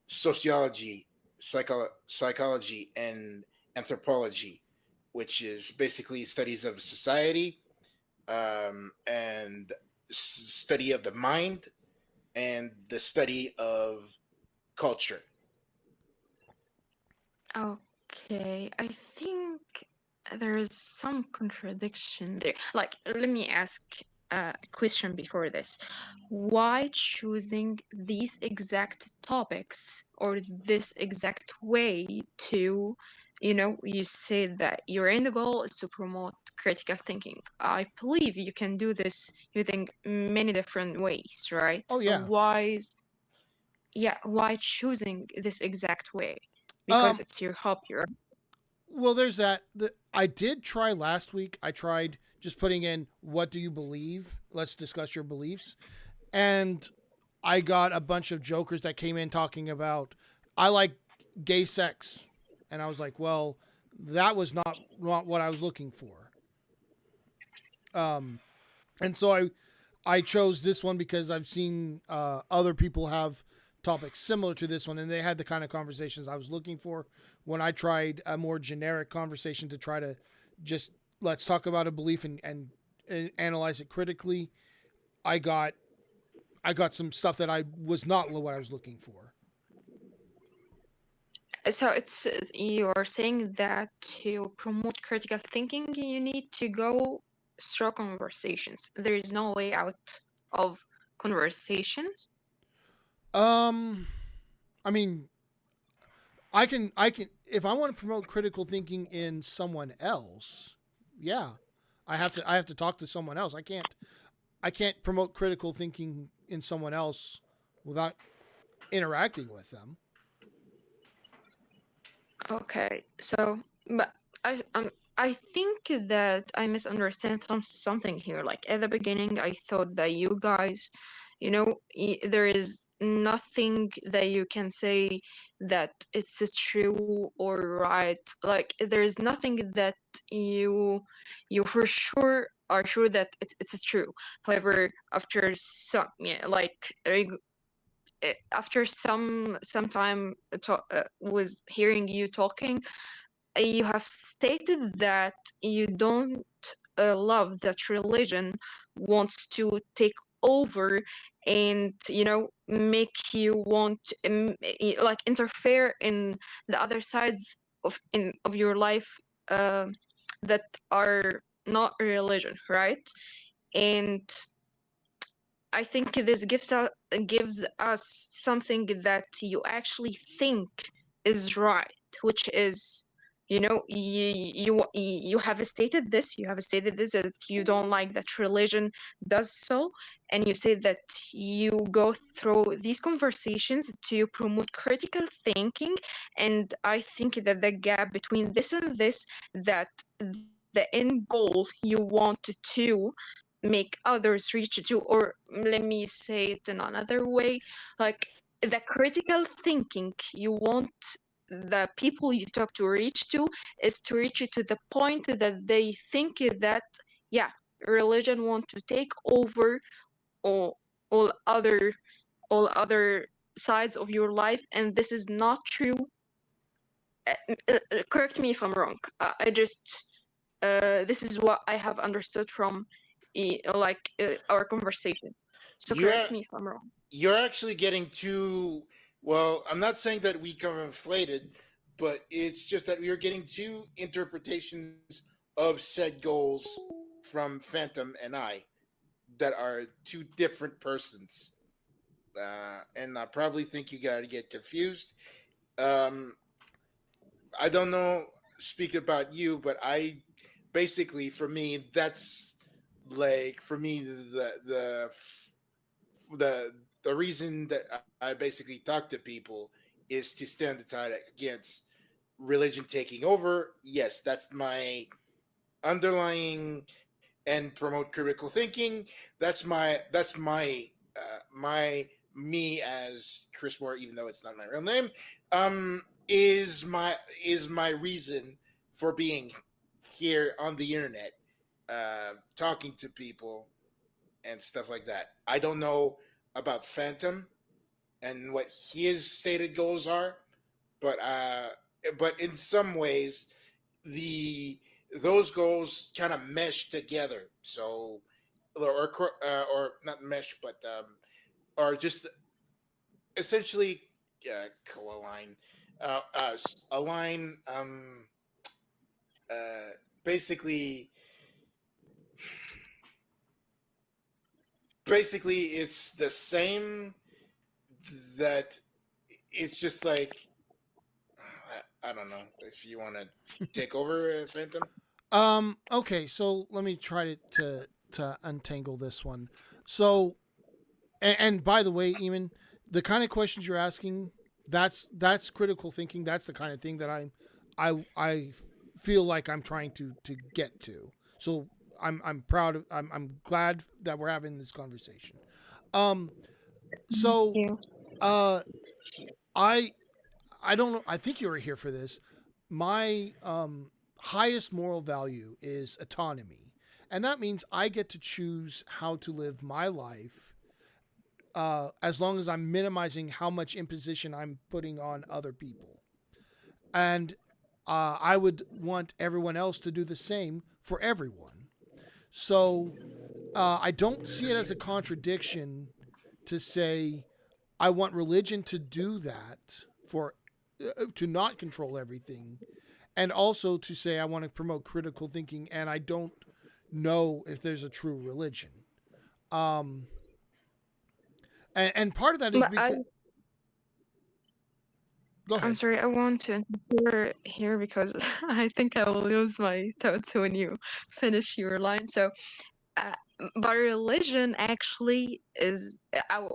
sociology, psychology, and anthropology, which is basically studies of society and study of the mind and the study of culture. Okay, I think there's some contradiction there. Like, let me ask a question before this. Why choosing these exact topics or this exact way to, you said that your end goal is to promote critical thinking. I believe you can do this using many different ways, right? Oh yeah. Why choosing this exact way? Because Um. it's your hobby, right? Well, there's that. I did try last week. I tried just putting in "What do you believe?" Let's discuss your beliefs, and I got a bunch of jokers that came in talking about I like gay sex, and I was like, well, that was not what I was looking for. Um, and so I chose this one because I've seen other people have topics similar to this one, and they had the kind of conversations I was looking for. When I tried a more generic conversation to try to just let's talk about a belief and analyze it critically, I got I got some stuff that I was not what I was looking for. So it's you're saying that to promote critical thinking, you need to go through conversations. There is no way out of conversations. Um, I mean, I can if I want to promote critical thinking in someone else, yeah, I have to talk to someone else. I can't promote critical thinking in someone else without interacting with them. Okay, so but I think that I misunderstand something here. Like at the beginning, I thought that you guys, there is nothing that you can say that it's true or right. Like there is nothing that you you for sure are sure that it's true. However, after some after some time with hearing you talking, you have stated that you don't love that religion wants to take over and make you want like interfere in the other sides of your life uh, that are not religion, right? And I think this gives us something that you actually think is right, which is, you have stated this. You have stated this that you don't like that religion does so, and you say that you go through these conversations to promote critical thinking. And I think that the gap between this and this, that the end goal you want to make others reach to, or let me say it in another way, like the critical thinking you want the people you talk to reach to is to reach to the point that they think that, yeah, religion want to take over all, all other all other sides of your life, and this is not true. Correct me if I'm wrong. I just this is what I have understood from our conversation. So You're correct me if I'm wrong. you're actually getting too well. I'm not saying that we come inflated, but it's just that we are getting two interpretations of said goals from Phantom and I that are two different persons. And I probably think you got to get confused. Um, I don't know, speak about you, but I basically, for me, that's like for me the the reason that I basically talk to people is to stand the tide against religion taking over. Yes, that's my underlying and promote critical thinking. That's my me as Chris Moore, even though it's not my real name, is my reason for being here on the internet, talking to people and stuff like that. I don't know about Phantom and what his stated goals are, but in some ways, those goals kind of mesh together. So, or not mesh, but are just essentially co-align, align. Basically, it's the same. That it's just like I don't know if you want to take over, Phantom. Okay, so let me try to untangle this one. So, and by the way, Eamon, the kind of questions you're asking, that's critical thinking. That's the kind of thing that I feel like I'm trying to get to. So I'm proud of, I'm glad that we're having this conversation. So I don't know, I think you were here for this. My highest moral value is autonomy. And that means I get to choose how to live my life, as long as I'm minimizing how much imposition I'm putting on other people. And I would want everyone else to do the same for everyone. So I don't see it as a contradiction to say I want religion to do that, for to not control everything, and also to say I want to promote critical thinking, and I don't know if there's a true religion. And part of that is But because. Go ahead. I'm sorry, I want to interfere here because I think I will lose my thoughts when you finish your line. So, but religion actually is,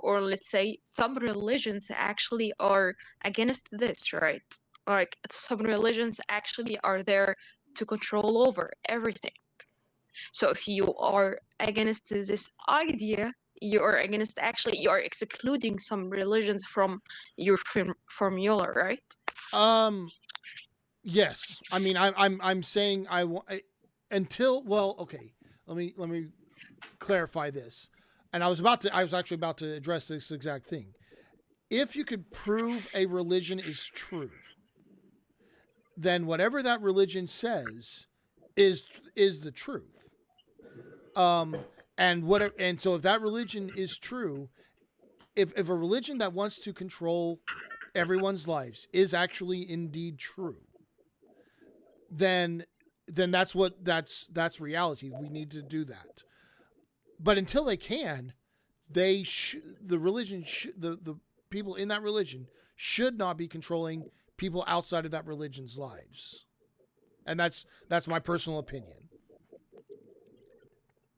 or let's say some religions actually are against this, right? Like some religions actually are there to control over everything. So if you are against this idea, you are against, actually you are excluding some religions from your formula, right? Yes, I mean I'm saying I want until, well, okay. Let me clarify this. And I was actually about to address this exact thing. If you could prove a religion is true, then whatever that religion says is the truth. And so if that religion is true, if a religion that wants to control everyone's lives is actually indeed true, then that's reality. We need to do that. But until they can, the people in that religion should not be controlling people outside of that religion's lives. And that's my personal opinion.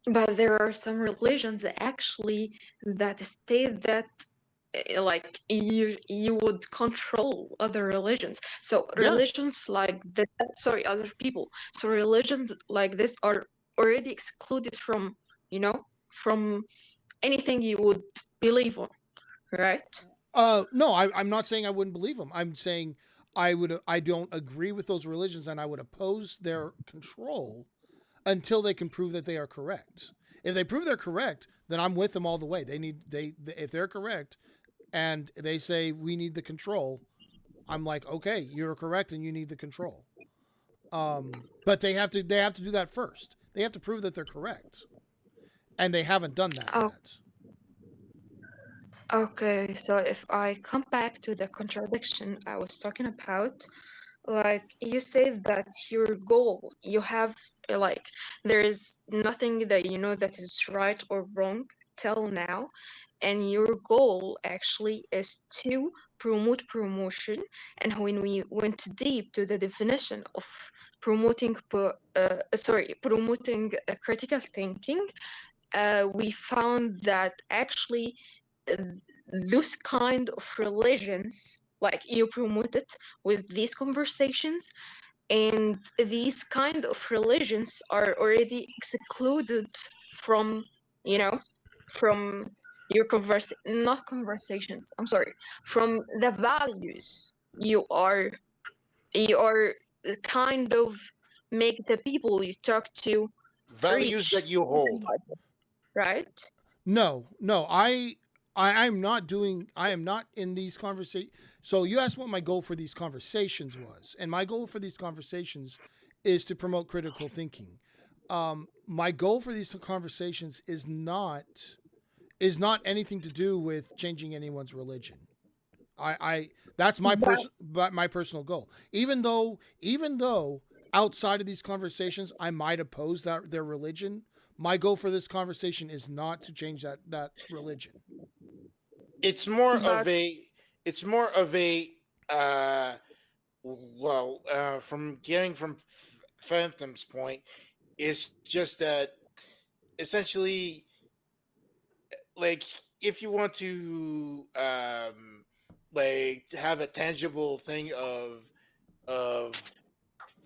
But there are some religions that state that like you would control other religions. So religions like that, sorry, other people. So religions like this are already excluded from, from anything you would believe on, right? No, I'm not saying I wouldn't believe them. I'm saying I don't agree with those religions, and I would oppose their control until they can prove that they are correct. If they prove they're correct, then I'm with them all the way. If they're correct and they say we need the control, I'm like, okay, you're correct and you need the control. But they have to do that first. They have to prove that they're correct. And they haven't done that yet. Okay, so if I come back to the contradiction I was talking about, like you said that your goal, you have like there is nothing that you know that is right or wrong till now, and your goal actually is to promote promotion. And when we went deep to the definition of promoting critical thinking, we found that actually those kind of religions, like you promote it with these conversations, and these kind of religions are already excluded from, you know, from your not conversations, I'm sorry, from the values you are kind of make the people you talk to Values reach that you something hold. like this, right? No, no, I'm not doing. I am not in these conversations. So you asked what my goal for these conversations was, and my goal for these conversations is to promote critical thinking. My goal for these conversations is not anything to do with changing anyone's religion. I that's my personal goal. Even though outside of these conversations I might oppose their religion, my goal for this conversation is not to change that religion. It's more But of a. It's more of a. Uh, from getting from Phantom's point, it's just that essentially, like, if you want to like have a tangible thing of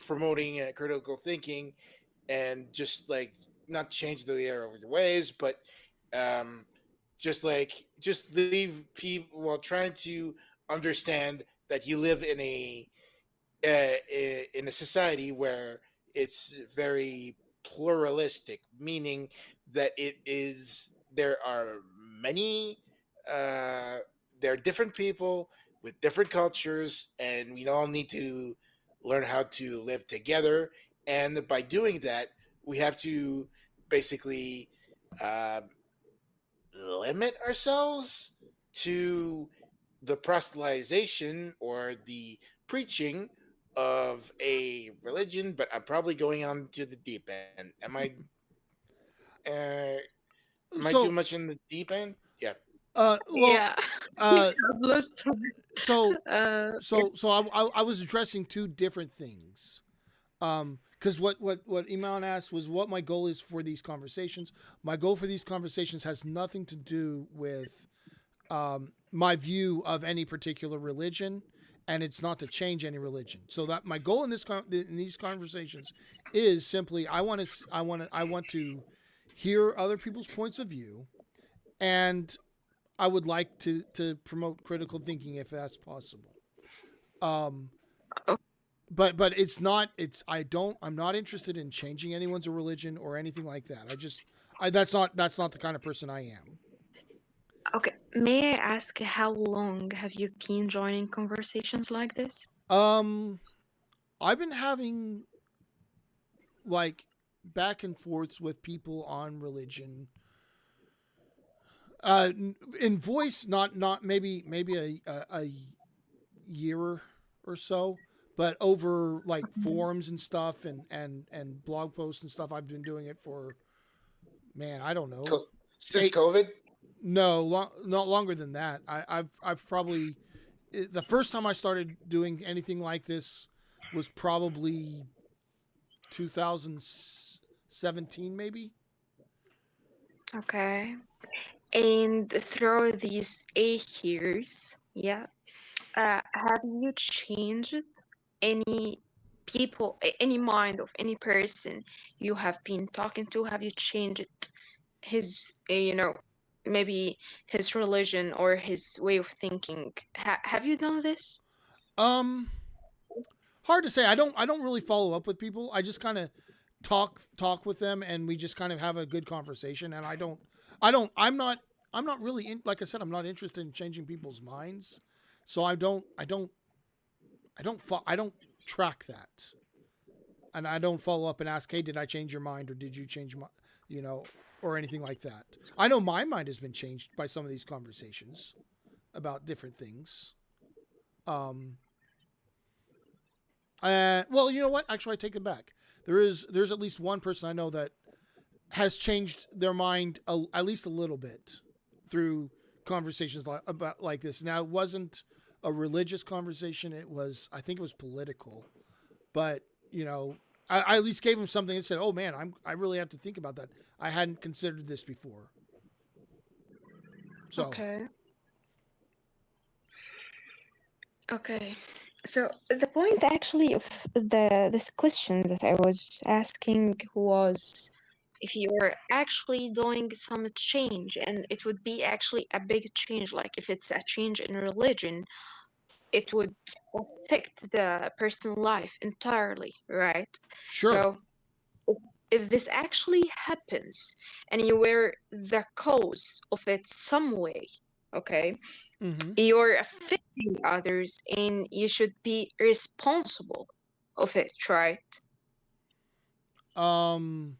promoting critical thinking and just like not change the error of the ways, but um just leave people while trying to understand that you live in a society where it's very pluralistic, meaning that there are many uh, there are different people with different cultures, and we all need to learn how to live together. And by doing that, we have to basically uh, limit ourselves to the proselytization or the preaching of a religion. But I'm probably going on to the deep end. Uh, am I too So, much in the deep end? Yeah. well, yeah, uh, I've lost so yeah. I was addressing two different things. Because what Iman asked was what my goal is for these conversations. My goal for these conversations has nothing to do with my view of any particular religion, and it's not to change any religion. So that my goal in these conversations is simply I want to hear other people's points of view, and I would like to promote critical thinking if that's possible. Um, Oh, but I'm not interested in changing anyone's religion or anything like that. That's not the kind of person I am. okay. May I ask how long have you been joining conversations like this? Um, I've been having like back and forths with people on religion. In voice, not maybe a year or so, but over like forums and stuff and blog posts and stuff, I've been doing it for, man, I don't know, Since eight. COVID. No, not longer than that. I've probably the first time I started doing anything like this was probably 2017, maybe. Okay. And through these 8 years, yeah, have you changed any any mind of any person you have been talking to? Have you changed his, maybe his religion or his way of thinking? Have you done this? Um, Hard to say. I don't really follow up with people. I just kind of talk with them, and we just kind of have a good conversation. And I'm not really like I said, I'm not interested in changing people's minds. So I don't track that, and I don't follow up and ask, hey, did I change your mind, or did you change my, you know, or anything like that. I know my mind has been changed by some of these conversations about different things. Um, well, you know what? Actually, I take it back. There's at least one person I know that has changed their mind at least a little bit through conversations about like this. Now, it wasn't a religious conversation. I think it was political, but I at least gave him something and said, "Oh man, I really have to think about that. I hadn't considered this before." So, Okay. Okay. So the point actually of this question that I was asking was if you're actually doing some change, and it would be actually a big change, like if it's a change in religion, it would affect the personal life entirely, right? Sure. So if this actually happens and you were the cause of it some way, okay, Mm-hmm. you're affecting others and you should be responsible of it, right? Hmm.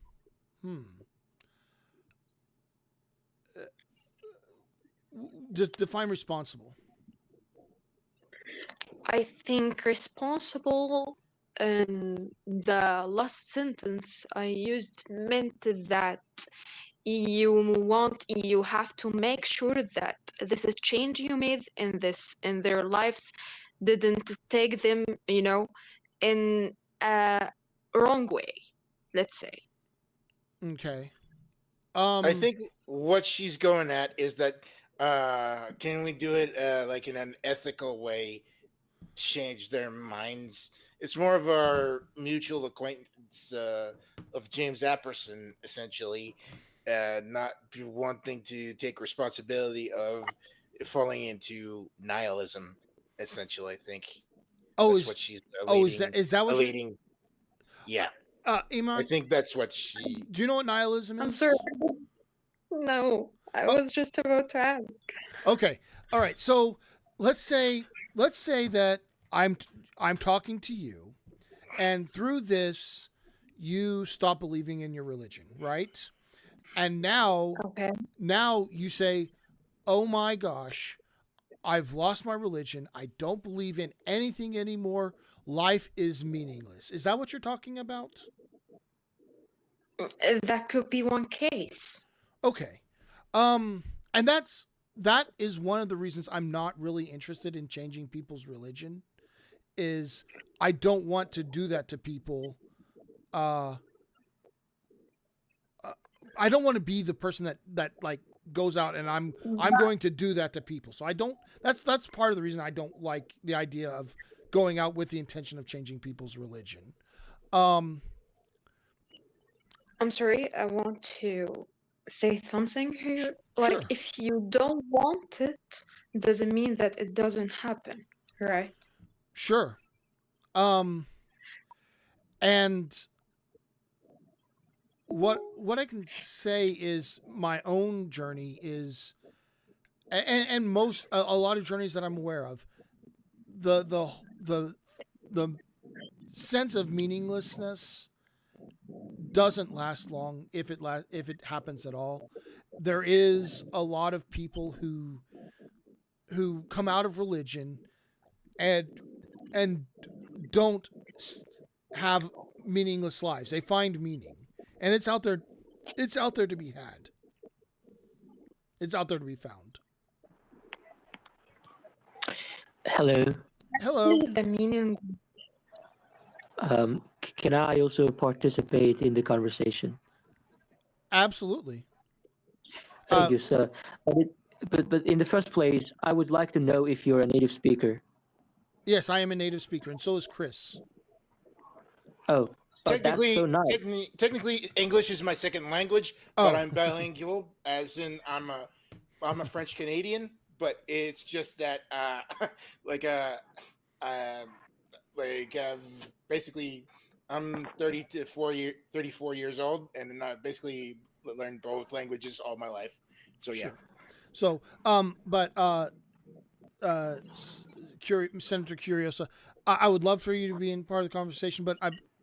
Define responsible. I think responsible in the last sentence I used meant that you have to make sure that this is change you made in their lives didn't take them, in a wrong way, let's say. Okay. I think what she's going at is that can we do it like in an ethical way, change their minds? It's more of our mutual acquaintance of James Apperson, essentially, not wanting to take responsibility of falling into nihilism. Essentially, I think Oh, that's is what she's is that what you? elating. Yeah, I Iman, think that's what she. do you know what nihilism I'm is? sorry. No, I Oh. was just about to ask. Okay. All right. So let's say that I'm talking to you, and through this, you stop believing in your religion, right? And now Okay. you say, "Oh my gosh, I've lost my religion. I don't believe in anything anymore. Life is meaningless." Is that what you're talking about? That could be one case. Okay. And that is one of the reasons I'm not really interested in changing people's religion, is I don't want to do that to people. I don't want to be the person that like goes out and I'm going to do that to people. So I don't. That's part of the reason I don't like the idea of going out with the intention of changing people's religion. I'm sorry, I want to say something here. Like, Sure. if you don't want it, doesn't mean that it doesn't happen, right? Sure. And what I can say is my own journey is, and most a lot of journeys that I'm aware of, the sense of meaninglessness doesn't last long if it happens at all. There is a lot of people who come out of religion and don't have meaningless lives. They find meaning, and it's out there. It's out there to be had. It's out there to be found. Hello. Hello. The meaning. Can I also participate in the conversation? Absolutely. Thank you, sir. But in the first place, I would like to know if you're a native speaker. Yes, I am a native speaker, and so is Chris. Oh, Technically, that's so nice. technically, English is my second language, but I'm bilingual, as in I'm a French Canadian. But it's just that, basically, I'm 34 years old, and I basically learned both languages all my life. So yeah. Sure. So, Senator Curiosa, I would love for you to be in part of the conversation, but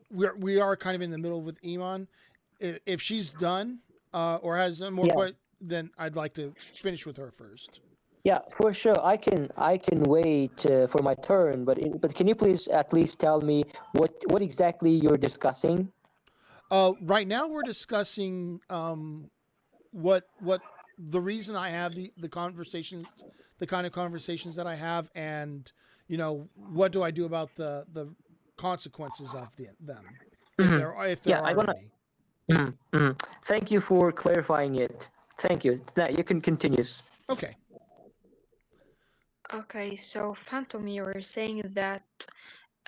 we are kind of in the middle with Iman. If she's done or has more questions, then I'd like to finish with her first. Yeah, for sure. I can wait for my turn, but can you please at least tell me what exactly you're discussing? Right now we're discussing what the reason I have the conversations, the kind of conversations that I have, and what do I do about the consequences of them if there are any. Thank you for clarifying it. Thank you. Now you can continue. Okay. Okay, so Phantom, you were saying that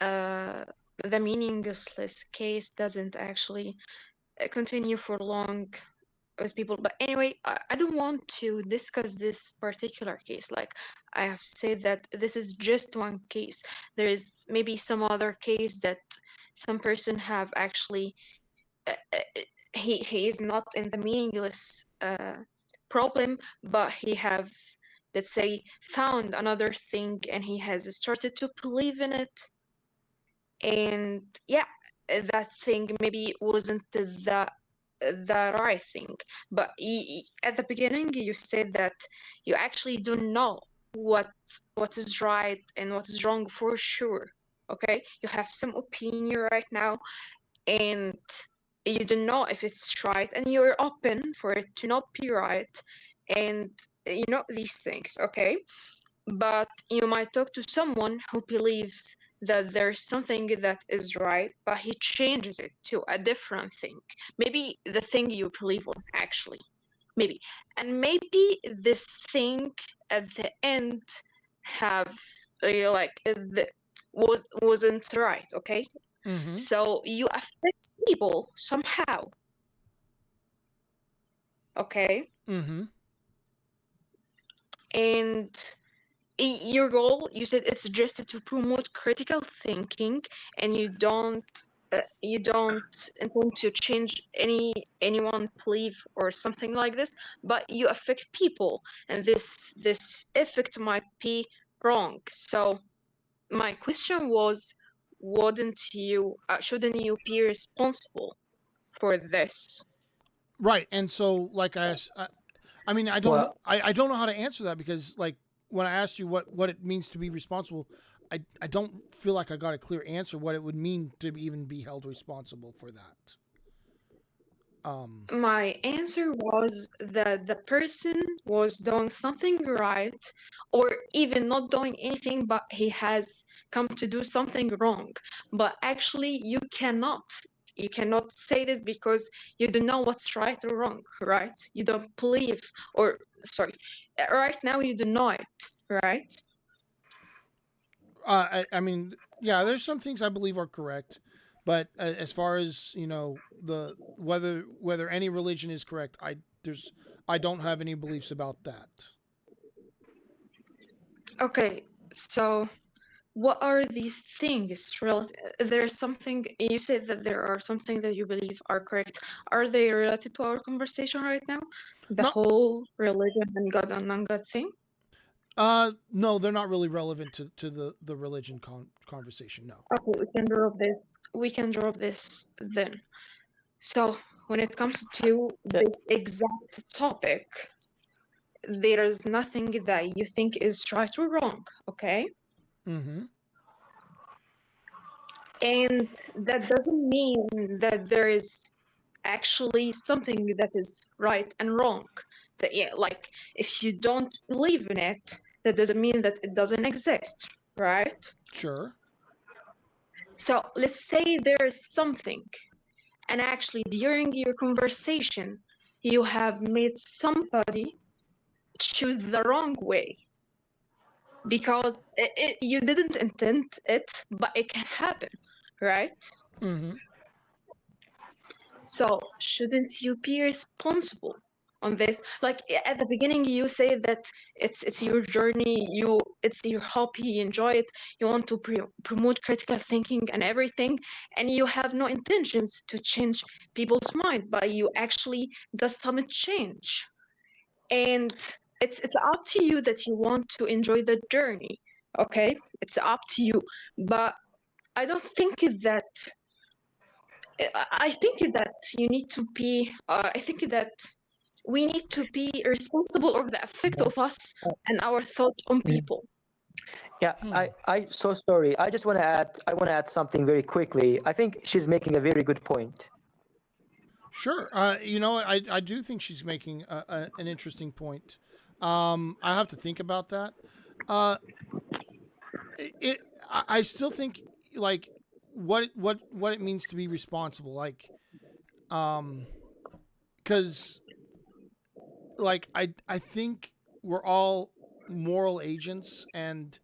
uh, the meaningless case doesn't actually continue for long with people. But anyway, I don't want to discuss this particular case. Like I have said that this is just one case. There is maybe some other case that some person have actually he is not in the meaningless problem, but he have, let's say, found another thing and he has started to believe in it, and yeah, that thing maybe wasn't the right thing. But at the beginning you said that you actually don't know what is right and what is wrong for sure. Okay, you have some opinion right now, and you don't know if it's right, and you're open for it to not be right, and you know these things. Okay, but you might talk to someone who believes that there's something that is right, but he changes it to a different thing. Maybe the thing you believe on, actually. Maybe. And maybe this thing at the end have wasn't right, okay? Mm-hmm. So you affect people somehow. Okay? Mm-hmm. And your goal, you said it's just to promote critical thinking, and you don't intend to change anyone belief or something like this, but you affect people, and this effect might be wrong. So my question was, shouldn't you be responsible for this? Right. And so, like I mean, I don't know. Well, I don't know how to answer that because, like, when I asked you what it means to be responsible, I don't feel like I got a clear answer what it would mean to even be held responsible for that. My answer was that the person was doing something right, or even not doing anything, but he has come to do something wrong. But actually, you cannot say this because you don't know what's right or wrong, right? You don't believe, or sorry, right now you don't know it, right? I mean, yeah, there's some things I believe are correct, but as far as the whether any religion is correct, I don't have any beliefs about that. Okay, so what are these things there's something you said that there are something that you believe are correct. Are they related to our conversation right now, the No, whole religion and god and non-god thing? no, they're not really relevant to the religion conversation. No. Okay, we can drop this then. So when it comes to that, this exact topic, there is nothing that you think is right or wrong. Okay, Mm-hmm. and that doesn't mean that there is actually something that is right and wrong. That, yeah, like if you don't believe in it, that doesn't mean that it doesn't exist, right? Sure. So let's say there is something, and actually during your conversation, you have made somebody choose the wrong way because you didn't intend it, but it can happen, right? Mm-hmm. So shouldn't you be responsible on this? Like at the beginning, you say that it's your journey, it's your hobby, you enjoy it, you want to promote critical thinking and everything, and you have no intentions to change people's mind, but you actually does some change, and it's up to you that you want to enjoy the journey. Okay, it's up to you, but I don't think that I think that you need to be. I think that we need to be responsible of the effect of us and our thought on people. yeah, I so sorry. I just want to add. I want to add something very quickly. I think she's making a very good point. Sure. I do think she's making an interesting point. I have to think about that. Uh, I still think like what it means to be responsible, like, because like I think we're all moral agents, and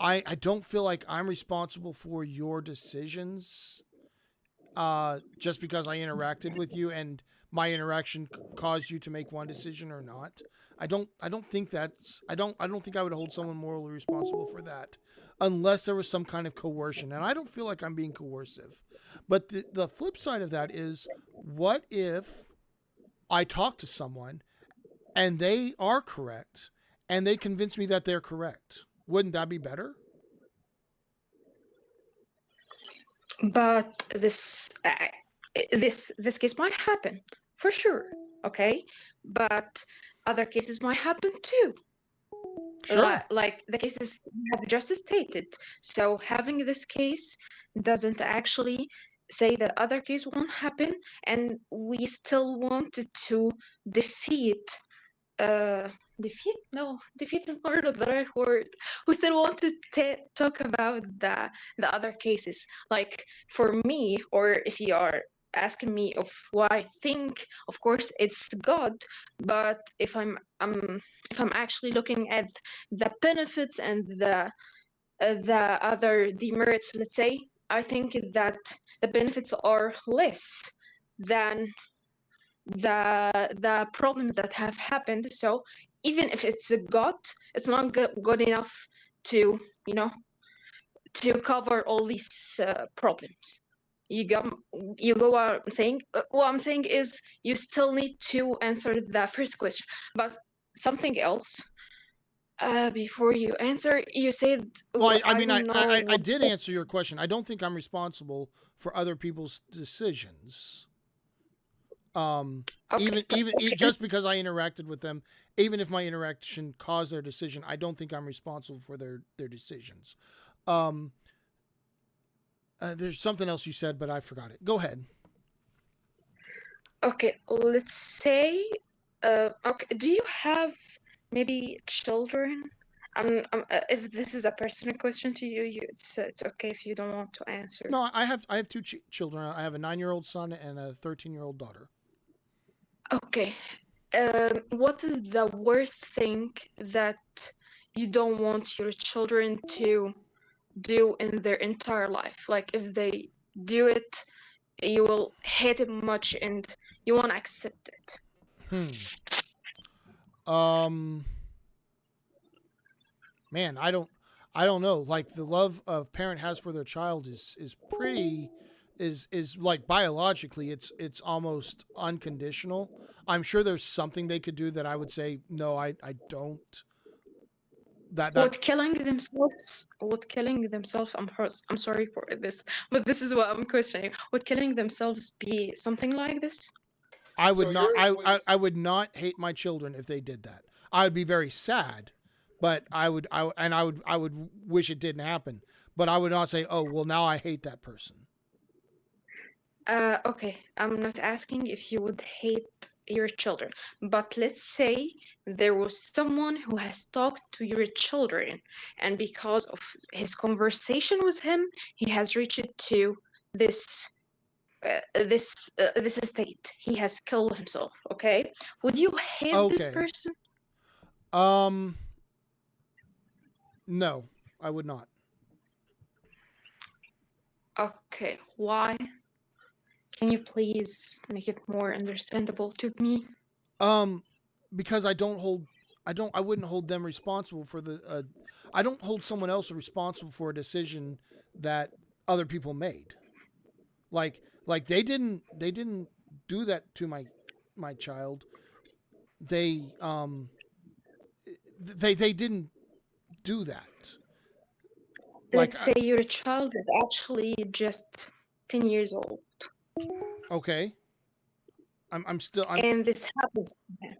I don't feel like I'm responsible for your decisions just because I interacted with you and my interaction caused you to make one decision or not. I don't think that's I don't think I would hold someone morally responsible for that unless there was some kind of coercion, and I don't feel like I'm being coercive. But the flip side of that is, what if I talk to someone and they are correct and they convince me that they're correct? Wouldn't that be better? But this case might happen for sure, okay? But other cases might happen too. Sure. Like the cases you have just stated. So having this case doesn't actually say that other case won't happen, and we still wanted to defeat defeat, no, defeat is not the right word. We still want to talk about the other cases. Like for me, or if you are asking me of what I think, of course it's God. But if I'm actually looking at the benefits and the other demerits, let's say, I think that the benefits are less than the problems that have happened. So even if it's a God, it's not good enough to, you know, to cover all these problems. You go out saying, what I'm saying is you still need to answer the first question. But something else, before you answer, you said, Well, I mean, don't know I what did answer your question. I don't think I'm responsible for other people's decisions. okay, Even just because I interacted with them, even if my interaction caused their decision, I don't think I'm responsible for their decisions. Um, there's something else you said, but I forgot it. Go ahead. okay, let's say, okay, do you have maybe children? If this is a personal question to you, it's okay if you don't want to answer. No, I have two children. I have a 9-year-old son and a 13-year-old daughter. Okay, what is the worst thing that you don't want your children to do in their entire life? Like if they do it, you will hate it much and you won't accept it. Man, I don't know. Like, the love a parent has for their child is pretty is like, biologically it's almost unconditional. I'm sure there's something they could do that I would say no, I don't. That Would killing themselves, I'm sorry for this, but this is what I'm questioning. Would killing themselves be something like this? I would So not. you're I would not hate my children if they did that. I would be very sad, but I would wish it didn't happen. But I would not say, oh well, now I hate that person. Okay, I'm not asking if you would hate your children, but let's say there was someone who has talked to your children, and because of his conversation with him, he has reached to this this state. He has killed himself. Okay, would you hate this Okay. person? No, I would not. Okay, why? Can you please make it more understandable to me? Because I wouldn't hold them responsible for the. I don't hold someone else responsible for a decision that other people made. Like they didn't do that to my child. They they didn't do that. Like, Let's say your child is actually just 10 years old, okay, I'm still and this happens to him.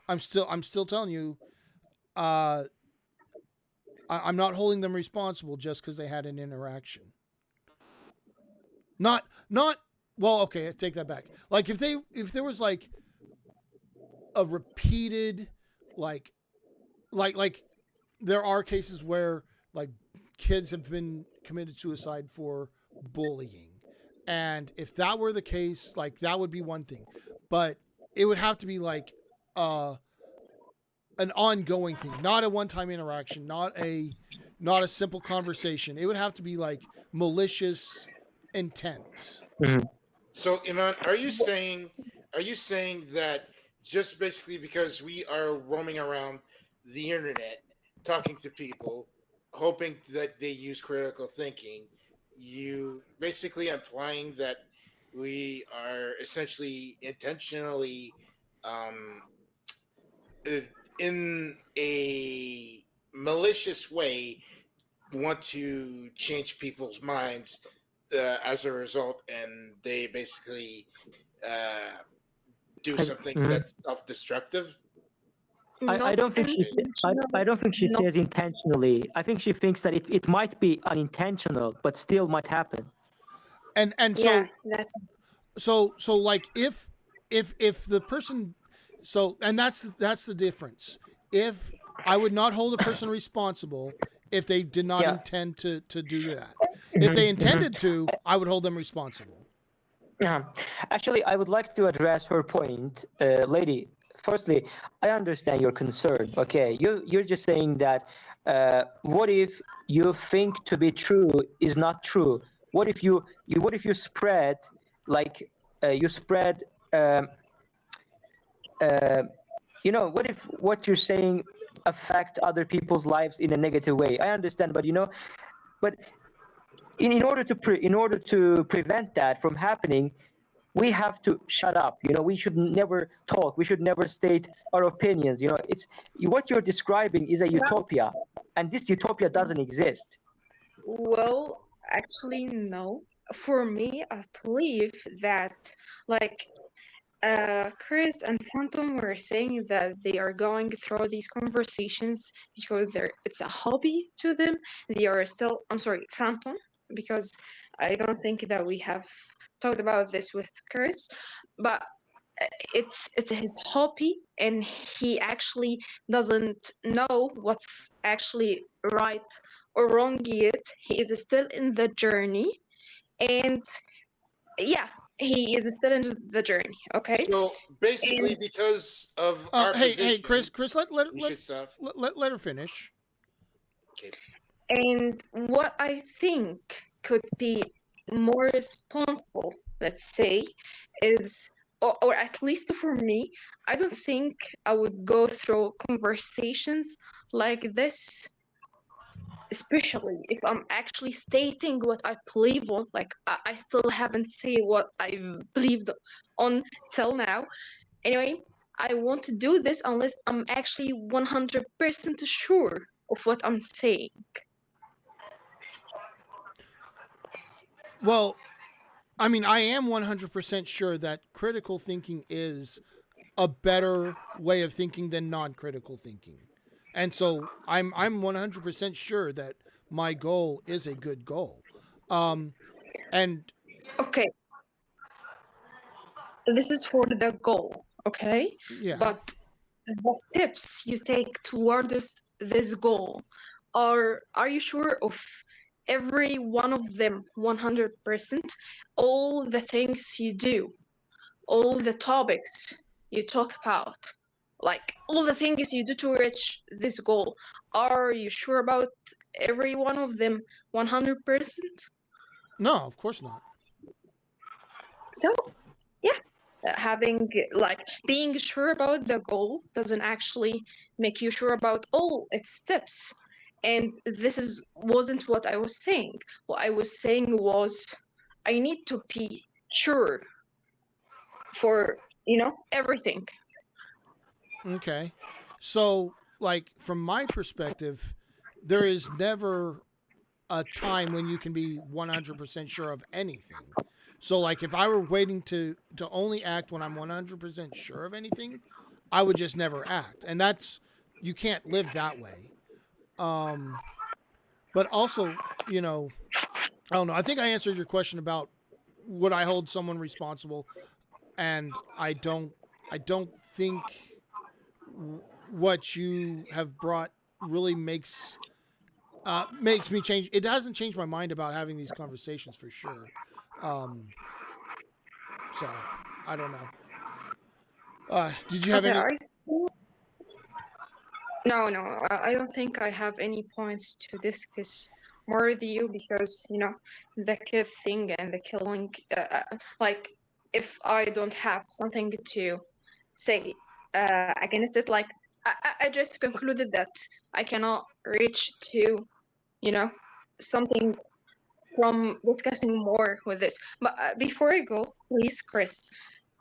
I'm still telling you, I'm not holding them responsible just because they had an interaction. Not well. Okay, I take that back. Like, if there was like a repeated, like there are cases where, like, kids have been committed suicide for bullying, and if that were the case, like, that would be one thing. But it would have to be like an ongoing thing, not a one-time interaction, not a simple conversation. It would have to be like malicious intent. So, Iman, are you saying that just basically because we are roaming around the internet, talking to people, hoping that they use critical thinking, you basically implying that we are essentially intentionally um, in a malicious way want to change people's minds as a result, and they basically do something that's self-destructive? I Not don't think she intentional. I don't think she Not says intentionally. I think she thinks that it might be unintentional, but still might happen. And yeah, that's so like if the person, so, and that's the difference. If I would not hold a person responsible if they did not Yeah. intend to do that. If they intended to, I would hold them responsible. Actually, I would like to address her point, lady. Firstly, I understand your concern. Okay, you're just saying that what if you think to be true is not true? What if you spread like you spread what if what you're saying affect other people's lives in a negative way? I understand, but but in order to prevent that from happening, we have to shut up. We should never talk. We should never state our opinions. It's what you're describing is a utopia, and this utopia doesn't exist. well, actually, no. For me, I believe that like Chris and Phantom were saying that they are going through these conversations because it's a hobby to them. They are still, I'm sorry, Phantom, because I don't think that we have talked about this with Chris, but it's his hobby, and he actually doesn't know what's actually right or wrong yet. He is still in the journey, and yeah, he is still in the journey. Okay, So basically, and because of our Hey, position, Chris, let we should stop. let her finish. Okay. and what I think could be more responsible, let's say, is or at least for me, I don't think I would go through conversations like this, especially if I'm actually stating what I believe on. Like I still haven't said what I've believed on till now. Anyway, I won't do this unless I'm actually 100% sure of what I'm saying. Well, I mean, I am 100% sure that critical thinking is a better way of thinking than non-critical thinking. And so I'm 100% sure that my goal is a good goal. And Okay, this is for the goal, okay? yeah. But the steps you take towards this goal, are you sure of every one of them 100%? All the things you do, all the topics you talk about, like all the things you do to reach this goal, are you sure about every one of them 100%? No, of course not. So yeah, having like being sure about the goal doesn't actually make you sure about all its steps. And wasn't what I was saying. What I was saying was I need to be sure for everything. Okay. So, like, from my perspective, there is never a time when you can be 100% sure of anything. So, like, if I were waiting to only act when I'm 100% sure of anything, I would just never act. And you can't live that way. But also, I don't know. I think I answered your question about would I hold someone responsible, and I don't think what you have brought really makes me change. It hasn't changed my mind about having these conversations for sure. So I don't know. Did you have Okay, any? No, no, I don't think I have any points to discuss more with you because, the kid thing and the killing, like, if I don't have something to say against it, like, I just concluded that I cannot reach to, you know, something from discussing more with this. But before I go, please, Chris,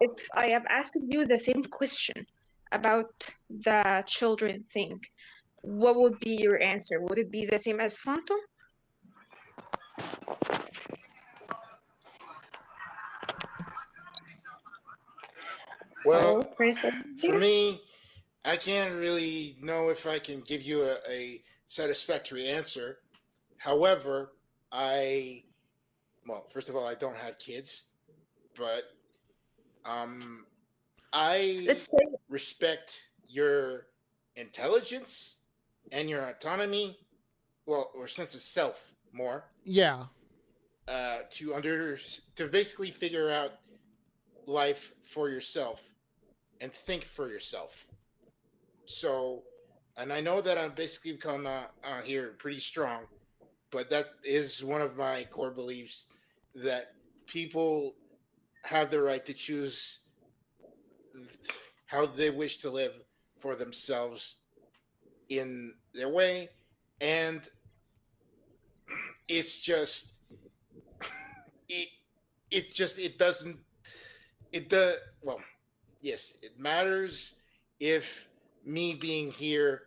if I have asked you the same question about the children thing, what would be your answer? Would it be the same as Phantom? Well, Oh, Chris, are you for there? me, I can't really know if I can give you a satisfactory answer. However, well, first of all, I don't have kids, but I Let's say, respect your intelligence and your autonomy, well, or sense of self more, Yeah. to basically figure out life for yourself and think for yourself. So, and I know that I'm basically come here pretty strong, but that is one of my core beliefs that people have the right to choose how they wish to live for themselves in their way. And it's just, it, it doesn't, it does, well, yes, it matters if me being here,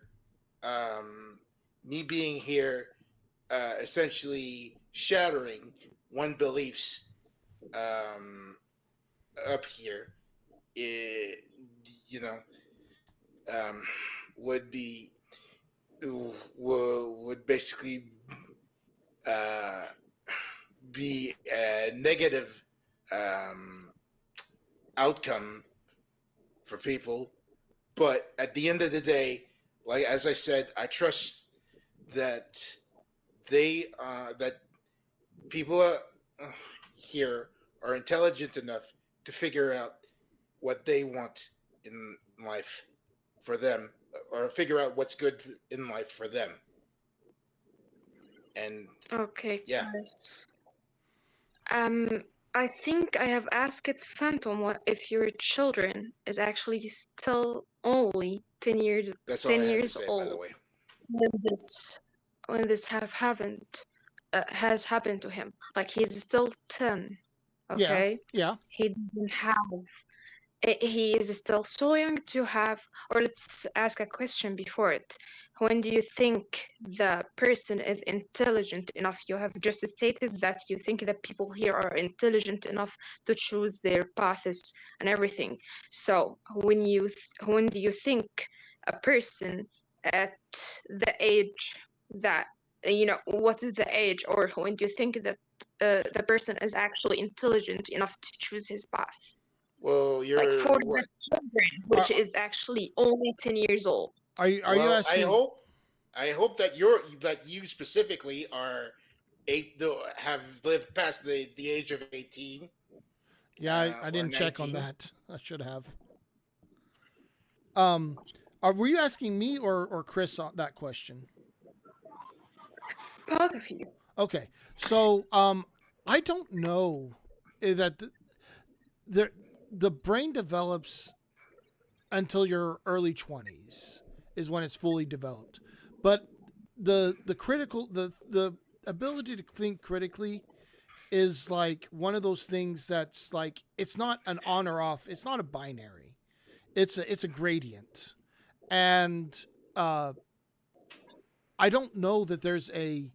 um, me being here, essentially shattering one beliefs up here, it, you know, um, would be would basically uh, be a negative um, outcome for people. But at the end of the day, like as I said, I trust that that people here are intelligent enough to figure out what they want in life for them, or figure out what's good in life for them. And okay, yeah, Chris. I think I have asked Phantom what if your children is actually still only 10 years that's all 10 I had to years say, by the old way. when this has happened to him. Like he's still 10, Yeah. okay? Yeah. He didn't have he is still so young to have, or let's ask a question before it. When do you think the person is intelligent enough? You have just stated that you think that people here are intelligent enough to choose their paths and everything. So when do you think a person at the age that, what is the age, or when do you think that the person is actually intelligent enough to choose his path? Well, Like for you're the what? children, Are, which is actually only 10 years old. are you Well, asking? I hope that you specifically are have lived past the age of 18 Yeah, I or didn't check on 19. that. I should have. Were you asking me or Chris that question? Both of you. Okay, so I don't know that the brain develops until your early 20s is when it's fully developed, but the ability to think critically is like one of those things that's like it's not an on or off. It's not a binary. It's a gradient, and uh, I don't know that there's a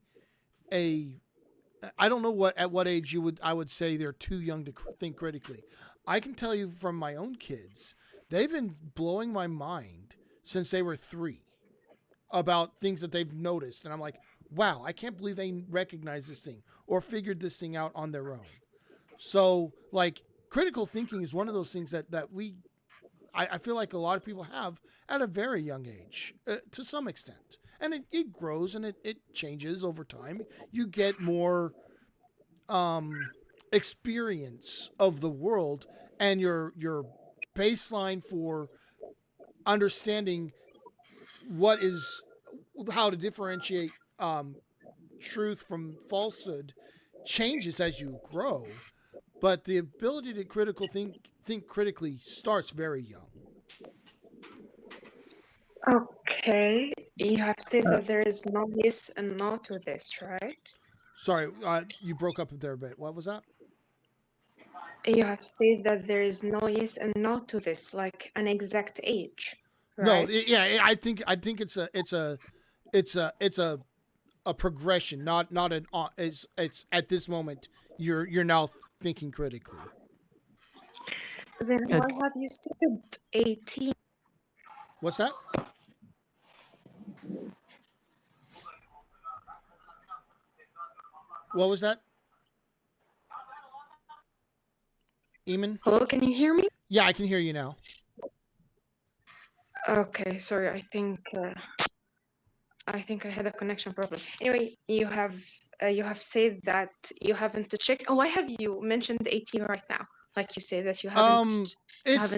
I don't know what at what age I would say they're too young to think critically. I can tell you from my own kids, they've been blowing my mind since they were 3 about things that they've noticed, and I'm like, wow, I can't believe they recognize this thing or figured this thing out on their own. So like critical thinking is one of those things that I feel like a lot of people have at a very young age to some extent. And it grows and it changes over time. You get more experience of the world, and your baseline for understanding what is how to differentiate truth from falsehood changes as you grow, but the ability to think critically starts very young. Okay, you have said that there is no yes and no to this, right? Sorry, you broke up there a bit. What was that? You have said that there is no yes and no to this, like an exact age, No, right? I think it's a progression, not an it's at this moment you're now thinking critically. Then Uh, why have you stated 18? What's that? What was that? Eamon? Hello, can you hear me? Yeah, I can hear you now. Okay, sorry, I think I had a connection problem. Anyway, you have said that you haven't checked. Oh, why have you mentioned 18 right now? Like you say that you haven't It's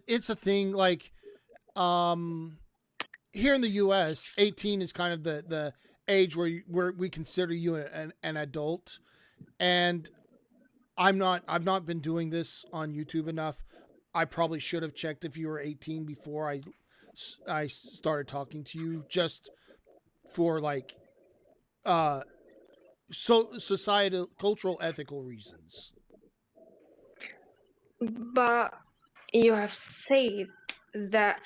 it's a thing like here in the US, 18 is kind of the age where we consider you an adult, and I've not been doing this on YouTube enough. I probably should have checked if you were 18 before I started talking to you, just for like societal, cultural, ethical reasons. But you have said that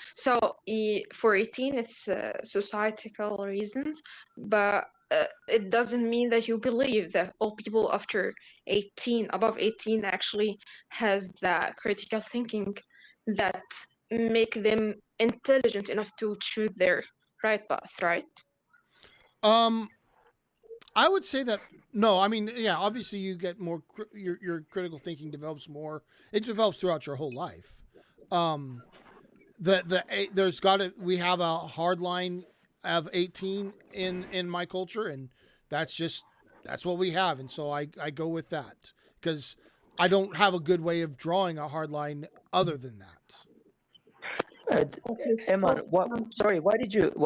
for 18 it's societal reasons, but it doesn't mean that you believe that all people after 18, above 18, actually has that critical thinking that make them intelligent enough to choose their right path, right? I would say that no. I mean, yeah, obviously you get more. Your critical thinking develops more. It develops throughout your whole life. There's got to we have a hard line of 18 in my culture, and that's what we have, and so I go with that because I don't have a good way of drawing a hard line other than that. Okay, Eman, why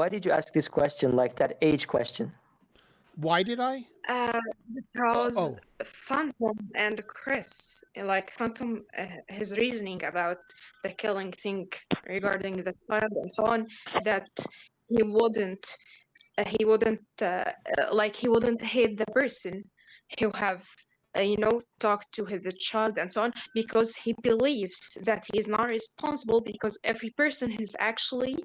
did you ask this question, like that age question? Why did I? Because Oh. Phantom and Chris, like Phantom, his reasoning about the killing thing regarding the child and so on, that he wouldn't he wouldn't hate the person who have talked to the child and so on, because he believes that he is not responsible, because every person is actually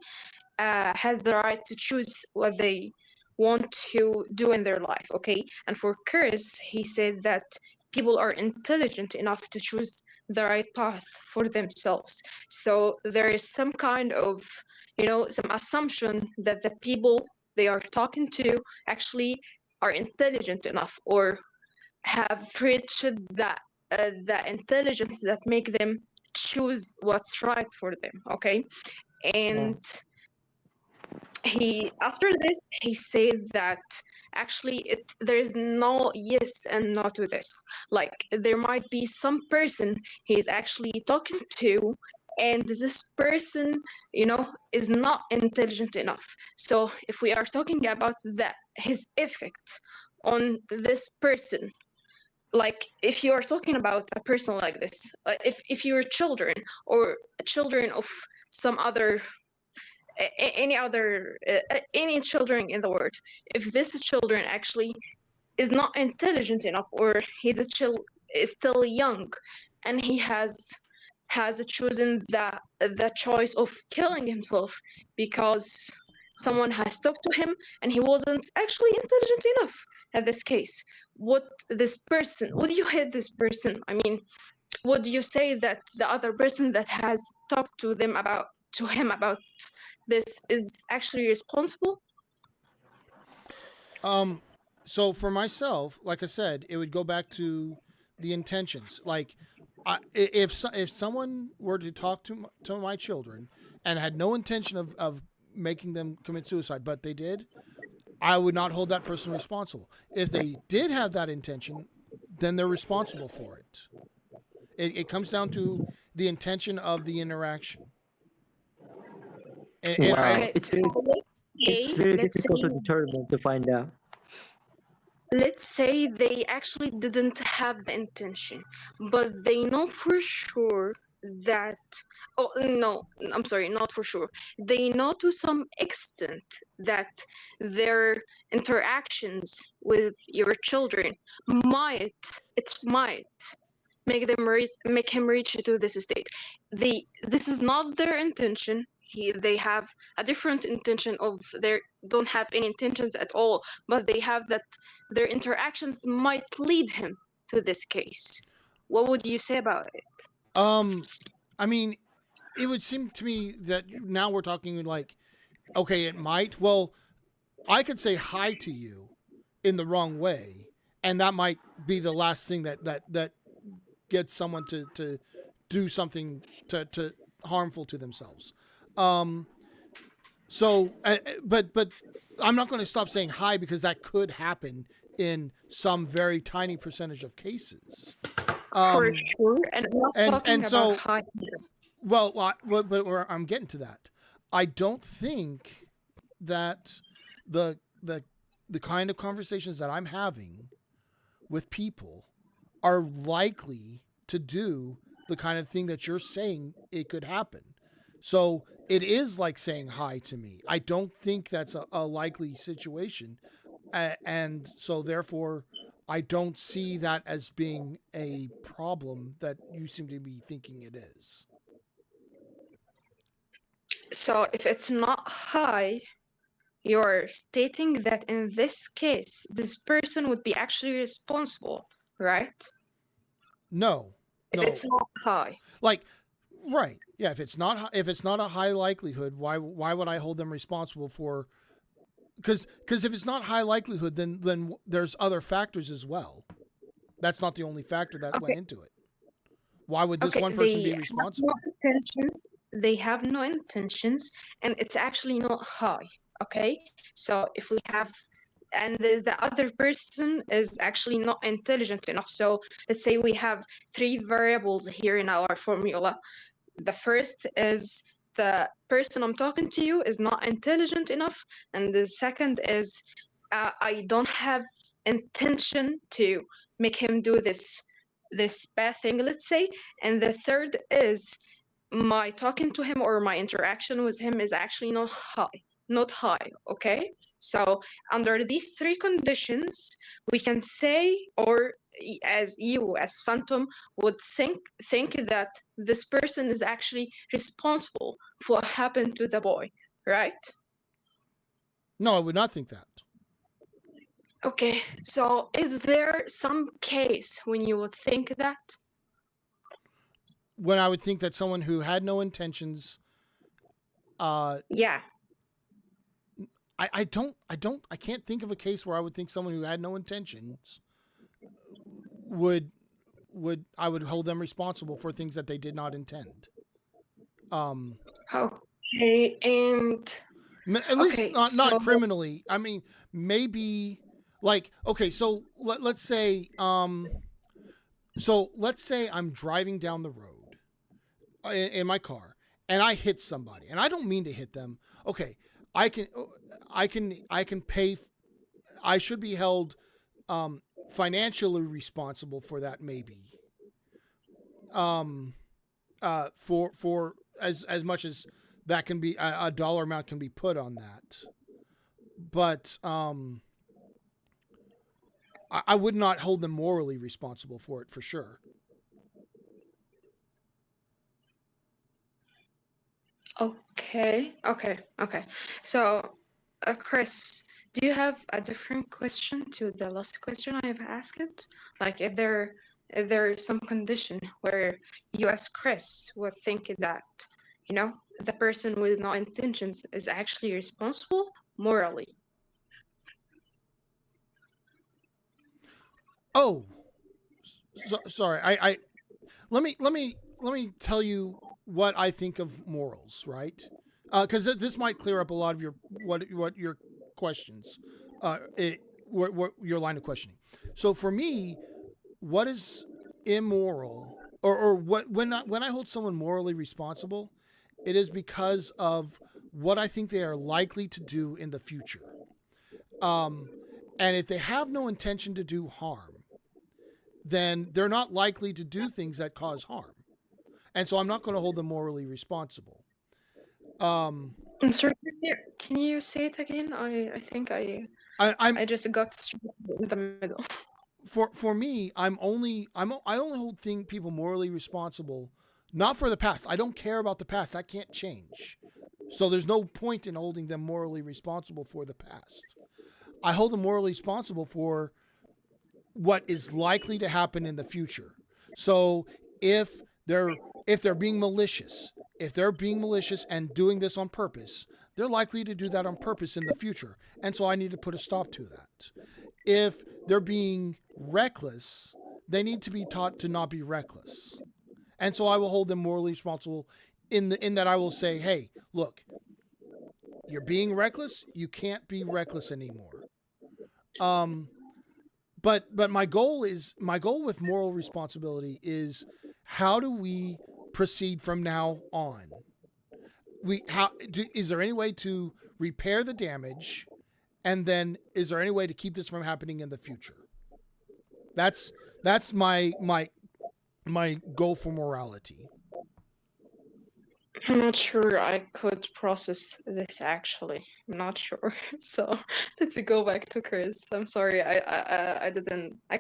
has the right to choose what they want to do in their life. Okay, and for Chris, he said that people are intelligent enough to choose the right path for themselves. So there is some kind of some assumption that the people they are talking to actually are intelligent enough, or have reached that the intelligence that make them choose what's right for them. Okay, and after this he said that actually there is no yes and no to this. Like there might be some person he's actually talking to, and this person is not intelligent enough. So if we are talking about his effect on this person, like if you are talking about a person like this, if you're children or children of some other any children in the world, if this children actually is not intelligent enough, or is still young, and he has chosen the choice of killing himself because someone has talked to him and he wasn't actually intelligent enough. In this case, would you hate this person? I mean, would you say that the other person that has talked to him about this is actually responsible? So for myself, like I said, it would go back to the intentions. Like, if someone were to talk to my children and had no intention of making them commit suicide, but they did, I would not hold that person responsible. If they did have that intention, then they're responsible for it. It comes down to the intention of the interaction. And Wow, Okay, it's so it's very let's difficult to say determine to find out. let's say they actually didn't have the intention, but they know for sure that, oh no, I'm sorry, not for sure. They know to some extent that their interactions with your children might make him reach to this state. This is not their intention. They have a different intention of their don't have any intentions at all, but they have that their interactions might lead him to this case. What would you say about it? I mean, it would seem to me that now we're talking like, okay, it might. Well, I could say hi to you in the wrong way, and that might be the last thing that gets someone to do something to harmful to themselves. So, but I'm not going to stop saying hi because that could happen in some very tiny percentage of cases. For sure, and I'm not talking and about so, high. well, but where I'm getting to that, I don't think that the kind of conversations that I'm having with people are likely to do the kind of thing that you're saying it could happen. So it is like saying hi to me. I don't think that's a likely situation. And so therefore, I don't see that as being a problem that you seem to be thinking it is. So if it's not high, you're stating that in this case, this person would be actually responsible, right? No, If no. it's not high. Like, right. Yeah, if it's not a high likelihood, why would I hold them responsible for? Because if it's not high likelihood, then there's other factors as well. That's not the only factor that went into it. Why would this one person be responsible? They have no intentions, and it's actually not high. Okay, so if we have, and there's the other person is actually not intelligent enough. So let's say we have three variables here in our formula. The first is the person I'm talking to you is not intelligent enough, and the second is I don't have intention to make him do this bad thing, let's say, and the third is my talking to him or my interaction with him is actually not high. Okay, so under these three conditions we can say, or as you as Phantom would think that this person is actually responsible for what happened to the boy, right? No, I would not think that. Okay, so is there some case when you would think that? When I would think that someone who had no intentions, Yeah. I can't think of a case where I would think someone who had no intentions would I would hold them responsible for things that they did not intend. Okay, and At least okay, not so criminally. I mean, maybe like, okay, so let's say let's say I'm driving down the road in my car and I hit somebody and I don't mean to hit them. Okay, I can pay. I should be held financially responsible for that, maybe. For as much as that can be a dollar amount can be put on that, but I would not hold them morally responsible for it for sure. okay. So, Chris, do you have a different question to the last question I've asked? Like, is there some condition where you as Chris would think that, the person with no intentions is actually responsible morally? Oh, sorry. I let me tell you what I think of morals, right? Because this might clear up a lot of your what your questions, what your line of questioning. So for me, what is immoral, or what when I hold someone morally responsible, it is because of what I think they are likely to do in the future. And if they have no intention to do harm, then they're not likely to do things that cause harm. And so I'm not going to hold them morally responsible. I'm sorry. Can you say it again? I think I just got in the middle. For me, I only hold people morally responsible, not for the past. I don't care about the past. That can't change. So there's no point in holding them morally responsible for the past. I hold them morally responsible for what is likely to happen in the future. So if they're being malicious, and doing this on purpose, they're likely to do that on purpose in the future. And so I need to put a stop to that. If they're being reckless, they need to be taught to not be reckless. And so I will hold them morally responsible in that I will say, hey, look, you're being reckless. You can't be reckless anymore. But my goal with moral responsibility is, how do we proceed from now on? Is there any way to repair the damage, and then is there any way to keep this from happening in the future? That's my goal for morality. I'm not sure I could process this actually. I'm not sure. So let's go back to Chris. I'm sorry. I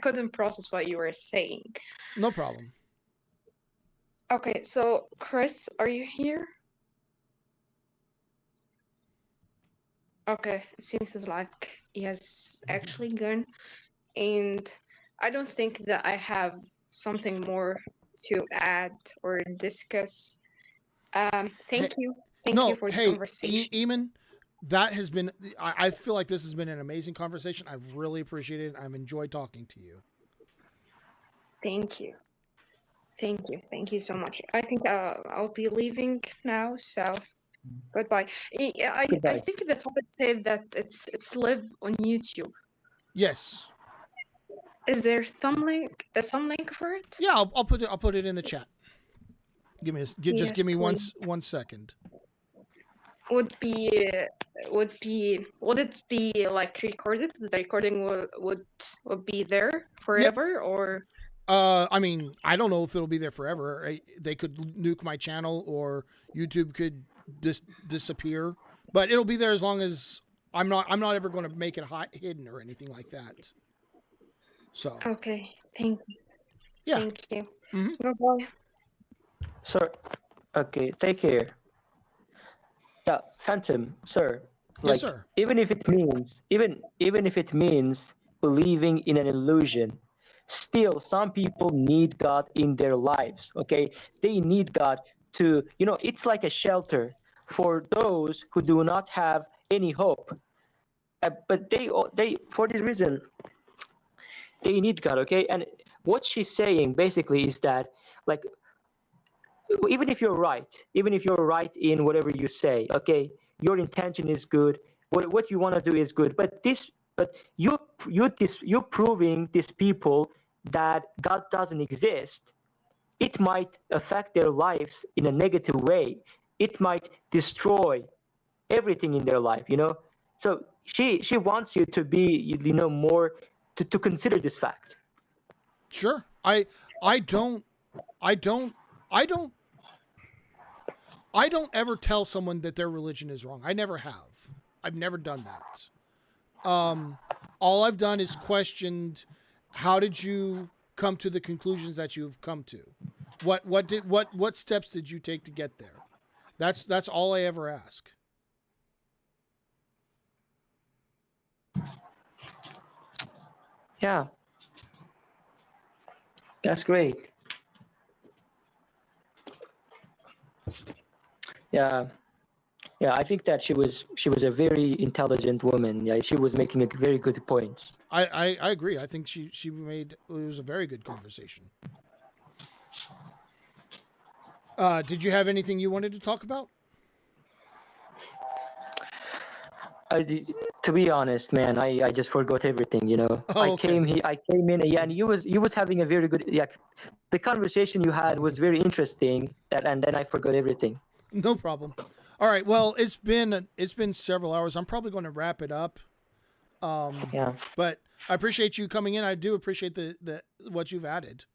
couldn't process what you were saying. No problem. Okay, so Chris, are you here? Okay, it seems like he has actually gone, and I don't think that I have something more to add or discuss. Thank you for the conversation. Eamon, that has been. I feel like this has been an amazing conversation. I've really appreciated it. I've enjoyed talking to you. Thank you so much. I think I'll be leaving now. So goodbye. I think the topic said that it's live on YouTube. Yes. Is there some link for it? Yeah, I'll put it in the chat. Give me please. one second. Would it be like recorded? The recording would be there forever, or? I mean, I don't know if it'll be there forever. They could nuke my channel, or YouTube could disappear. But it'll be there as long as I'm not ever going to make it hidden or anything like that. So. Okay. Thank you. Yeah. Thank you. Mm-hmm. Goodbye. Sir, okay, take care. Yeah, Phantom, sir. Yes, sir. Even if it means believing in an illusion, still some people need God in their lives. Okay, they need God to, it's like a shelter for those who do not have any hope. But they for this reason, they need God. Okay, and what she's saying basically is that, like, even if you're right in whatever you say, okay, your intention is good, what you want to do is good, but you're proving these people that God doesn't exist. It might affect their lives in a negative way. It might destroy everything in their life, So she wants you to be, more to consider this fact. Sure. I don't ever tell someone that their religion is wrong. I never have. I've never done that. All I've done is questioned, how did you come to the conclusions that you've come to? What steps did you take to get there? That's all I ever ask. Yeah. That's great. Yeah, I think that she was a very intelligent woman. Yeah, she was making a very good points. I agree. I think it was a very good conversation. Did you have anything you wanted to talk about? To be honest, man, I just forgot everything. Oh, I okay. came in, yeah, and you was having a very good, yeah. The conversation you had was very interesting. And then I forgot everything. No problem. All right. Well, it's been several hours. I'm probably going to wrap it up. Yeah. But I appreciate you coming in. I do appreciate the what you've added.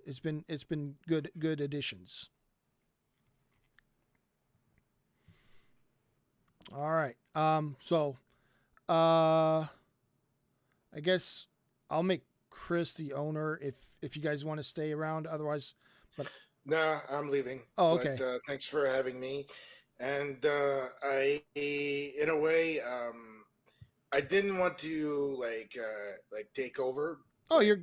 It's been good additions. All right. So I guess I'll make Chris the owner if you guys want to stay around. Otherwise, but No, I'm leaving. Oh, okay. But, thanks for having me. And I, in a way, I didn't want to like take over. Oh, like, you're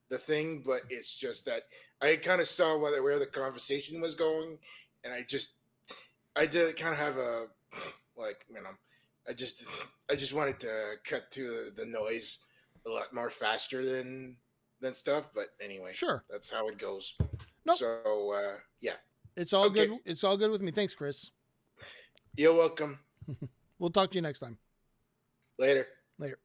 the thing, but it's just that I kind of saw where the conversation was going, and I did kind of have a like I just wanted to cut to the noise a lot more faster than stuff. But anyway, sure. that's how it goes. Nope. So yeah, It's all Okay. good. It's all good with me. Thanks, Chris. you're welcome. We'll talk to you next time. Later. Later.